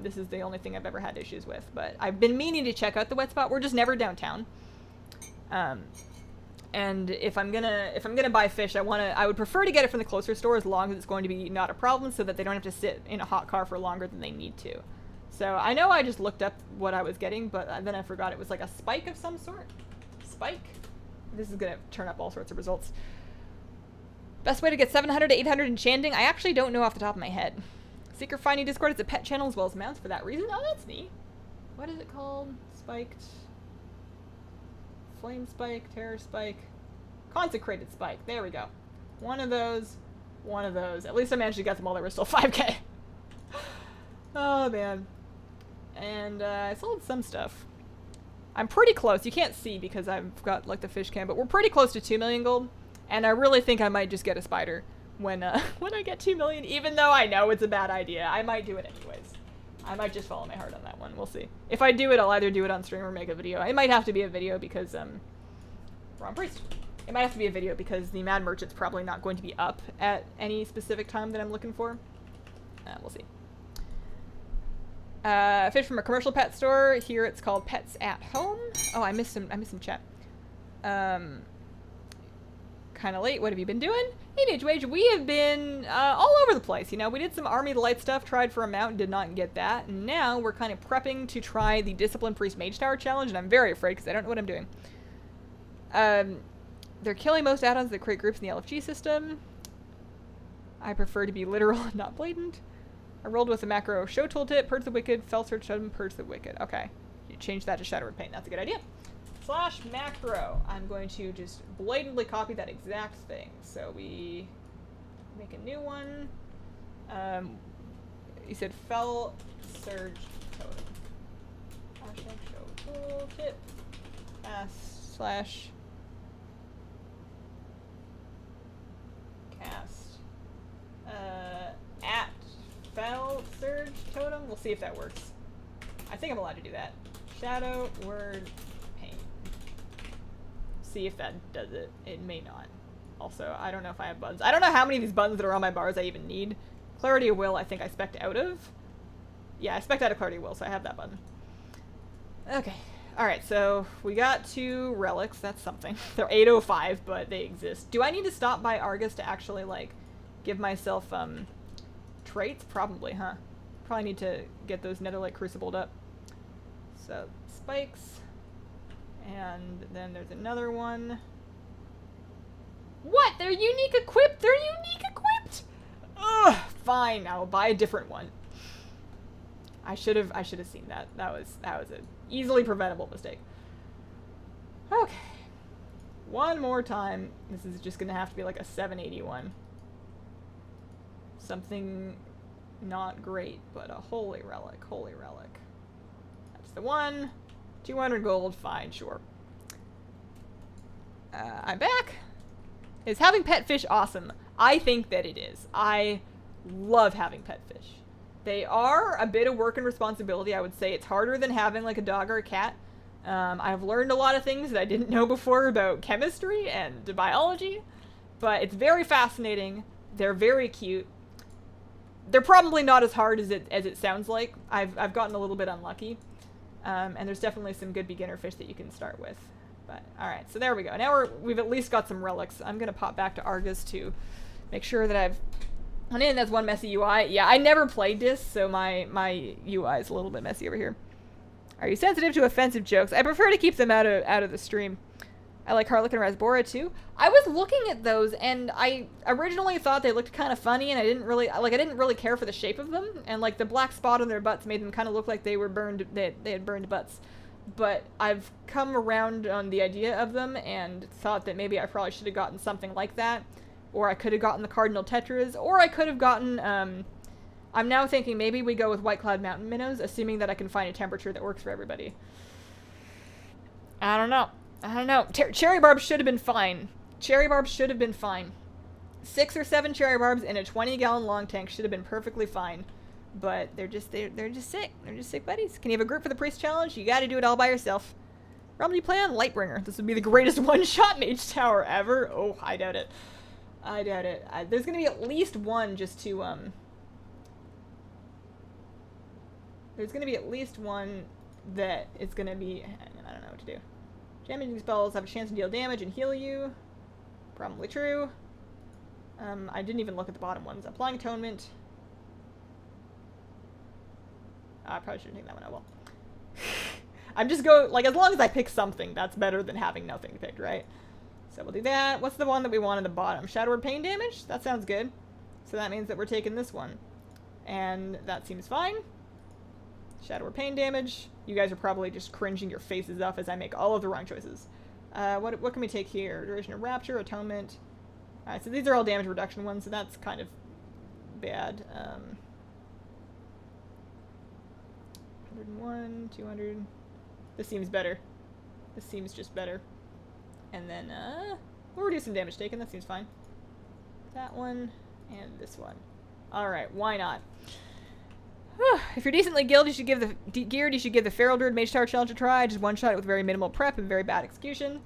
Speaker 1: This is the only thing I've ever had issues with, but I've been meaning to check out the Wet Spot. We're just never downtown. And if I'm gonna buy fish, I would prefer to get it from the closer store as long as it's going to be not a problem, so that they don't have to sit in a hot car for longer than they need to. So I know I just looked up what I was getting, but then I forgot it was like a spike of some sort. Spike? This is gonna turn up all sorts of results. Best way to get 700 to 800 enchanting? I actually don't know off the top of my head. Secret Finding Discord is a pet channel as well as mounts for that reason. Oh, that's neat. What is it called? Spiked. Flame Spike, Terror Spike, Consecrated Spike. There we go. One of those. At least I managed to get them while they were still 5k. Oh, man. And I sold some stuff. I'm pretty close. You can't see because I've got like the fish cam, but we're pretty close to 2 million gold. And I really think I might just get a spider when I get 2 million, even though I know it's a bad idea. I might do it anyways. I might just follow my heart on that one. We'll see. If I do it, I'll either do it on stream or make a video. It might have to be a video because, Wrong priest. It might have to be a video because the Mad Merchant's probably not going to be up at any specific time that I'm looking for. We'll see. Fish from a commercial pet store. Here it's called Pets at Home. Oh, I missed some chat. Kind of late. What have you been doing? Hey, Mage Wage, we have been all over the place. You know, we did some Army of the Light stuff, tried for a mount, did not get that. And now we're kind of prepping to try the Discipline Priest Mage Tower challenge, and I'm very afraid because I don't know what I'm doing. They're killing most add-ons that create groups in the LFG system. I prefer to be literal and not blatant. I rolled with the macro show tooltip, purge the wicked, fell search totem, purge the wicked. Okay. You change that to Shadow Word Pain. That's a good idea. Slash macro. I'm going to just blatantly copy that exact thing. So we make a new one. You said fell surge totem. Hashtag show tooltip. Slash cast. At fell surge totem. We'll see if that works. I think I'm allowed to do that. Shadow Word Pain. See if that does it. It may not. Also, I don't know if I have buttons. I don't know how many of these buttons that are on my bars I even need. Clarity of Will, I think I spec'd out of. Yeah, I spec'd out of Clarity of Will, so I have that button. Okay. Alright, so we got 2 relics. That's something. They're 805, but they exist. Do I need to stop by Argus to actually, like, give myself, traits? Probably, huh? Probably need to get those Netherlight Crucibled up. So, spikes. And then there's another one. What? They're unique equipped? They're unique equipped? Ugh! Fine, I'll buy a different one. I should have seen that. That was an easily preventable mistake. Okay. One more time. This is just gonna have to be like a 781. Something not great, but a holy relic. Holy relic. That's the one. 200 gold. Fine, sure. I'm back. Is having pet fish awesome? I think that it is. I love having pet fish. They are a bit of work and responsibility. I would say it's harder than having like a dog or a cat. I've learned a lot of things that I didn't know before about chemistry and biology, but it's very fascinating. They're very cute. They're probably not as hard as it sounds like. I've gotten a little bit unlucky, and there's definitely some good beginner fish that you can start with. But all right, so there we go. Now we've at least got some relics. I'm gonna pop back to Argus to make sure that I've. And that's one messy UI. Yeah, I never played this, so my UI is a little bit messy over here. Are you sensitive to offensive jokes? I prefer to keep them out of the stream. I like Harlequin Rasbora too. I was looking at those, and I originally thought they looked kind of funny, and I didn't really care for the shape of them, and like the black spot on their butts made them kind of look like they were burned. They had burned butts. But I've come around on the idea of them and thought that maybe I probably should have gotten something like that. Or I could have gotten the Cardinal Tetras, or I could have gotten, I'm now thinking maybe we go with White Cloud Mountain Minnows, assuming that I can find a temperature that works for everybody. I don't know. Cherry Barbs should have been fine. Cherry Barbs should have been fine. 6 or 7 Cherry Barbs in a 20-gallon long tank should have been perfectly fine. But they're just sick. They're just sick buddies. Can you have a group for the Priest Challenge? You gotta do it all by yourself. Probably play on Lightbringer. This would be the greatest one-shot Mage Tower ever. Oh, I doubt it. I doubt it. There's gonna be at least one just to, there's gonna be at least one that is gonna be, I don't know what to do. Damaging spells have a chance to deal damage and heal you. Probably true. I didn't even look at the bottom ones. Applying Atonement. I probably shouldn't take that one. Oh well. I'm just like, as long as I pick something, that's better than having nothing picked, right? So we'll do that. What's the one that we want in the bottom? Shadow Word Pain damage? That sounds good. So that means that we're taking this one. And that seems fine. Shadow Word Pain damage. You guys are probably just cringing your faces off as I make all of the wrong choices. What can we take here? Duration of Rapture, Atonement. Alright, so these are all damage reduction ones, so that's kind of bad. 101, 200. This seems better. This seems just better. And then, we'll reduce some damage taken. That seems fine. That one, and this one. Alright, why not? If you're decently geared, you should give the Feral Druid Mage Tower Challenge a try. Just one shot with very minimal prep and very bad execution.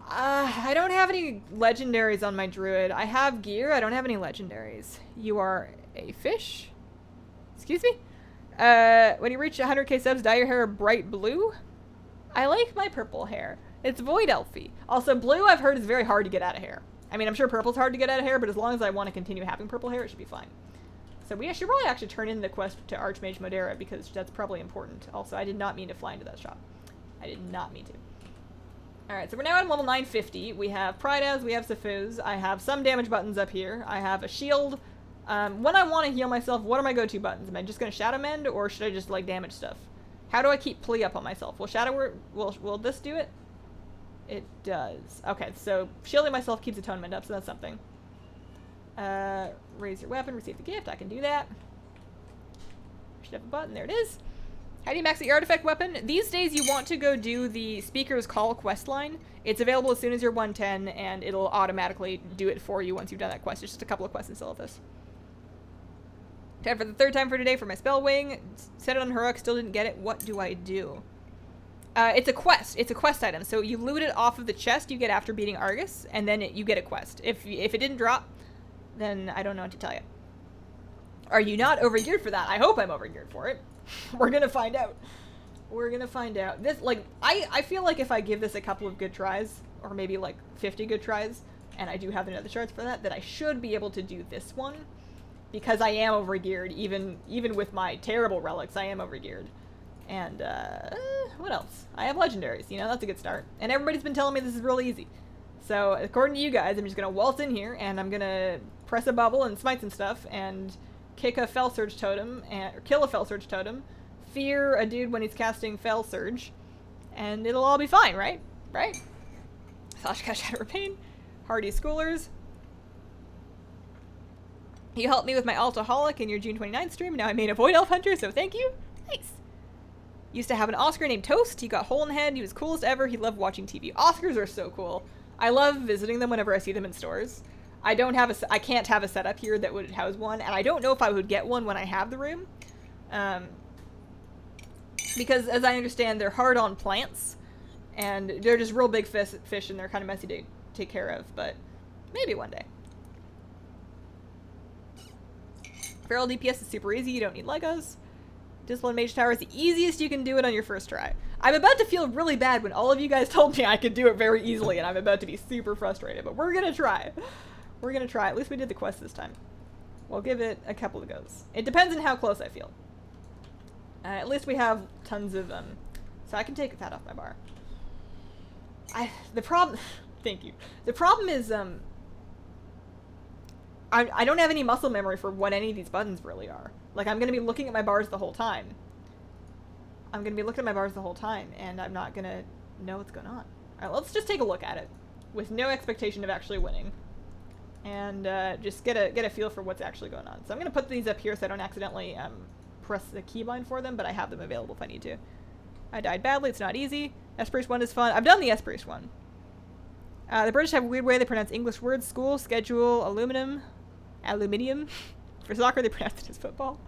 Speaker 1: I don't have any legendaries on my Druid. I have gear. I don't have any legendaries. You are a fish? Excuse me? When you reach 100k subs, dye your hair bright blue? I like my purple hair. It's Void Elfie. Also, blue I've heard is very hard to get out of hair. I mean, I'm sure purple's hard to get out of hair, but as long as I want to continue having purple hair, it should be fine. So we should probably actually turn in the quest to Archmage Modera, because that's probably important. Also, I did not mean to fly into that shop. I did not mean to. Alright, so we're now at level 950. We have Prideas, we have Safuz. I have some damage buttons up here. I have a shield. When I want to heal myself, what are my go-to buttons? Am I just going to Shadow Mend, or should I just, like, damage stuff? How do I keep plea up on myself? Will Shadow... Will this do it? It does. Okay, so shielding myself keeps Atonement up, so that's something. Raise your weapon, receive the gift. I can do that. Should have a button. There it is. How do you max out your artifact weapon? These days you want to go do the Speaker's Call quest line. It's available as soon as you're 110, and it'll automatically do it for you once you've done that quest. It's just a couple of quests in Syllabus. Time for the third time for today for my spell wing. Set it on Heroic, still didn't get it. What do I do? It's a quest. It's a quest item. So you loot it off of the chest you get after beating Argus, and then you get a quest. If it didn't drop, then I don't know what to tell you. Are you not overgeared for that? I hope I'm overgeared for it. We're gonna find out. We're gonna find out. This, like, I feel like if I give this a couple of good tries, or maybe like 50 good tries, and I do have the nether shards for that, I should be able to do this one. Because I am overgeared, even with my terrible relics, I am overgeared. And, what else? I have legendaries, you know, that's a good start. And everybody's been telling me this is really easy. So, according to you guys, I'm just gonna waltz in here, and I'm gonna press a bubble and smite some stuff, and kick a Fell Surge totem, or kill a Fell Surge totem, fear a dude when he's casting Fell Surge, and it'll all be fine, right? Right? Sashka Shadow Pain, Hardy Schoolers. You helped me with my Altaholic in your June 29th stream, and now I made a Void Elf Hunter, so thank you. Nice. Used to have an Oscar named Toast. He got hole in the head. He was coolest ever. He loved watching TV. Oscars are so cool. I love visiting them whenever I see them in stores. I can't have a setup here that would house one, and I don't know if I would get one when I have the room. Because, as I understand, they're hard on plants, and they're just real big fish, and they're kind of messy to take care of, but maybe one day. Feral DPS is super easy, you don't need Legos. Discipline Mage Tower is the easiest you can do it on your first try. I'm about to feel really bad when all of you guys told me I could do it very easily, and I'm about to be super frustrated, but we're gonna try. We're gonna try. At least we did the quest this time. We'll give it a couple of goes. It depends on how close I feel. At least we have tons of them. So I can take that off my bar. The problem... Thank you. The problem is, I don't have any muscle memory for what any of these buttons really are. Like, I'm gonna be looking at my bars the whole time. And I'm not gonna know what's going on. Alright, let's just take a look at it. With no expectation of actually winning. And just get a feel for what's actually going on. So I'm gonna put these up here so I don't accidentally press the keybind for them, but I have them available if I need to. I died badly, it's not easy. S-Priest 1 is fun. I've done the S-Priest 1. The British have a weird way they pronounce English words. School, schedule, aluminium. For soccer, they pronounce it as football.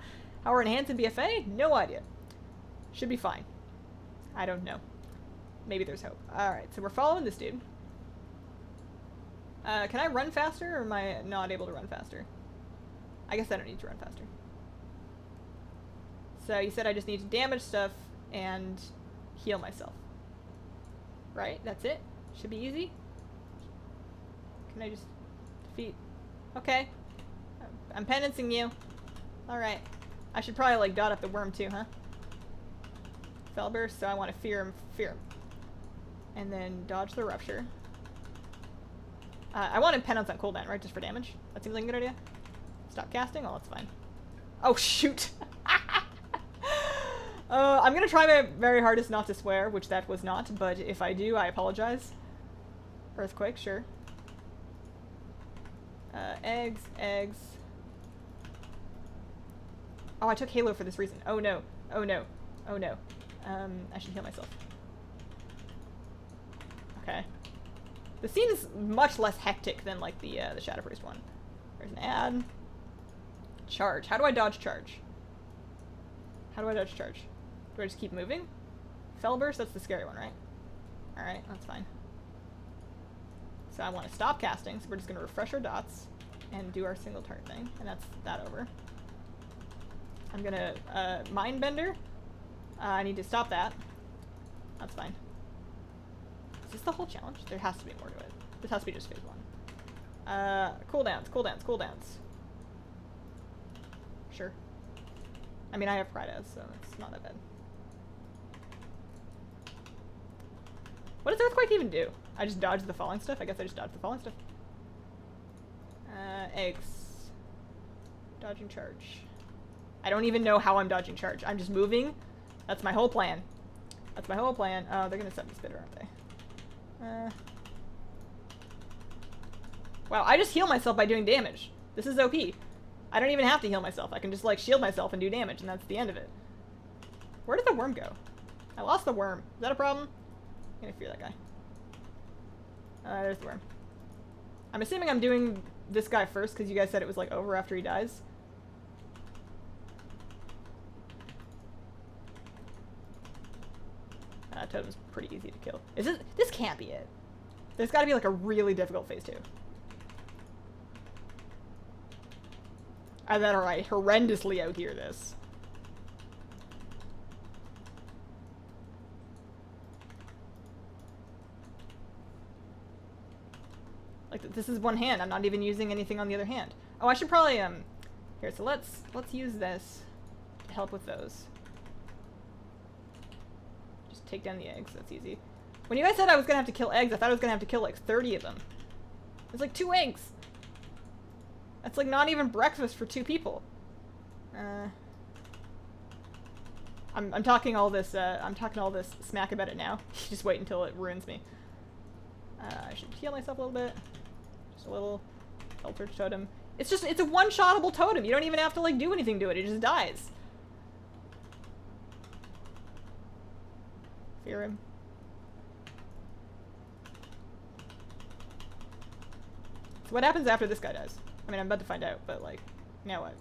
Speaker 1: How are enhanced in BFA? No idea. Should be fine. I don't know. Maybe there's hope. Alright, so we're following this dude. Can I run faster, or am I not able to run faster? I guess I don't need to run faster. So you said I just need to damage stuff and heal myself. Right? That's it? Should be easy? Can I just defeat? Okay. I'm penancing you. Alright. I should probably, like, dot up the worm too, huh? Fellburst, so I want to fear him. And then dodge the rupture. I wanted penance on cooldown, right? Just for damage? That seems like a good idea. Stop casting? Oh, that's fine. Oh, shoot! I'm gonna try my very hardest not to swear, which that was not, but if I do, I apologize. Earthquake, sure. Eggs. Oh, I took Halo for this reason. Oh no. I should heal myself. Okay. The scene is much less hectic than, like, the Shadow Priest one. There's an ad. Charge. How do I dodge charge? Do I just keep moving? Fellburst? That's the scary one, right? Alright, that's fine. So I want to stop casting, so we're just going to refresh our dots and do our single target thing, and that's that over. I'm going to Mindbender. I need to stop that. That's fine. Is this the whole challenge? There has to be more to it. This has to be just phase 1. Cooldowns. Sure. I mean, I have Prideas, so it's not that bad. What does Earthquake even do? I just dodge the falling stuff? I guess I just dodge the falling stuff. Eggs. Dodging charge. I don't even know how I'm dodging charge. I'm just moving. That's my whole plan. That's my whole plan. Oh, they're gonna set me spitter, aren't they? Wow, I just heal myself by doing damage. This is OP. I don't even have to heal myself. I can just, like, shield myself and do damage, and that's the end of it. Where did the worm go? I lost the worm. Is that a problem? I'm gonna fear that guy. There's the worm. I'm assuming I'm doing this guy first, because you guys said it was, like, over after he dies. Totem's pretty easy to kill. Is it? This can't be it. There's gotta be, like, a really difficult phase 2. And then I horrendously out here this. Like, this is one hand. I'm not even using anything on the other hand. Oh, I should probably, here, so let's use this to help with those. Just take down the eggs. That's easy. When you guys said I was gonna have to kill eggs, I thought I was gonna have to kill, like, 30 of them. There's, like, 2 eggs! That's, like, not even breakfast for 2 people. I'm talking all this smack about it now. Just wait until it ruins me. I should heal myself a little bit. Just a little. Eldritch Totem. It's a one-shottable totem. You don't even have to, like, do anything to it. It just dies. Fear him. So what happens after this guy dies? I mean, I'm about to find out, but, like, now what?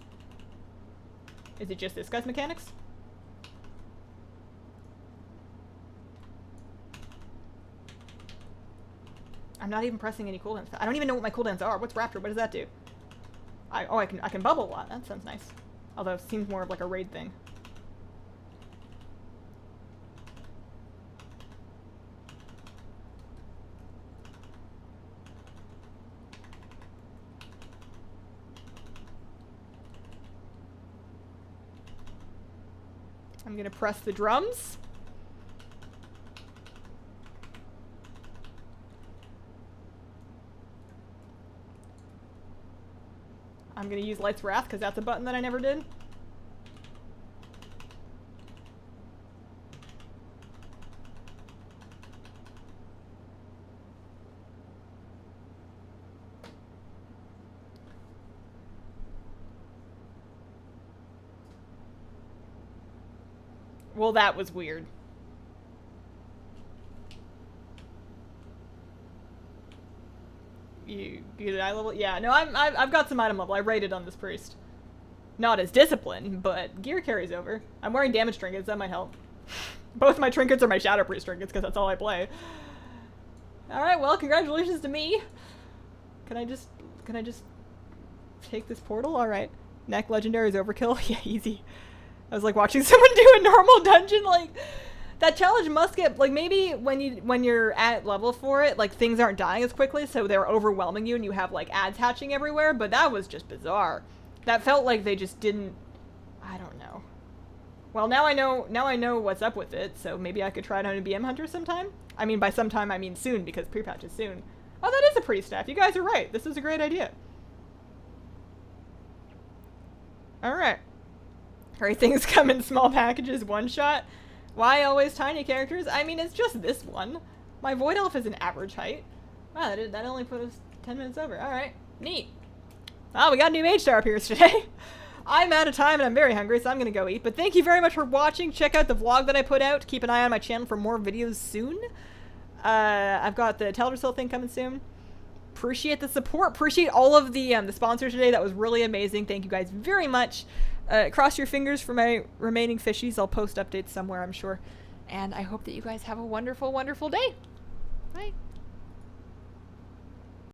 Speaker 1: Is it just this guy's mechanics? I'm not even pressing any cooldowns. I don't even know what my cooldowns are. What's Raptor? What does that do? I can bubble a lot. That sounds nice. Although it seems more of like a raid thing. I'm gonna press the drums. I'm gonna use Light's Wrath because that's a button that I never did. Well, that was weird. You get eye level? Yeah, no, I've got some item level. I rated on this priest. Not as discipline, but gear carries over. I'm wearing damage trinkets. That might help. Both my trinkets are my Shadow Priest trinkets because that's all I play. All right, well, congratulations to me. Can I just take this portal? All right. Neck legendary is overkill. Yeah, easy. I was like watching someone do a normal dungeon. Like, that challenge must get, like, maybe when you're at level for it, like, things aren't dying as quickly, so they're overwhelming you and you have, like, ads hatching everywhere, but that was just bizarre. That felt like they just didn't, I don't know. Well, now I know what's up with it, so maybe I could try it on a BM Hunter sometime? I mean, by sometime, I mean soon, because pre-patch is soon. Oh, that is a pretty staff. You guys are right. This is a great idea. Alright. Everything's come in small packages, one shot. Why always tiny characters? I mean, it's just this one. My Void Elf is an average height. Wow, that only put us 10 minutes over. Alright, neat. Well, we got a new Mage Star appears today. I'm out of time and I'm very hungry, so I'm gonna go eat. But thank you very much for watching. Check out the vlog that I put out. Keep an eye on my channel for more videos soon. I've got the Teldrassil thing coming soon. Appreciate the support. Appreciate all of the sponsors today. That was really amazing. Thank you guys very much. Cross your fingers for my remaining fishies. I'll post updates somewhere, I'm sure. And I hope that you guys have a wonderful, wonderful day. Bye.